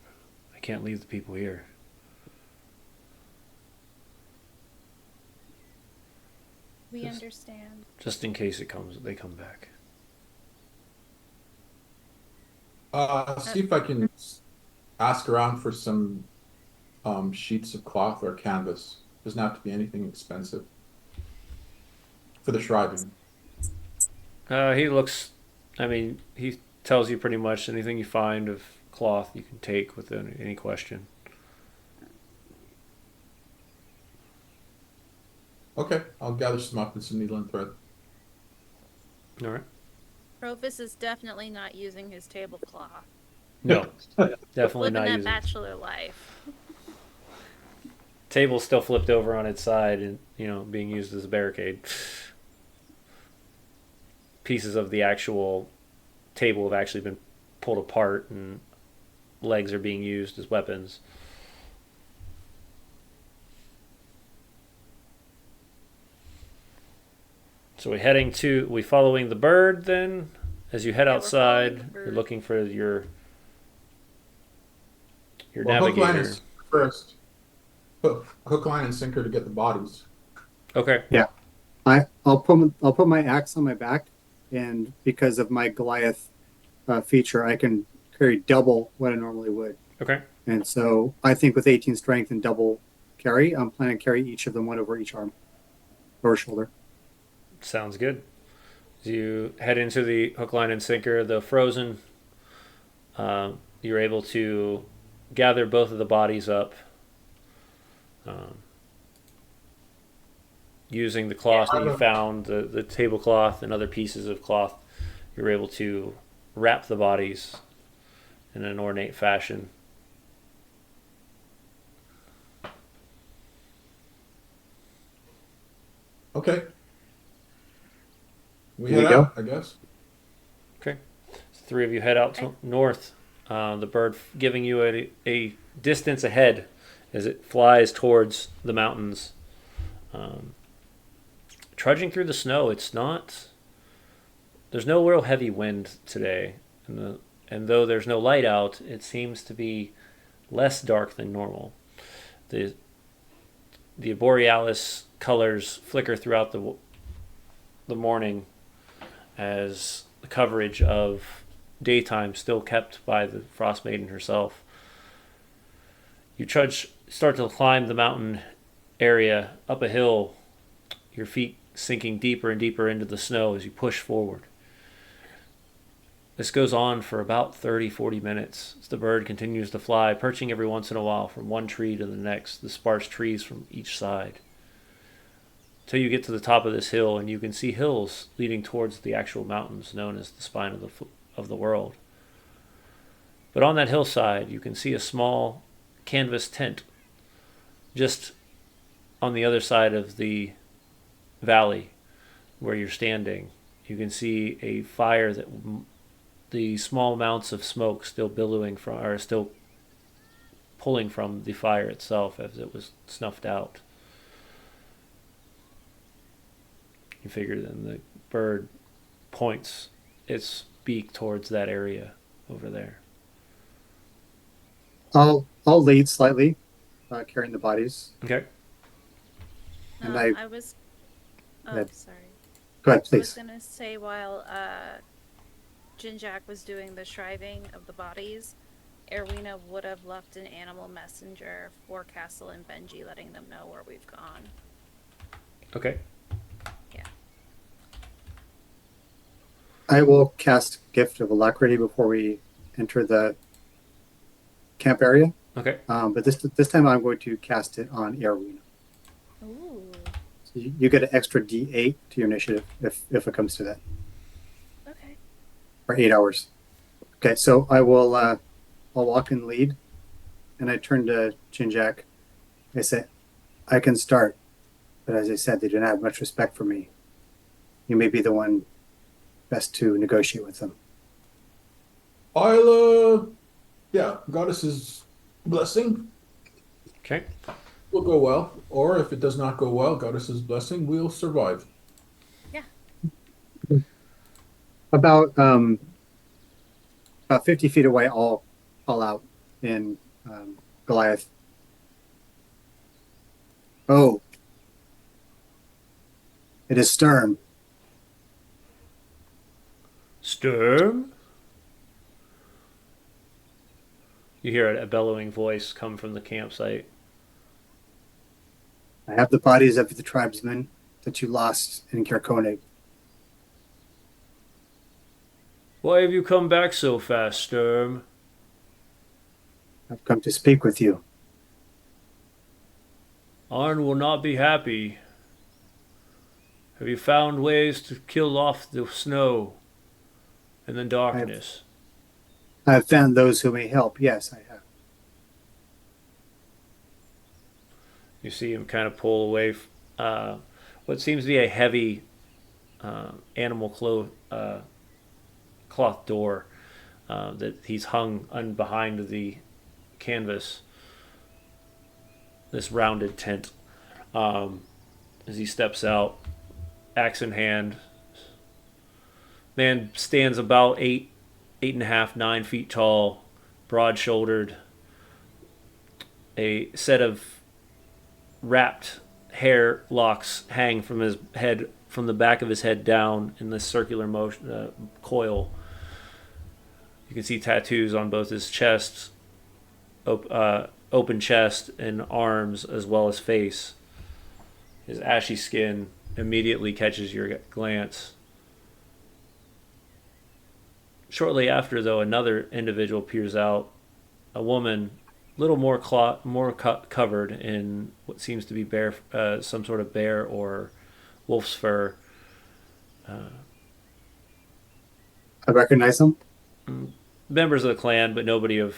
Speaker 1: I can't leave the people here.
Speaker 5: We
Speaker 1: Just-
Speaker 5: understand.
Speaker 1: Just in case they come back.
Speaker 3: See if I can ask around for some sheets of cloth or canvas. Doesn't have to be anything expensive. For the shriving.
Speaker 1: He tells you pretty much anything you find of cloth you can take without any question.
Speaker 3: Okay, I'll gather some up and some needle and thread.
Speaker 1: All right.
Speaker 5: Provis is definitely not using his tablecloth.
Speaker 1: No, definitely
Speaker 5: Living
Speaker 1: not
Speaker 5: that
Speaker 1: using.
Speaker 5: bachelor life.
Speaker 1: Table's still flipped over on its side and, being used as a barricade. Pieces of the actual table have actually been pulled apart and legs are being used as weapons. So we following the bird then? As you head
Speaker 5: Yeah, we're following the
Speaker 1: outside,
Speaker 5: bird.
Speaker 1: you're looking for your
Speaker 3: Well, hook, line,
Speaker 1: navigator.
Speaker 3: and sinker first. Hook, line, and sinker to get the bodies.
Speaker 1: Okay.
Speaker 4: I'll put my axe on my back, and because of my Goliath feature, I can carry double what I normally would.
Speaker 1: Okay.
Speaker 4: And so I think with 18 strength and double carry, I'm planning to carry each of them, one over each arm or shoulder.
Speaker 1: Sounds good. As you head into the hook, line, and sinker, the frozen, you're able to gather both of the bodies up Um, Using the
Speaker 2: Yeah.
Speaker 1: cloth that you found, the tablecloth and other pieces of cloth, you're able to wrap the bodies in an ornate fashion.
Speaker 3: Okay, we
Speaker 4: There
Speaker 3: head
Speaker 4: you go.
Speaker 3: out, I guess.
Speaker 1: Okay. So three of you head out to north. The bird giving you a distance ahead as it flies towards the mountains. Um, Trudging through the snow, it's not. There's no real heavy wind today, and though there's no light out, it seems to be less dark than normal. The the borealis colors flicker throughout the morning as the coverage of daytime still kept by the frost maiden herself. You start to climb the mountain area up a hill, your feet sinking deeper and deeper into the snow as you push forward. This goes on for about 30-40 minutes as the bird continues to fly, perching every once in a while from one tree to the next, the sparse trees from each side. Till you get to the top of this hill, and you can see hills leading towards the actual mountains known as the spine of the world. But on that hillside, you can see a small canvas tent just on the other side of the valley where you're standing. You can see a fire that the small amounts of smoke still billowing from, or still pulling from the fire itself as it was snuffed out. You figure then the bird points its beak towards that area over there.
Speaker 4: I'll lead slightly, carrying the bodies.
Speaker 1: Okay.
Speaker 4: And
Speaker 5: I was. Oh,
Speaker 4: Good.
Speaker 5: sorry.
Speaker 4: Go ahead,
Speaker 5: I was
Speaker 4: please.
Speaker 5: gonna say while Jinjak was doing the shriving of the bodies, Erwina would have left an animal messenger for Castle and Benji, letting them know where we've gone.
Speaker 1: Okay.
Speaker 5: Yeah.
Speaker 4: I will cast Gift of Alacrity before we enter the camp area.
Speaker 1: Okay.
Speaker 4: But this time I'm going to cast it on Erwin.
Speaker 5: Ooh.
Speaker 4: So you get an extra D8 to your initiative if it comes to that,
Speaker 5: Okay.
Speaker 4: for 8 hours. Okay, so I'll walk and lead, and I turn to Jinjak. I say, I can start, but as I said, they do not have much respect for me. You may be the one best to negotiate with them.
Speaker 3: Yeah, goddess's blessing
Speaker 1: Okay.
Speaker 3: will go well. Or if it does not go well, goddess's blessing will survive.
Speaker 5: Yeah.
Speaker 4: About 50 feet away, I'll call out in Goliath. Oh, it is Sturm.
Speaker 1: Sturm? You hear a bellowing voice come from the campsite.
Speaker 4: I have the bodies of the tribesmen that you lost in Kirkonig.
Speaker 1: Why have you come back so fast, Sturm?
Speaker 4: I've come to speak with you.
Speaker 1: Arn will not be happy. Have you found ways to kill off the snow and the darkness?
Speaker 4: I have found those who may help. Yes, I have.
Speaker 1: You see him kind of pull away what seems to be a heavy animal cloth door that he's hung behind the canvas, this rounded tent. As he steps out, axe in hand, man stands about 8.5, 9 feet tall, broad-shouldered. A set of wrapped hair locks hang from his head, from the back of his head down in this circular motion coil. You can see tattoos on both his chest, open chest and arms, as well as face. His ashy skin immediately catches your glance. Shortly after, though, another individual peers out, a woman little more covered in what seems to be bear, some sort of bear or wolf's fur.
Speaker 4: I recognize them.
Speaker 1: Members of the clan, but nobody of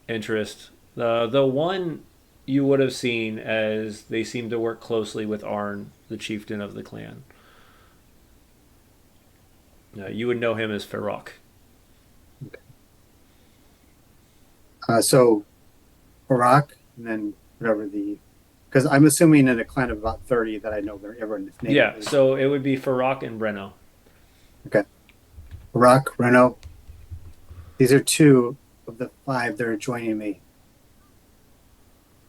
Speaker 1: interest. The one you would have seen as they seem to work closely with Arn, the chieftain of the clan. You would know him as Ferrock.
Speaker 4: So Barack, and then whatever the, because I'm assuming in a clan of about 30 that I know everyone's name
Speaker 1: Yeah,
Speaker 4: at least.
Speaker 1: so it would be Ferrock and Breno.
Speaker 4: Okay. Barack, Renault, these are two of the five that are joining me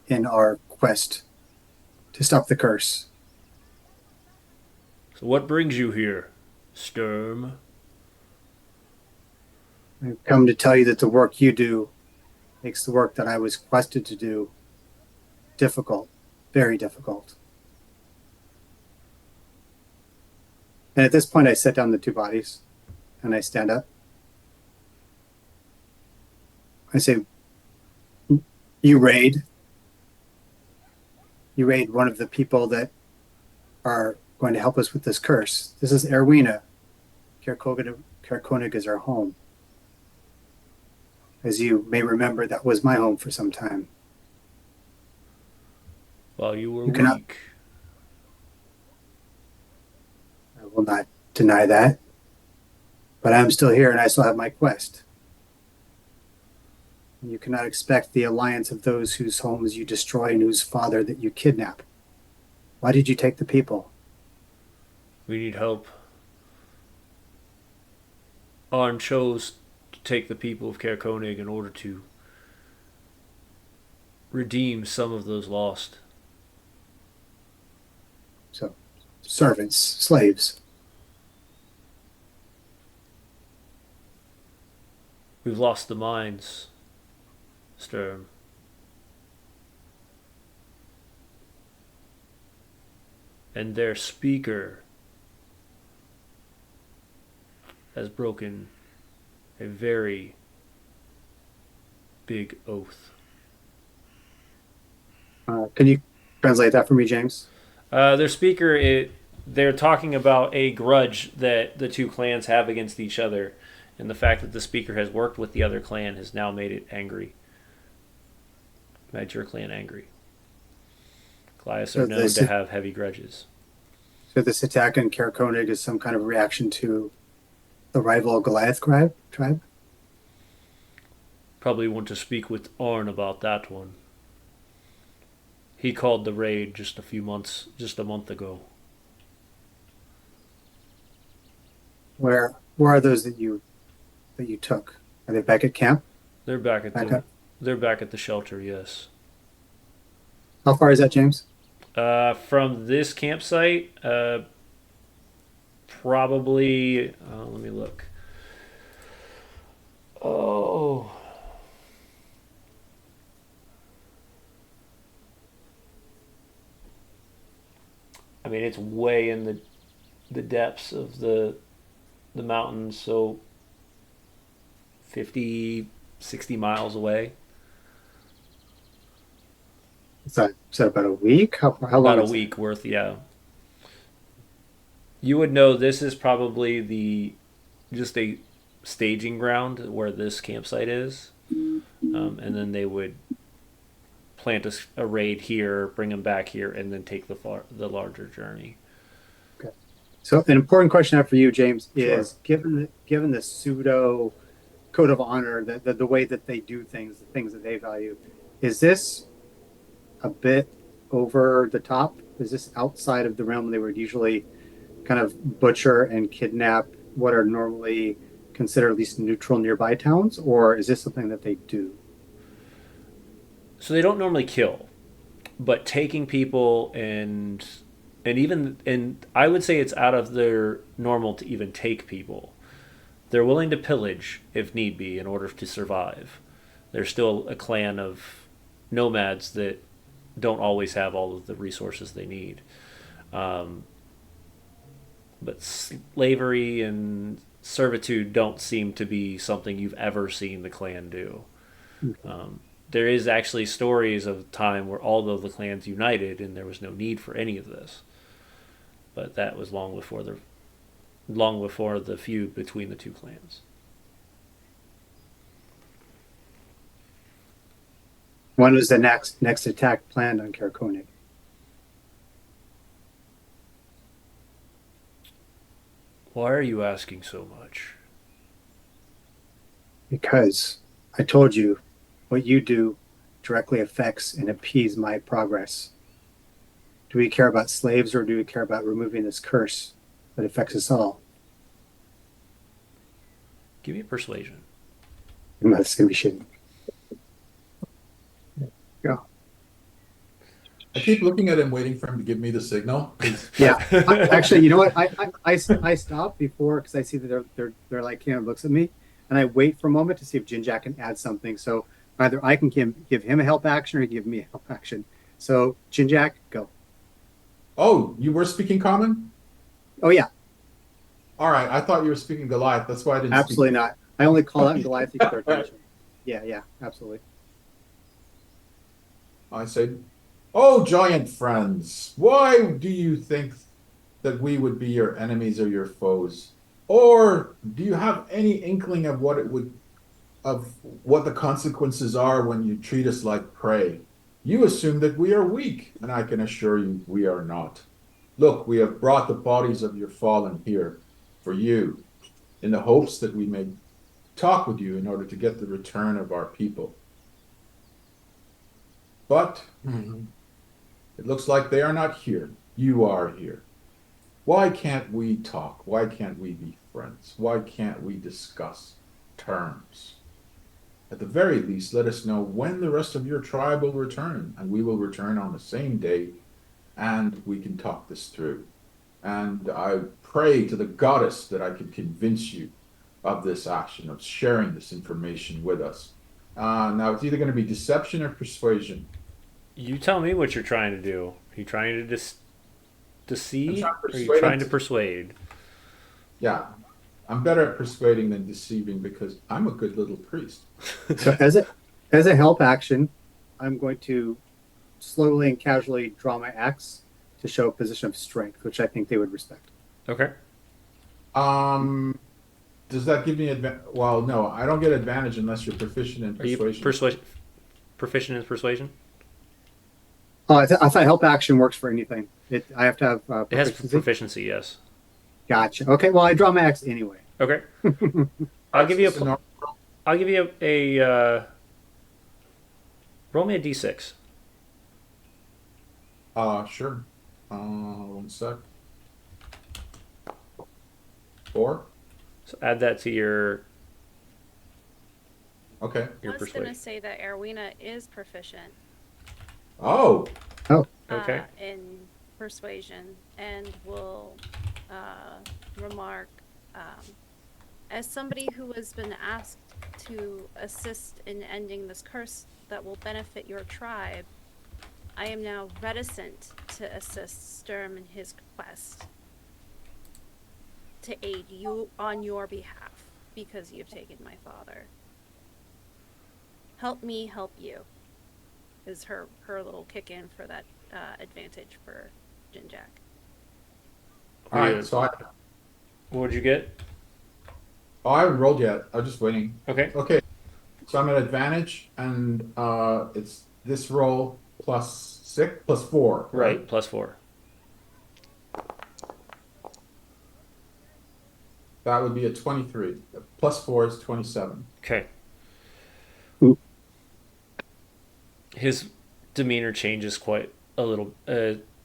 Speaker 4: in our quest to stop the curse.
Speaker 1: So what brings you here, Sturm?
Speaker 4: I've come to tell you that the work you do makes the work that I was quested to do difficult, very difficult. And at this point, I set down the two bodies and I stand up. I say, you raid. You raid one of the people that are going to help us with this curse. This is Erwina. Kerkonig is our home. As you may remember, that was my home for some time.
Speaker 1: While you were
Speaker 4: You cannot,
Speaker 1: weak.
Speaker 4: I will not deny that. But I'm still here and I still have my quest. You cannot expect the alliance of those whose homes you destroy and whose father that you kidnap. Why did you take the people?
Speaker 1: We need help. Arn chose to take the people of Caer Konig in order to redeem some of those lost.
Speaker 4: So, servants, slaves.
Speaker 1: We've lost the mines, Sturm. And their speaker has broken a very big oath.
Speaker 4: Can you translate that for me, James?
Speaker 1: Their speaker, they're talking about a grudge that the two clans have against each other, and the fact that the speaker has worked with the other clan has now made it angry. Made your clan angry. Goliaths are
Speaker 4: So
Speaker 1: known
Speaker 4: this,
Speaker 1: to have heavy grudges.
Speaker 4: so this attack on Kerkonig is some kind of reaction to the rival Goliath tribe?
Speaker 1: Probably want to speak with Arn about that one. He called the raid just a month ago.
Speaker 4: Where are those that you took? Are they back at camp?
Speaker 1: They're back at
Speaker 4: Back
Speaker 1: the
Speaker 4: up.
Speaker 1: they're back at the shelter. Yes.
Speaker 4: How far is that, James?
Speaker 1: From this campsite, probably. Let me look. Oh, I mean it's way in the depths of the mountains, so 50, 60 miles away.
Speaker 4: Is that about a week? How
Speaker 1: About
Speaker 4: long
Speaker 1: a
Speaker 4: is that?
Speaker 1: week worth, yeah. You would know this is probably the just a staging ground where this campsite is, and then they would plant a raid here, bring them back here, and then take the larger journey.
Speaker 4: Okay. So an important question I have for you, James,
Speaker 3: Sure.
Speaker 4: is given the pseudo code of honor, the way that they do things, the things that they value, is this a bit over the top? Is this outside of the realm they would usually kind of butcher and kidnap what are normally considered at least neutral nearby towns, or is this something that they do?
Speaker 1: So they don't normally kill, but taking people and I would say it's out of their normal to even take people. They're willing to pillage if need be in order to survive. They're still a clan of nomads that don't always have all of the resources they need. Um, but slavery and servitude don't seem to be something you've ever seen the clan do.
Speaker 4: Okay.
Speaker 1: there is actually stories of a time where all of the clans united and there was no need for any of this. But that was long before the feud between the two clans.
Speaker 4: When was the next attack planned on Karakonic?
Speaker 1: Why are you asking so much?
Speaker 4: Because I told you what you do directly affects and impedes my progress. Do we care about slaves or do we care about removing this curse that affects us all?
Speaker 1: Give me a persuasion.
Speaker 4: That's gonna be shit. Go.
Speaker 3: I keep looking at him, waiting for him to give me the signal.
Speaker 4: Yeah. Actually, you know what? I stop before because I see that they're like looks at me, and I wait for a moment to see if Jinjack can add something. So either I can give him a help action or he can give me a help action. So Jinjack, go.
Speaker 3: Oh, you were speaking common?
Speaker 4: Oh yeah,
Speaker 3: All right, I thought you were speaking Goliath. That's why I didn't
Speaker 4: absolutely
Speaker 3: speak.
Speaker 4: not. I only call out in Goliath to get their attention. Yeah, absolutely.
Speaker 3: I said, "Oh, giant friends, why do you think that we would be your enemies or your foes? Or do you have any inkling of what the consequences are when you treat us like prey? You assume that we are weak, and I can assure you we are not. Look, we have brought the bodies of your fallen here for you, in the hopes that we may talk with you in order to get the return of our people. But it looks like they are not here. You are here. Why can't we talk? Why can't we be friends? Why can't we discuss terms? At the very least, let us know when the rest of your tribe will return, and we will return on the same day, and we can talk this through. And I pray to the goddess that I can convince you of this action, of sharing this information with us. Now, it's either going to be deception or persuasion.
Speaker 1: You tell me what you're trying to do. Are you trying to
Speaker 3: I'm
Speaker 1: deceive
Speaker 3: trying to
Speaker 1: or are you
Speaker 3: persuade
Speaker 1: trying
Speaker 3: them
Speaker 1: to
Speaker 3: to,
Speaker 1: persuade?
Speaker 3: yeah, I'm better at persuading than deceiving because I'm a good little priest.
Speaker 4: So as a help action, I'm going to slowly and casually draw my axe to show a position of strength, which I think they would respect.
Speaker 1: Okay.
Speaker 3: Um, does that give me Well, no, I don't get advantage unless you're proficient in
Speaker 1: Are you
Speaker 3: persuasion.
Speaker 1: proficient in persuasion?
Speaker 4: Oh, I thought help action works for anything. I have to have
Speaker 1: It has
Speaker 4: proficiency.
Speaker 1: proficiency, yes.
Speaker 4: Gotcha. Okay, well I draw my axe anyway.
Speaker 1: Okay.
Speaker 3: All
Speaker 1: I'll
Speaker 3: right,
Speaker 1: give
Speaker 3: so
Speaker 1: you
Speaker 3: this is a normal.
Speaker 1: I'll give you roll me a d6.
Speaker 3: Sure. One sec. 4.
Speaker 1: So add that to
Speaker 3: Okay.
Speaker 1: your
Speaker 5: I was gonna
Speaker 1: persuasion.
Speaker 5: say that Erwina is proficient
Speaker 3: Oh,
Speaker 4: Oh,
Speaker 1: Okay.
Speaker 5: in persuasion and will remark, um, as somebody who has been asked to assist in ending this curse that will benefit your tribe, I am now reticent to assist Sturm in his quest to aid you on your behalf because you've taken my father. Help me help you is her little kick in for that advantage for Jinjack.
Speaker 3: all right. So
Speaker 1: What would you get?
Speaker 3: I haven't rolled yet. I'm just waiting.
Speaker 1: Okay.
Speaker 3: Okay. So I'm at advantage, and it's this roll plus 6 plus 4.
Speaker 1: Right. +4.
Speaker 3: That would be a 23. Plus 4 is 27.
Speaker 1: Okay.
Speaker 4: ooh,
Speaker 1: His demeanor changes quite a little,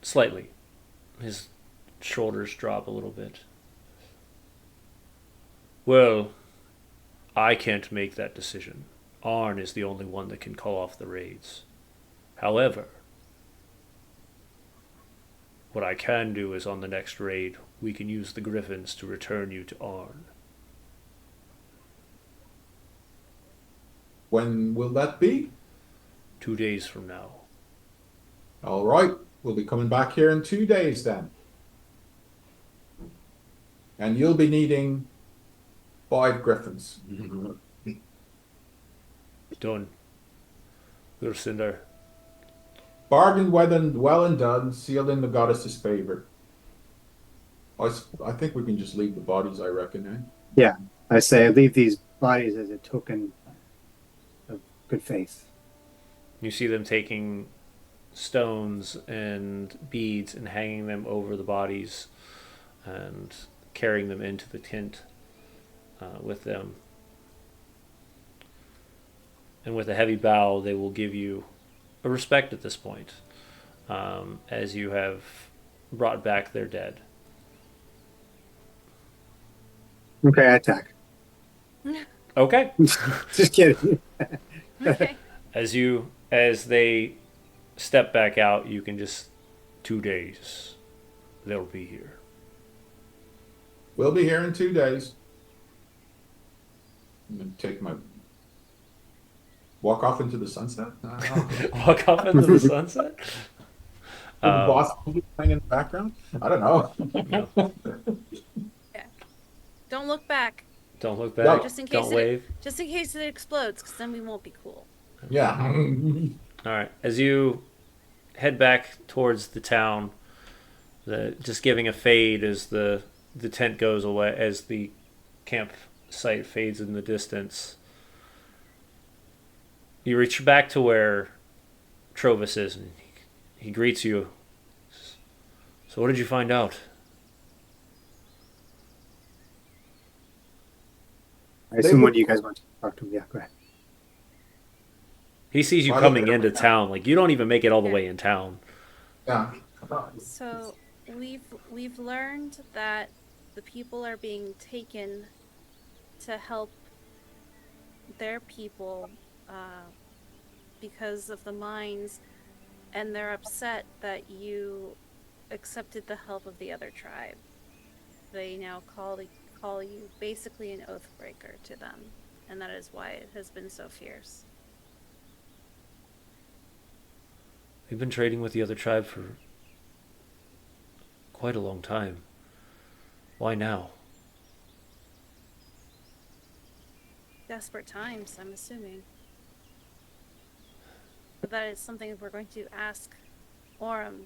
Speaker 1: slightly. His shoulders drop a little bit. Well, I can't make that decision. Arn is the only one that can call off the raids. However, what I can do is on the next raid, we can use the griffins to return you to Arn.
Speaker 3: When will that be?
Speaker 1: 2 days from now.
Speaker 3: All right. We'll be coming back here in 2 days then. And you'll be needing 5 griffins.
Speaker 1: Done. Lucinda.
Speaker 3: Bargain well and done, sealed in the goddess's favor. I think we can just leave the bodies, I reckon, eh?
Speaker 4: Yeah, I say I leave these bodies as a token of good faith.
Speaker 1: You see them taking stones and beads and hanging them over the bodies and carrying them into the tent with them. And with a heavy bow, they will give you a respect at this point, as you have brought back their dead.
Speaker 4: Okay, I attack.
Speaker 1: Okay.
Speaker 4: Just kidding.
Speaker 5: Okay.
Speaker 1: As they step back out, you can just 2 days. They'll be here.
Speaker 3: We'll be here in 2 days. I'm gonna take my walk off into the sunset. I don't know.
Speaker 1: Walk off into the sunset.
Speaker 3: The boss playing in the background. I don't know.
Speaker 5: Yeah. Don't look back.
Speaker 1: Don't look
Speaker 3: No.
Speaker 1: back.
Speaker 5: Just in case
Speaker 1: Don't wave.
Speaker 5: Just in case it explodes, because then we won't be cool.
Speaker 3: Yeah.
Speaker 1: All right. As you head back towards the town, just giving a fade as the tent goes away, as the campsite fades in the distance. You reach back to where Trovis is, and he greets you. So, what did you find out?
Speaker 4: I assume one of you guys want to talk to him. Yeah, go ahead.
Speaker 1: He sees you coming into town. Like, you don't even make it all the way in town.
Speaker 3: Yeah.
Speaker 5: So we've learned that the people are being taken to help their people because of the mines, and they're upset that you accepted the help of the other tribe. They now call you basically an oath breaker to them, and that is why it has been so fierce.
Speaker 1: We've been trading with the other tribe for quite a long time. Why now?
Speaker 5: Desperate times, I'm assuming. But that is something we're going to ask Orem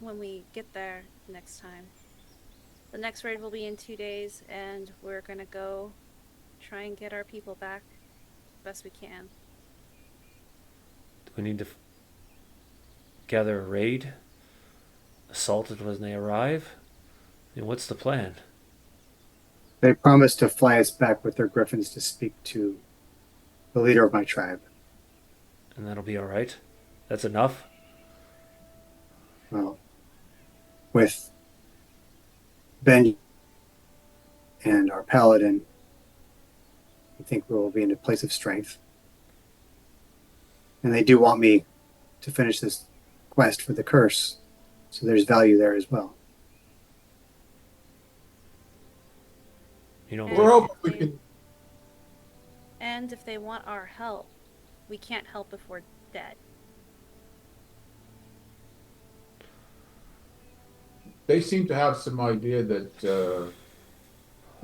Speaker 5: when we get there next time. The next raid will be in 2 days, and we're gonna go try and get our people back best we can.
Speaker 1: Do we need to gather a raid? Assaulted when they arrive? I mean, what's the plan?
Speaker 4: They promised to fly us back with their griffins to speak to the leader of my tribe.
Speaker 1: And that'll be alright? That's enough?
Speaker 4: Well, with Ben and our paladin, I think we will be in a place of strength. And they do want me to finish this quest for the curse, so there's value there as well.
Speaker 1: You don't
Speaker 5: And
Speaker 3: We're hoping
Speaker 5: if
Speaker 3: we
Speaker 5: they-
Speaker 3: can.
Speaker 5: And if they want our help, we can't help if we're dead.
Speaker 3: They seem to have some idea that the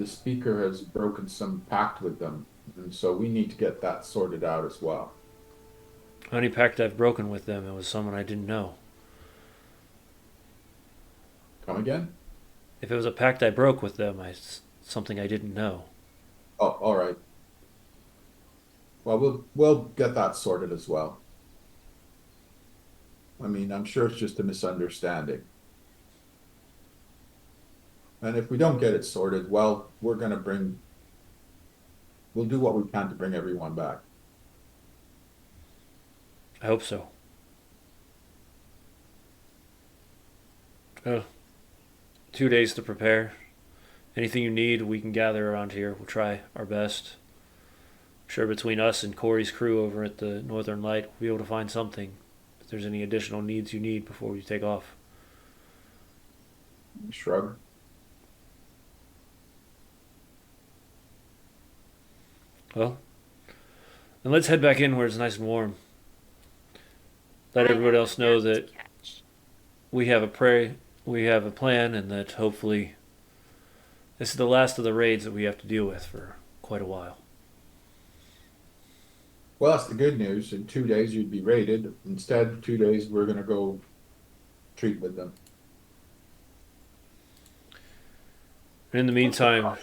Speaker 3: speaker has broken some pact with them, and so we need to get that sorted out as well.
Speaker 1: Any pact I've broken with them, it was someone I didn't know.
Speaker 3: Come again?
Speaker 1: If it was a pact I broke with them, something I didn't know.
Speaker 3: Oh, all right. Well, we'll get that sorted as well. I mean, I'm sure it's just a misunderstanding. And if we don't get it sorted, well, we'll do what we can to bring everyone back.
Speaker 1: I hope so. 2 days to prepare. Anything you need, we can gather around here. We'll try our best. I'm sure between us and Corey's crew over at the Northern Light, we'll be able to find something. If there's any additional needs you need before we take off.
Speaker 3: Shrug.
Speaker 1: Well, then let's head back in where it's nice and warm. Let
Speaker 5: I
Speaker 1: everybody
Speaker 5: have
Speaker 1: else
Speaker 5: a
Speaker 1: know
Speaker 5: nap to
Speaker 1: that
Speaker 5: catch.
Speaker 1: we have a plan, and that hopefully this is the last of the raids that we have to deal with for quite a while.
Speaker 3: Well, that's the good news. In 2 days, you'd be rated. Instead, 2 days, we're gonna go treat with them.
Speaker 1: And in the meantime,